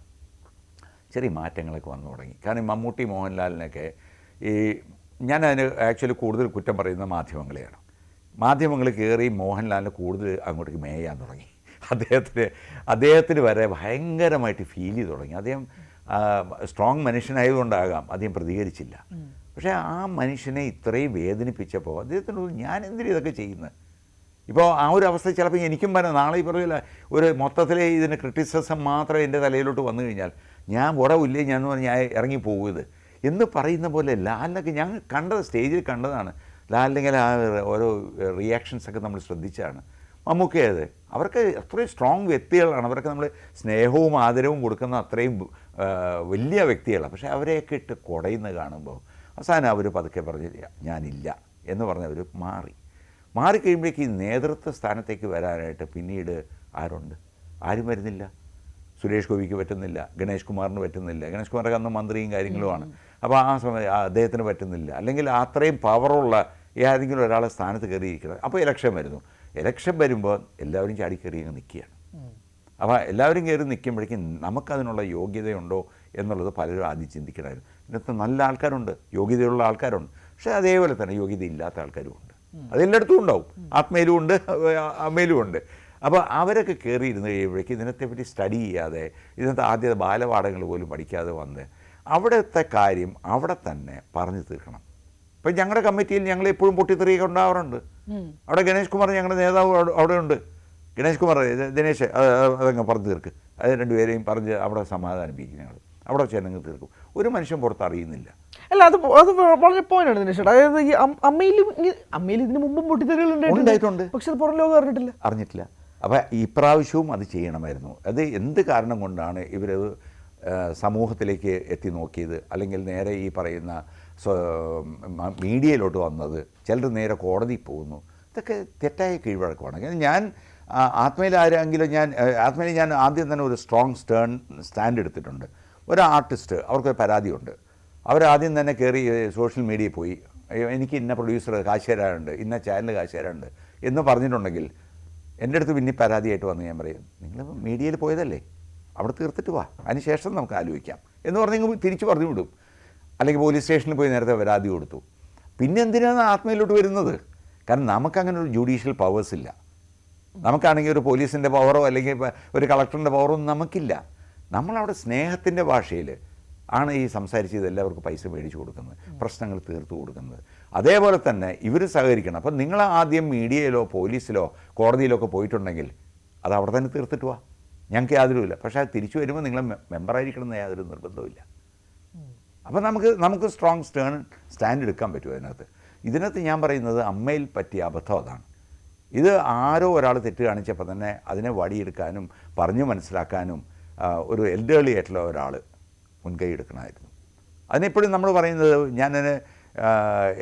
ചെറിയ മാറ്റങ്ങളൊക്കെ വന്നു തുടങ്ങി. കാരണം മമ്മൂട്ടി മോഹൻലാലിനൊക്കെ ഈ ഞാനതിന് ആക്ച്വലി കൂടുതൽ കുറ്റം പറയുന്ന മാധ്യമങ്ങളെയാണ്. മാധ്യമങ്ങൾ കയറി മോഹൻലാലിനെ കൂടുതൽ അങ്ങോട്ടേക്ക് മേയാൻ തുടങ്ങി. അദ്ദേഹത്തിന് വരെ ഭയങ്കരമായിട്ട് ഫീൽ ചെയ്ത് തുടങ്ങി. അദ്ദേഹം സ്ട്രോങ് മനുഷ്യനായതുകൊണ്ടാകാം അദ്ദേഹം പ്രതികരിച്ചില്ല. പക്ഷേ ആ മനുഷ്യനെ ഇത്രയും വേദനിപ്പിച്ചപ്പോൾ അദ്ദേഹത്തിനോട് ഞാൻ എന്തിനും ഇതൊക്കെ ചെയ്യുന്നത്. ഇപ്പോൾ ആ ഒരു അവസ്ഥ ചിലപ്പോൾ എനിക്കും പറയാം. നാളെ ഈ പറയില്ല ഒരു മൊത്തത്തിൽ ഇതിന് ക്രിറ്റിസിസം മാത്രം എൻ്റെ തലയിലോട്ട് വന്നു കഴിഞ്ഞാൽ ഞാൻ ഉടവില്ലേ ഞാൻ പറഞ്ഞാൽ ഇറങ്ങിപ്പോകുന്നത് എന്ന് പറയുന്ന പോലെ ലാലിനൊക്കെ ഞാൻ കണ്ടത്, സ്റ്റേജിൽ കണ്ടതാണ്. ലാലിനെങ്കിൽ ആ ഓരോ റിയാക്ഷൻസൊക്കെ നമ്മൾ ശ്രദ്ധിച്ചാണ്. മമ്മൂക്കയത് അവർക്ക് അത്രയും സ്ട്രോങ് വ്യക്തികളാണ്. അവർക്ക് നമ്മൾ സ്നേഹവും ആദരവും കൊടുക്കുന്ന അത്രയും വലിയ വ്യക്തികളാണ്. പക്ഷേ അവരെയൊക്കെ ഇട്ട് കുടയുന്നത് കാണുമ്പോൾ അവസാനം അവർ പതുക്കെ പറഞ്ഞില്ല ഞാനില്ല എന്ന് പറഞ്ഞവർ മാറിക്കഴിയുമ്പോഴേക്ക് ഈ നേതൃത്വ സ്ഥാനത്തേക്ക് വരാനായിട്ട് പിന്നീട് ആരും വരുന്നില്ല. സുരേഷ് ഗോപിക്ക് പറ്റുന്നില്ല, ഗണേഷ് കുമാറിന് പറ്റുന്നില്ല. ഗണേഷ് കുമാറൊക്കെ അന്ന് മന്ത്രിയും കാര്യങ്ങളുമാണ്. അപ്പോൾ ആ സമയം അദ്ദേഹത്തിന് പറ്റുന്നില്ല. അല്ലെങ്കിൽ അത്രയും പവറുള്ള ഏതെങ്കിലും ഒരാളെ സ്ഥാനത്ത് കയറിയിരിക്കണം. അപ്പോൾ ഇലക്ഷൻ വരുമ്പോൾ എല്ലാവരും ചാടിക്കയറി അങ്ങ് നിൽക്കുകയാണ്. അപ്പോൾ എല്ലാവരും കയറി നിൽക്കുമ്പോഴേക്കും നമുക്കതിനുള്ള യോഗ്യതയുണ്ടോ എന്നുള്ളത് പലരും ആദ്യം ചിന്തിക്കണമായിരുന്നു. ഇതിനകത്ത് നല്ല ആൾക്കാരുണ്ട്, യോഗ്യതയുള്ള ആൾക്കാരുണ്ട്. പക്ഷേ അതേപോലെ തന്നെ യോഗ്യതയില്ലാത്ത ആൾക്കാരും ഉണ്ട്. അതെല്ലായിടത്തും ഉണ്ടാവും. ആത്മയിലും ഉണ്ട്, അമ്മയിലും ഉണ്ട്. അപ്പോൾ അവരൊക്കെ കയറി ഇരുന്ന് കഴിയുമ്പോഴേക്കും ഇതിനത്തെപ്പറ്റി സ്റ്റഡി ചെയ്യാതെ, ഇതിനകത്ത് ആദ്യത്തെ ബാലപാഠങ്ങൾ പോലും പഠിക്കാതെ വന്ന് അവിടുത്തെ കാര്യം അവിടെ തന്നെ പറഞ്ഞു തീർക്കണം. ഇപ്പം ഞങ്ങളുടെ കമ്മിറ്റിയിൽ ഞങ്ങൾ എപ്പോഴും പൊട്ടിത്തെറിയൊക്കെ ഉണ്ടാവാറുണ്ട്. അവിടെ ഗണേഷ് കുമാർ ഞങ്ങളുടെ നേതാവ് അവിടെ ഉണ്ട്. ഗണേഷ് കുമാർ ദിനേശ് അതങ്ങ് പറഞ്ഞു തീർക്ക്, അത് രണ്ടുപേരെയും പറഞ്ഞ് അവിടെ സമാധാനിപ്പിക്കും. ഞങ്ങൾ അവിടെ ചെന്നങ്ങ് തീർക്കും. ഒരു മനുഷ്യൻ പുറത്ത് അറിയുന്നില്ല. അല്ല, അത് വളരെ പോയിന്റാണ് ദിനേശ്. അതായത് ഈ അമ്മയിൽ ഇതിന് മുമ്പും പൊട്ടിത്തെറികളുണ്ടായിട്ടുണ്ട്, പക്ഷെ അത് പുറം ലോകം അറിഞ്ഞിട്ടില്ല. അപ്പോൾ ഇപ്രാവശ്യവും അത് ചെയ്യണമായിരുന്നു. അത് എന്ത് കാരണം കൊണ്ടാണ് ഇവരത് സമൂഹത്തിലേക്ക് എത്തി നോക്കിയത്, അല്ലെങ്കിൽ നേരെ ഈ പറയുന്ന മീഡിയയിലോട്ട് വന്നത്, ചിലർ നേരെ കോടതിയിൽ പോകുന്നു, ഇതൊക്കെ തെറ്റായ കീഴ്വഴക്കമാണ്. ഞാൻ ആത്മയിൽ ഞാൻ ആദ്യം തന്നെ ഒരു സ്ട്രോങ് സ്റ്റാൻഡ് എടുത്തിട്ടുണ്ട്. ഒരു ആർട്ടിസ്റ്റ് അവർക്ക് പരാതിയുണ്ട്, അവരാദ്യം തന്നെ കയറി സോഷ്യൽ മീഡിയയിൽ പോയി എനിക്ക് ഇന്ന പ്രൊഡ്യൂസർ കാശ് തരാനുണ്ട്, ഇന്ന ചാനൽ കാശ് തരാനുണ്ട് എന്ന് പറഞ്ഞിട്ടുണ്ടെങ്കിൽ എൻ്റെ അടുത്ത് പിന്നെ പരാതിയായിട്ട് വന്ന് ഞാൻ പറയും നിങ്ങൾ മീഡിയയിൽ പോയതല്ലേ, അവിടെ തീർത്തിട്ട് വാ, അതിന് ശേഷം നമുക്ക് ആലോചിക്കാം എന്ന് പറഞ്ഞെങ്കിൽ തിരിച്ച് പറഞ്ഞു വിടും. അല്ലെങ്കിൽ പോലീസ് സ്റ്റേഷനിൽ പോയി നേരത്തെ പരാതി കൊടുത്തു. പിന്നെ എന്തിനാണ് ആത്മയിലോട്ട് വരുന്നത്? കാരണം നമുക്കങ്ങനെ ഒരു ജുഡീഷ്യൽ പവേഴ്സ് ഇല്ല. നമുക്കാണെങ്കിൽ ഒരു പോലീസിൻ്റെ പവറോ അല്ലെങ്കിൽ ഒരു കളക്ടറിൻ്റെ പവറോ ഒന്നും നമുക്കില്ല. നമ്മളവിടെ സ്നേഹത്തിൻ്റെ ഭാഷയിൽ ആണ് ഈ സംസാരിച്ചത് എല്ലാവർക്കും പൈസ മേടിച്ചു കൊടുക്കുന്നത്, പ്രശ്നങ്ങൾ തീർത്തു കൊടുക്കുന്നത്. അതേപോലെ തന്നെ ഇവർ സഹകരിക്കണം. അപ്പം നിങ്ങൾ ആദ്യം മീഡിയയിലോ പോലീസിലോ കോടതിയിലോ ഒക്കെ പോയിട്ടുണ്ടെങ്കിൽ അത് അവിടെ തന്നെ തീർത്തിട്ട് വാ, ഞങ്ങൾക്ക് യാതൊരുമില്ല. പക്ഷേ അത് തിരിച്ചു വരുമ്പോൾ നിങ്ങൾ മെമ്പറായിരിക്കണം എന്ന് യാതൊരു നിർബന്ധവുമില്ല. അപ്പം നമുക്ക് സ്ട്രോങ് സ്റ്റാൻഡ് എടുക്കാൻ പറ്റും ഇതിനകത്ത് ഞാൻ പറയുന്നത് അമ്മയിൽ പറ്റിയ അബദ്ധം അതാണ്. ഇത് ആരോ ഒരാൾ തെറ്റ് കാണിച്ചപ്പോൾ തന്നെ അതിനെ വടിയെടുക്കാനും പറഞ്ഞു മനസ്സിലാക്കാനും ഒരു എൽഡേർലി ആയിട്ടുള്ള ഒരാൾ മുൻകൈ എടുക്കണമായിരുന്നു. അതിനെപ്പോഴും നമ്മൾ പറയുന്നത്, ഞാൻ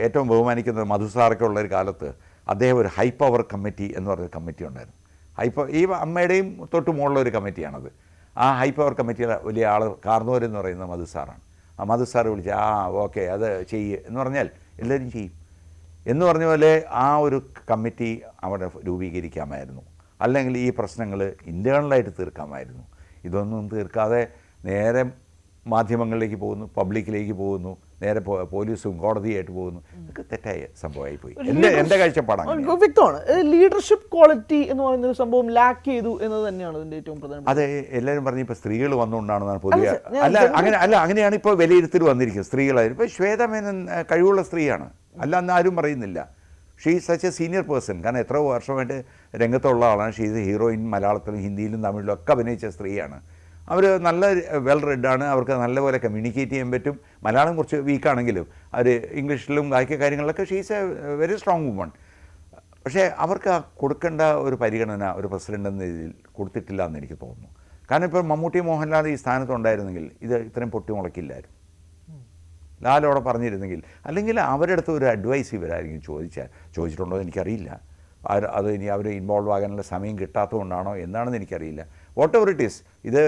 ഏറ്റവും ബഹുമാനിക്കുന്നത് മധുസാറൊക്കെ ഉള്ളൊരു കാലത്ത് അദ്ദേഹം ഒരു ഹൈ പവർ കമ്മിറ്റി എന്ന് പറഞ്ഞൊരു കമ്മിറ്റി ഉണ്ടായിരുന്നു. ഈ അമ്മയുടെയും തൊട്ട് മുകളിലൊരു കമ്മിറ്റിയാണത്. ആ ഹൈ പവർ കമ്മിറ്റിയുടെ വലിയ ആൾ കാർന്നോരെന്ന് പറയുന്നത് മധുസാറാണ്. ആ മധുസാറ് വിളിച്ച് ഓക്കെ അത് ചെയ്യ് എന്ന് പറഞ്ഞാൽ എല്ലാവരും ചെയ്യും എന്ന് പറഞ്ഞ പോലെ ആ ഒരു കമ്മിറ്റി അവിടെ രൂപീകരിക്കാമായിരുന്നു. അല്ലെങ്കിൽ ഈ പ്രശ്നങ്ങൾ ഇൻറ്റേർണലായിട്ട് തീർക്കാമായിരുന്നു. ഇതൊന്നും തീർക്കാതെ നേരെ മാധ്യമങ്ങളിലേക്ക് പോകുന്നു, പബ്ലിക്കിലേക്ക് പോകുന്നു, നേരെ പോലീസും കോടതിയായിട്ട് പോകുന്നു. ഇതൊക്കെ തെറ്റായ സംഭവമായി പോയി. എൻ്റെ കാഴ്ചപ്പാടാണ്. വ്യക്തമാണ്, ലീഡർഷിപ്പ് ക്വാളിറ്റി എന്ന് പറയുന്ന ഒരു സംഭവം ലാക്ക് ചെയ്തു എന്നത് തന്നെയാണ് ഇതിൻ്റെ ഏറ്റവും പ്രധാനം. അതെ, എല്ലാവരും പറഞ്ഞ് ഇപ്പോൾ സ്ത്രീകൾ വന്നുകൊണ്ടാണെന്നാണ് പൊതുവെ. അങ്ങനെയാണ് ഇപ്പോൾ വിലയിരുത്തൽ വന്നിരിക്കുന്നത്. സ്ത്രീകളായിരുന്നു. ഇപ്പോൾ ശ്വേത മേനൻ കഴിവുള്ള സ്ത്രീയാണ്, അല്ല എന്ന് ആരും പറയുന്നില്ല. She is such A senior person. കാരണം എത്ര വർഷമായിട്ട് രംഗത്തുള്ള ആളാണ്. She is heroine. മലയാളത്തിലും ഹിന്ദിയിലും തമിഴിലും ഒക്കെ അഭിനയിച്ച സ്ത്രീയാണ്. അവർ നല്ല വെൽ റെഡാണ്. അവർക്ക് നല്ലപോലെ കമ്മ്യൂണിക്കേറ്റ് ചെയ്യാൻ പറ്റും. മലയാളം കുറച്ച് വീക്കാണെങ്കിലും അവർ ഇംഗ്ലീഷിലും ബാക്കി കാര്യങ്ങളിലൊക്കെ she is A very strong woman. പക്ഷേ അവർക്ക് കൊടുക്കേണ്ട ഒരു പരിഗണന ഒരു പ്രസിഡൻ്റ് എന്ന രീതിയിൽ കൊടുത്തിട്ടില്ല എന്ന് എനിക്ക് തോന്നുന്നു. കാരണം ഇപ്പോൾ മമ്മൂട്ടി മോഹൻലാൽ ഈ സ്ഥാനത്തുണ്ടായിരുന്നെങ്കിൽ ഇത് ഇത്രയും പൊട്ടിമുളക്കില്ലായിരുന്നു. ലാലോടെ പറഞ്ഞിരുന്നെങ്കിൽ, അല്ലെങ്കിൽ അവരുടെ അടുത്ത് ഒരു അഡ്വൈസ് ഇവരായിരിക്കും ചോദിച്ചിട്ടുണ്ടോ എന്ന് എനിക്കറിയില്ല. അത് ഇനി അവർ ഇൻവോൾവ് ആകാനുള്ള സമയം കിട്ടാത്തതുകൊണ്ടാണോ എന്താണെന്ന് എനിക്കറിയില്ല. വാട്ട് എവർ ഇറ്റ് ഈസ്, ഇത്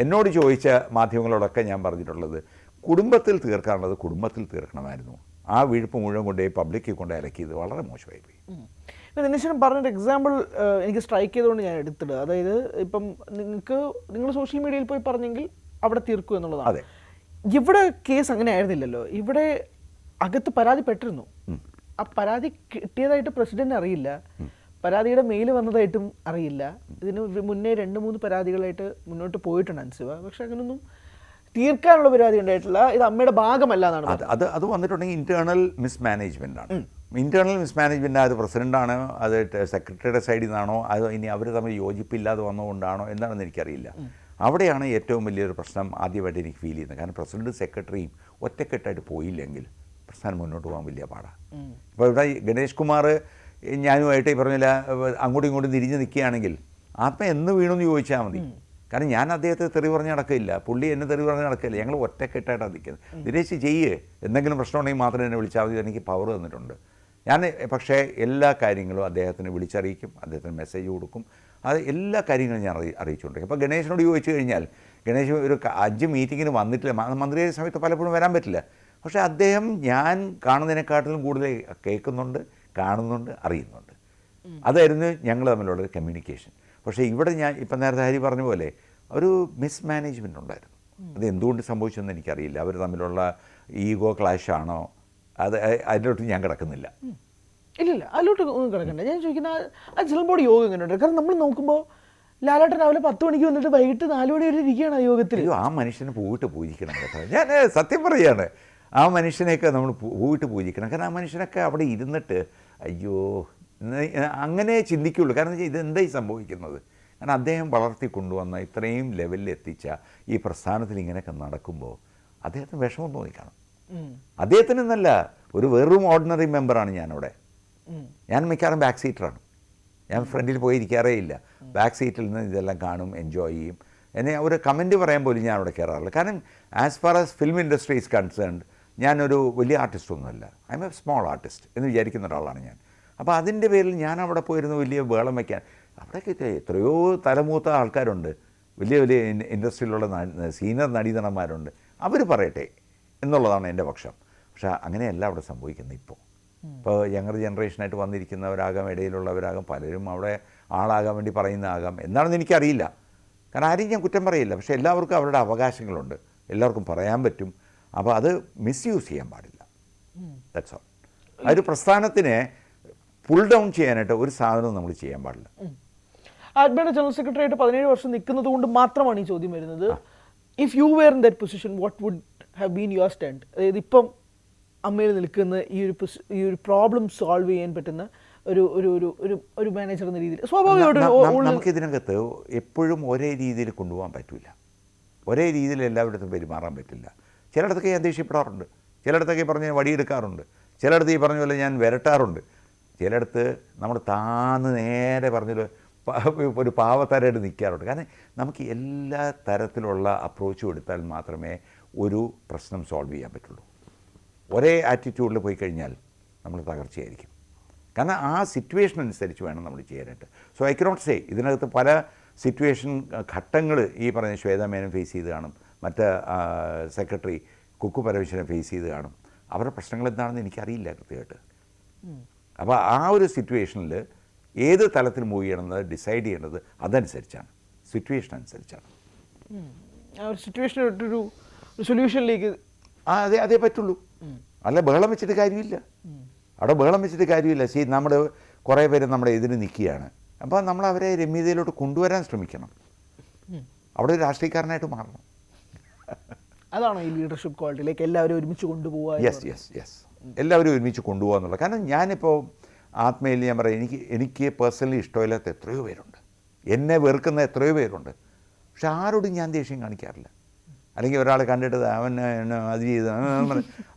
എന്നോട് ചോദിച്ച മാധ്യമങ്ങളോടൊക്കെ ഞാൻ പറഞ്ഞിട്ടുള്ളത് കുടുംബത്തിൽ തീർക്കാനുള്ളത് കുടുംബത്തിൽ തീർക്കണമായിരുന്നു. ആ വീഴ്പ്പ് മുഴുവൻ കൊണ്ടുപോയി പബ്ലിക്കിൽ കൊണ്ട് ഇറക്കിയത് വളരെ മോശമായി പോയി. ദിനേശൻ പറഞ്ഞൊരു എക്സാമ്പിൾ എനിക്ക് സ്ട്രൈക്ക് ചെയ്തുകൊണ്ട് ഞാൻ എടുത്തിടുക. അതായത് ഇപ്പം നിങ്ങൾ സോഷ്യൽ മീഡിയയിൽ പോയി പറഞ്ഞെങ്കിൽ അവിടെ തീർക്കും എന്നുള്ളതാണ്. അതെ, ഇവിടെ കേസ് അങ്ങനെ ആയിരുന്നില്ലല്ലോ. ഇവിടെ അകത്ത് പരാതിപ്പെട്ടിരുന്നു. ആ പരാതി കിട്ടിയതായിട്ട് പ്രസിഡന്റ് അറിയില്ല, പരാതിയുടെ മെയിൽ വന്നതായിട്ടും അറിയില്ല. ഇതിന് മുന്നേ 2-3 പരാതികളായിട്ട് മുന്നോട്ട് പോയിട്ടുണ്ട് അൻസിബ. പക്ഷെ അങ്ങനൊന്നും തീർക്കാനുള്ള പരാതി ഉണ്ടായിട്ടില്ല. ഇത് അമ്മയുടെ ഭാഗമല്ല എന്നാണ്. അത് വന്നിട്ടുണ്ടെങ്കിൽ ഇന്റേണൽ മിസ്മാനേജ്മെൻ്റ് ആണ്. ഇന്റേണൽ മിസ്മാനേജ്മെൻ്റ് അത് പ്രസിഡൻ്റാണോ അത് സെക്രട്ടറിയുടെ സൈഡിൽ നിന്നാണോ അത് ഇനി അവർ തമ്മിൽ യോജിപ്പില്ലാതെ വന്നുകൊണ്ടാണോ എന്താണെന്ന് എനിക്കറിയില്ല. അവിടെയാണ് ഏറ്റവും വലിയൊരു പ്രശ്നം ആദ്യമായിട്ട് എനിക്ക് ഫീൽ ചെയ്യുന്നത്. കാരണം പ്രസിഡന്റ് സെക്രട്ടറിയും ഒറ്റക്കെട്ടായിട്ട് പോയില്ലെങ്കിൽ പ്രസ്ഥാനം മുന്നോട്ട് പോകാൻ വലിയ പാടാണ്. ഇപ്പോൾ ഇവിടെ ഗണേഷ് കുമാർ ഞാനുമായിട്ട് ഈ പറഞ്ഞില്ല അങ്ങോട്ടും ഇങ്ങോട്ടും തിരിഞ്ഞ് നിൽക്കുകയാണെങ്കിൽ ആത്മ എന്ന് വീണമെന്ന് ചോദിച്ചാൽ മതി. കാരണം ഞാൻ അദ്ദേഹത്തെ തെറി പറഞ്ഞ് നടക്കില്ല, പുള്ളി എന്നെ തെറി പറഞ്ഞ് നടക്കില്ല. ഞങ്ങൾ ഒറ്റക്കെട്ടായിട്ടാണ് നിൽക്കുന്നത്. ദിനേശ് ചെയ്യേ, എന്തെങ്കിലും പ്രശ്നമുണ്ടെങ്കിൽ മാത്രം എന്നെ വിളിച്ചാൽ മതി, എനിക്ക് പവർ തന്നിട്ടുണ്ട്. ഞാൻ പക്ഷേ എല്ലാ കാര്യങ്ങളും അദ്ദേഹത്തിന് വിളിച്ചറിയിക്കും, അദ്ദേഹത്തിന് മെസ്സേജ് കൊടുക്കും. അത് എല്ലാ കാര്യങ്ങളും ഞാൻ അറിയിച്ചുകൊണ്ടിരിക്കും. അപ്പോൾ ഗണേശനോട് ചോദിച്ചു കഴിഞ്ഞാൽ ഗണേശ് ഒരു 5 മീറ്റിങ്ങിന് വന്നിട്ടില്ല. മന്ത്രിയായ സമയത്ത് പലപ്പോഴും വരാൻ പറ്റില്ല. പക്ഷേ അദ്ദേഹം ഞാൻ കാണുന്നതിനെക്കാട്ടിലും കൂടുതൽ കേൾക്കുന്നുണ്ട്, കാണുന്നുണ്ട്, അറിയുന്നുണ്ട്. അതായിരുന്നു ഞങ്ങൾ തമ്മിലുള്ള കമ്മ്യൂണിക്കേഷൻ. പക്ഷേ ഇവിടെ ഞാൻ ഇപ്പം നേരത്തെ ഹരി പറഞ്ഞ പോലെ ഒരു മിസ്മാനേജ്മെൻ്റ് ഉണ്ടായിരുന്നു. അത് എന്തുകൊണ്ട് സംഭവിച്ചെന്ന് എനിക്കറിയില്ല. അവർ തമ്മിലുള്ള ഈഗോ ക്ലാഷാണോ അതിലോട്ട് ഞാൻ കിടക്കുന്നില്ല. ഇല്ലില്ല, അതിലോട്ട് ഒന്നും കിടക്കണ്ട. ഞാൻ ചോദിക്കുന്ന ആ ജനറൽ ബോഡി യോഗം എങ്ങനെയുണ്ട്? കാരണം നമ്മൾ നോക്കുമ്പോൾ ലാലേട്ടൻ രാവിലെ 10 മണിക്ക് വന്നിട്ട് വൈകിട്ട് 4 മണി വരെ ഇരിക്കുകയാണ് ആ യോഗത്തിൽ. അയ്യോ, ആ മനുഷ്യനെ പോയിട്ട് പൂജിക്കണം കേട്ടോ. ഞാൻ സത്യം പറയുകയാണ്, ആ മനുഷ്യനെയൊക്കെ നമ്മൾ പോയിട്ട് പൂജിക്കണം. കാരണം ആ മനുഷ്യനൊക്കെ അവിടെ ഇരുന്നിട്ട് അയ്യോ അങ്ങനെ ചിന്തിക്കുള്ളൂ. കാരണം ഇതെന്തായി സംഭവിക്കുന്നത്? കാരണം അദ്ദേഹം വളർത്തി കൊണ്ടുവന്ന ഇത്രയും ലെവലിൽ എത്തിച്ച ഈ പ്രസ്ഥാനത്തിൽ ഇങ്ങനെയൊക്കെ നടക്കുമ്പോൾ അദ്ദേഹത്തിന് വിഷമം തോന്നിക്കാണും. അദ്ദേഹത്തിനെന്നല്ല, ഒരു വെറും ഓർഡിനറി മെമ്പറാണ് ഞാനവിടെ. ഞാൻ മിക്കവാറും ബാക്ക് സീറ്ററാണ്. ഞാൻ ഫ്രണ്ടിൽ പോയി ഇരിക്കാറേ ഇല്ല. ബാക്ക് സീറ്റിൽ നിന്ന് ഇതെല്ലാം കാണും, എൻജോയ് ചെയ്യും. എന്നെ ഒരു കമൻറ്റ് പറയാൻ പോലും ഞാൻ അവിടെ കയറാറില്ല. കാരണം as far as film industry is concerned ഞാനൊരു വലിയ ആർട്ടിസ്റ്റൊന്നുമല്ല. I am a small artist എന്ന് വിചാരിക്കുന്ന ഒരാളാണ് ഞാൻ. അപ്പോൾ അതിൻ്റെ പേരിൽ ഞാൻ അവിടെ പോയിരുന്ന വലിയ വേളം വയ്ക്കാൻ, അവിടെയൊക്കെ എത്രയോ തലമൂത്ത ആൾക്കാരുണ്ട്, വലിയ വലിയ ഇൻഡസ്ട്രിയിലുള്ള സീനിയർ നടീനടന്മാരുണ്ട്, അവർ പറയട്ടെ എന്നുള്ളതാണ് എൻ്റെ പക്ഷം. പക്ഷേ അങ്ങനെയല്ല അവിടെ സംഭവിക്കുന്നത്. ഇപ്പോൾ യങ്ങർ ജനറേഷനായിട്ട് വന്നിരിക്കുന്നവരാകാം, ഇടയിലുള്ളവരാകാം, പലരും അവിടെ ആളാകാൻ വേണ്ടി പറയുന്നതാകാം. എന്താണെന്ന് എനിക്കറിയില്ല. കാരണം ആരെയും ഞാൻ കുറ്റം പറയില്ല. പക്ഷേ എല്ലാവർക്കും അവരുടെ അവകാശങ്ങളുണ്ട്, എല്ലാവർക്കും പറയാൻ പറ്റും. അപ്പോൾ അത് മിസ്യൂസ് ചെയ്യാൻ പാടില്ല. That's all. ആ ഒരു പ്രസ്ഥാനത്തിനെ പുൾ ഡൗൺ ചെയ്യാനായിട്ട് ഒരു സാധനവും നമ്മൾ ചെയ്യാൻ പാടില്ല. ആത്മയുടെ ജനറൽ സെക്രട്ടറി ആയിട്ട് 17 വർഷം നിൽക്കുന്നത് കൊണ്ട് മാത്രമാണ് ഈ ചോദ്യം വരുന്നത്. If you were in that position what would have been your stand? അതായത് ഇപ്പം അമ്മയിൽ നിൽക്കുന്ന ഈ ഒരു പ്രോബ്ലം സോൾവ് ചെയ്യാൻ പറ്റുന്ന ഒരു മാനേജർ എന്ന രീതിയിൽ സ്വാഭാവികമായിട്ടും നമുക്കിതിനകത്ത് എപ്പോഴും ഒരേ രീതിയിൽ കൊണ്ടുപോകാൻ പറ്റില്ല. ഒരേ രീതിയിൽ എല്ലായിടത്തും പെരുമാറാൻ പറ്റില്ല. ചിലയിടത്തൊക്കെ ഞാൻ ദേഷ്യപ്പെടാറുണ്ട്, ചിലയിടത്തൊക്കെ പറഞ്ഞ് വടിയെടുക്കാറുണ്ട്, ചിലയിടത്ത് ഈ പറഞ്ഞ പോലെ ഞാൻ വിരട്ടാറുണ്ട്, ചിലയിടത്ത് നമ്മൾ താന്ന് നേരെ പറഞ്ഞൊരു ഒരു പാവത്തരമായിട്ട് നിൽക്കാറുണ്ട്. കാരണം നമുക്ക് എല്ലാ തരത്തിലുള്ള അപ്രോച്ചും എടുത്താൽ മാത്രമേ ഒരു പ്രശ്നം സോൾവ് ചെയ്യാൻ പറ്റുള്ളൂ. ഒരേ ആറ്റിറ്റ്യൂഡിൽ പോയി കഴിഞ്ഞാൽ നമ്മൾ തകർച്ചയായിരിക്കും. കാരണം ആ സിറ്റുവേഷൻ അനുസരിച്ച് വേണം നമ്മൾ ചെയ്യാനായിട്ട്. സോ ഐ കനോട്ട് സേ ഇതിനകത്ത് പല സിറ്റുവേഷൻ ഘട്ടങ്ങൾ ഈ പറഞ്ഞ ശ്വേതാ മേനൻ ഫേസ് ചെയ്ത് കാണും, മറ്റ് സെക്രട്ടറി കുക്കു പരമേശ്വരനെ ഫേസ് ചെയ്ത് കാണും. അവരുടെ പ്രശ്നങ്ങൾ എന്താണെന്ന് എനിക്കറിയില്ല കൃത്യമായിട്ട്. അപ്പോൾ ആ ഒരു സിറ്റുവേഷനിൽ ഏത് തലത്തിൽ മൂവ് ചെയ്യണമെന്ന് ഡിസൈഡ് ചെയ്യേണ്ടത് അതനുസരിച്ചാണ്, സിറ്റുവേഷൻ അനുസരിച്ചാണ്. സിറ്റുവേഷനൊരു സൊല്യൂഷനിലേക്ക് അതേ പറ്റുള്ളൂ. അല്ല ബഹളം വെച്ചിട്ട് കാര്യമില്ല. അവിടെ ബഹളം വെച്ചിട്ട് കാര്യമില്ല. ശരി, നമ്മൾ കുറേ പേര് നമ്മുടെ എതിര് നിൽക്കുകയാണ്. അപ്പോൾ നമ്മൾ അവരെ രമ്യതയിലോട്ട് കൊണ്ടുവരാൻ ശ്രമിക്കണം. അവിടെ ഒരു രാഷ്ട്രീയക്കാരനായിട്ട് മാറണം. അതാണോ ഈ ലീഡർഷിപ്പ് ക്വാളിറ്റിയിലേക്ക് എല്ലാവരും ഒരുമിച്ച് കൊണ്ടുപോകുക? യെസ്, എല്ലാവരും ഒരുമിച്ച് കൊണ്ടുപോകുക എന്നുള്ളത്. കാരണം ഞാനിപ്പോൾ ആത്മയിൽ ഞാൻ പറയാം, എനിക്ക് പേഴ്സണലി ഇഷ്ടമില്ലാത്ത എത്രയോ പേരുണ്ട്, എന്നെ വെറുക്കുന്ന എത്രയോ പേരുണ്ട്. പക്ഷെ ആരോടും ഞാൻ ദേഷ്യം കാണിക്കാറില്ല. അല്ലെങ്കിൽ ഒരാളെ കണ്ടിട്ട് അവൻ അത് ചെയ്ത്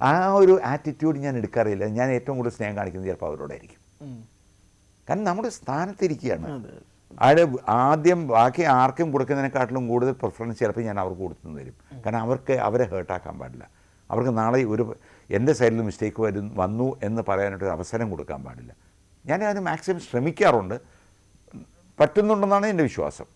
ആ ഒരു ആറ്റിറ്റ്യൂഡ് ഞാൻ എടുക്കാറില്ല. ഞാൻ ഏറ്റവും കൂടുതൽ സ്നേഹം കാണിക്കുന്നത് ചിലപ്പോൾ അവരോടായിരിക്കും. കാരണം നമ്മുടെ സ്ഥാനത്തിരിക്കുകയാണ്. അയാൾ ആദ്യം ബാക്കി ആർക്കും കൊടുക്കുന്നതിനെക്കാട്ടിലും കൂടുതൽ പ്രിഫറൻസ് ചിലപ്പോൾ ഞാൻ അവർക്ക് കൊടുത്തു തരും. കാരണം അവരെ ഹേർട്ടാക്കാൻ പാടില്ല. അവർക്ക് നാളെ എൻ്റെ സൈഡിൽ മിസ്റ്റേക്ക് വന്നു എന്ന് പറയാനായിട്ടൊരു അവസരം കൊടുക്കാൻ പാടില്ല. ഞാൻ അതിന് മാക്സിമം ശ്രമിക്കാറുണ്ട്, പറ്റുന്നുണ്ടെന്നാണ് എൻ്റെ വിശ്വാസം.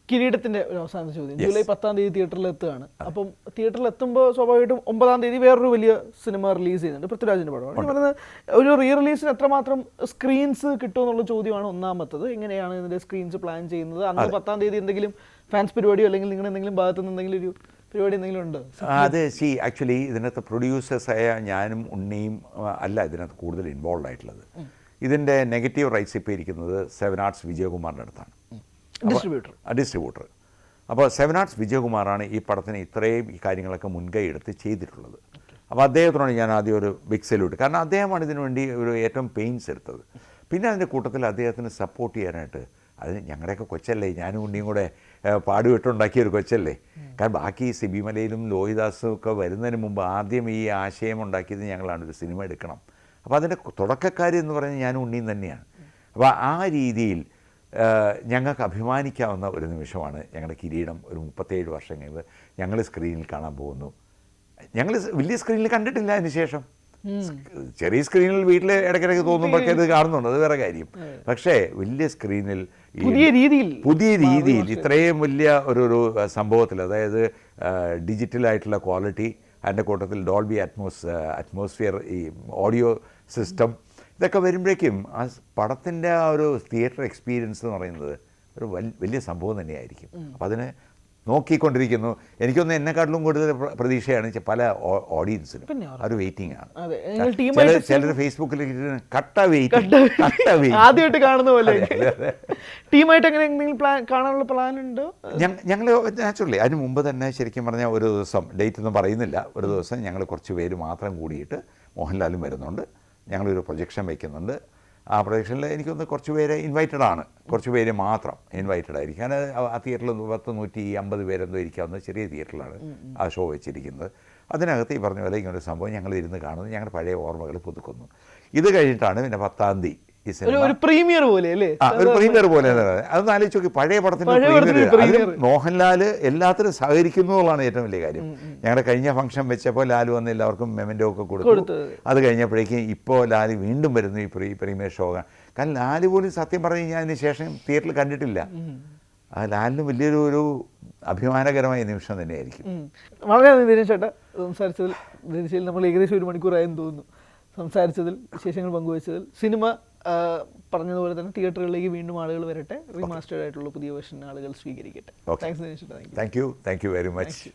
കിരീടത്തിന്റെ ഒരു അവസാന ചോദ്യം. ജൂലൈ 10 തിയേറ്ററിൽ എത്തുകയാണ്. അപ്പം തിയേറ്ററിൽ എത്തുമ്പോൾ സ്വാഭാവികമായിട്ടും 9 വേറൊരു വലിയ സിനിമ റിലീസ് ചെയ്യുന്നുണ്ട്, പൃഥ്വിരാജിന്റെ പടമാണ്. ഞാൻ പറയുന്നത് ഒരു റീ റിലീസിന് എത്രമാത്രം സ്ക്രീൻസ് കിട്ടുമെന്നുള്ള ചോദ്യമാണ് ഒന്നാമത്തത്. എങ്ങനെയാണ് ഇതിന്റെ സ്ക്രീൻസ് പ്ലാൻ ചെയ്യുന്നത്? അന്ന് 10 എന്തെങ്കിലും ഫാൻസ് പരിപാടിയോ അല്ലെങ്കിൽ നിങ്ങളുടെ എന്തെങ്കിലും ഭാഗത്തു നിന്ന് എന്തെങ്കിലും ഒരു പരിപാടി എന്തെങ്കിലും ഉണ്ട്? അത് ആക്ച്വലി ഇതിനകത്ത് പ്രൊഡ്യൂസേഴ്സായ ഞാനും ഉണ്ണിയും അല്ല ഇതിനകത്ത് കൂടുതൽ ഇൻവോൾവ് ആയിട്ടുള്ളത്. ഇതിൻ്റെ നെഗറ്റീവ് റൈറ്റ്സ് ഇപ്പോൾ ഇരിക്കുന്നത് 7 ആർട്സ് വിജയകുമാറിൻ്റെ അടുത്താണ്, ഡിസ്ട്രിബ്യൂട്ടർ. അപ്പോൾ 7 ആർട്സ് വിജയകുമാറാണ് ഈ പടത്തിന് ഇത്രയും ഈ കാര്യങ്ങളൊക്കെ മുൻകൈ എടുത്ത് ചെയ്തിട്ടുള്ളത്. അപ്പോൾ അദ്ദേഹത്തിനോട് ഞാൻ ആദ്യം ഒരു ബിഗ് സല്യൂട്ട്. കാരണം അദ്ദേഹമാണ് ഇതിനു വേണ്ടി ഒരു ഏറ്റവും പെയിൻസ് എടുത്തത്. പിന്നെ അതിൻ്റെ കൂട്ടത്തിൽ അദ്ദേഹത്തിന് സപ്പോർട്ട് ചെയ്യാനായിട്ട്, അതിന് ഞങ്ങളുടെയൊക്കെ കൊച്ചല്ലേ, ഞാനും ഉണ്ണിയും കൂടെ പാടുവിട്ടുണ്ടാക്കിയ ഒരു കൊച്ചല്ലേ. കാരണം ബാക്കി സിബി മലയിലും ലോഹിദാസും ഒക്കെ വരുന്നതിന് മുമ്പ് ആദ്യം ഈ ആശയം ഉണ്ടാക്കിയത് ഞങ്ങളാണ്, ഒരു സിനിമ എടുക്കണം. അപ്പോൾ അതിൻ്റെ തുടക്കക്കാർ എന്ന് പറയുന്നത് ഞാനും ഉണ്ണിയും തന്നെയാണ്. അപ്പോൾ ആ രീതിയിൽ ഞങ്ങൾക്ക് അഭിമാനിക്കാവുന്ന ഒരു നിമിഷമാണ് ഞങ്ങളുടെ കിരീടം. ഒരു 37 വർഷം കഴിഞ്ഞ് ഞങ്ങൾ സ്ക്രീനിൽ കാണാൻ പോകുന്നു. ഞങ്ങൾ വലിയ സ്ക്രീനിൽ കണ്ടിട്ടില്ല അതിന് ശേഷം. ചെറിയ സ്ക്രീനിൽ വീട്ടിൽ ഇടയ്ക്കിടയ്ക്ക് തോന്നുമ്പോഴൊക്കെ ഇത് കാണുന്നുണ്ട്, അത് വേറെ കാര്യം. പക്ഷേ വലിയ സ്ക്രീനിൽ പുതിയ രീതിയിൽ ഇത്രയും വലിയ ഒരു സംഭവത്തിൽ, അതായത് ഡിജിറ്റലായിട്ടുള്ള ക്വാളിറ്റി, അതിൻ്റെ കൂട്ടത്തിൽ ഡോൾബി അറ്റ്മോസ്ഫിയർ, ഈ ഓഡിയോ സിസ്റ്റം, ഇതൊക്കെ വരുമ്പോഴേക്കും ആ പടത്തിൻ്റെ ആ ഒരു തിയേറ്റർ എക്സ്പീരിയൻസ് എന്ന് പറയുന്നത് ഒരു വലിയ സംഭവം തന്നെയായിരിക്കും. അപ്പം അതിന് നോക്കിക്കൊണ്ടിരിക്കുന്നു. എനിക്കൊന്ന് എന്നെക്കാട്ടിലും കൂടുതൽ പ്രതീക്ഷയാണ് പല ഓഡിയൻസിനും. ഒരു വെയിറ്റിംഗ് ആണ്. ചിലർ ഫേസ്ബുക്കിൽ കട്ട വെയിറ്റ് ആദ്യമായിട്ട് കാണുന്ന പോലെ. ടീമായിട്ട് എങ്ങനെ എന്തെങ്കിലും കാണാനുള്ള പ്ലാൻ ഉണ്ടോ? ഞങ്ങൾ നാച്ചുറലി അതിന് മുമ്പ് തന്നെ ശരിക്കും പറഞ്ഞാൽ ഒരു ദിവസം, ഡേറ്റ് ഒന്നും പറയുന്നില്ല, ഒരു ദിവസം ഞങ്ങൾ കുറച്ച് പേര് മാത്രം കൂടിയിട്ട്, മോഹൻലാലും വരുന്നുണ്ട്, ഞങ്ങളൊരു പ്രൊജക്ഷൻ വയ്ക്കുന്നുണ്ട്. ആ പ്രൊജക്ഷനിൽ എനിക്കൊന്ന് കുറച്ച് പേര് ഇൻവൈറ്റഡ് ആണ്, കുറച്ച് പേര് മാത്രം ഇൻവൈറ്റഡ് ആയിരിക്കും. ഞാൻ ആ തിയേറ്ററിൽ 150 പേരെന്തോ ഇരിക്കാവുന്ന ചെറിയ തിയേറ്ററിലാണ് ആ ഷോ വെച്ചിരിക്കുന്നത്. അതിനകത്ത് ഈ പറഞ്ഞ പോലെ ഇങ്ങനൊരു സംഭവം ഞങ്ങൾ ഇരുന്ന് കാണുന്നു, ഞങ്ങളുടെ പഴയ ഓർമ്മകൾ പുതുക്കുന്നു. ഇത് കഴിഞ്ഞിട്ടാണ് പിന്നെ 10 ഈ സിനിമ ഒരു പ്രീമിയർ പോലെ അല്ലേ? ഒരു പ്രീമിയർ പോലെ. അതൊന്ന് ആലോചിച്ച് നോക്കി, പഴയ പടത്തിൻ്റെ പ്രീമിയർ. മോഹൻലാൽ എല്ലാത്തിനും സഹകരിക്കുന്നു എന്നുള്ളതാണ് ഏറ്റവും വലിയ കാര്യം. ഞങ്ങളുടെ കഴിഞ്ഞ ഫംഗ്ഷൻ വെച്ചപ്പോൾ ലാൽ വന്ന് എല്ലാവർക്കും മെമൻറ്റോ ഒക്കെ കൊടുത്തു. അത് കഴിഞ്ഞപ്പോഴേക്കും ഇപ്പോൾ ലാൽ വീണ്ടും വരുന്നു ഈ പ്രീമിയർ ഷോ. കാരണം ലാൽ പോലും സത്യം പറഞ്ഞു കഴിഞ്ഞാൽ അതിന് ശേഷം തിയേറ്ററിൽ കണ്ടിട്ടില്ല. ആ ലാലിന് വലിയൊരു അഭിമാനകരമായ നിമിഷം തന്നെയായിരിക്കും. വളരെ നന്ദി ദിനേശ് ചേട്ടാ, സംസാരിച്ചതിൽ നമ്മൾ ഏകദേശം 1 മണിക്കൂറായെന്ന് തോന്നുന്നു. സംസാരിച്ചതിൽ, വിശേഷങ്ങൾ പങ്കുവച്ചതിൽ. സിനിമ പറഞ്ഞതുപോലെ തന്നെ തിയേറ്ററുകളിലേക്ക് വീണ്ടും ആളുകൾ വരട്ടെ, റീമാസ്റ്റേർഡ് ആയിട്ടുള്ള പുതിയ വേർഷൻ ആളുകൾ സ്വീകരിക്കട്ടെ. താങ്ക്സ് ദിനേശ് ചേട്ടാ. Thank you very much.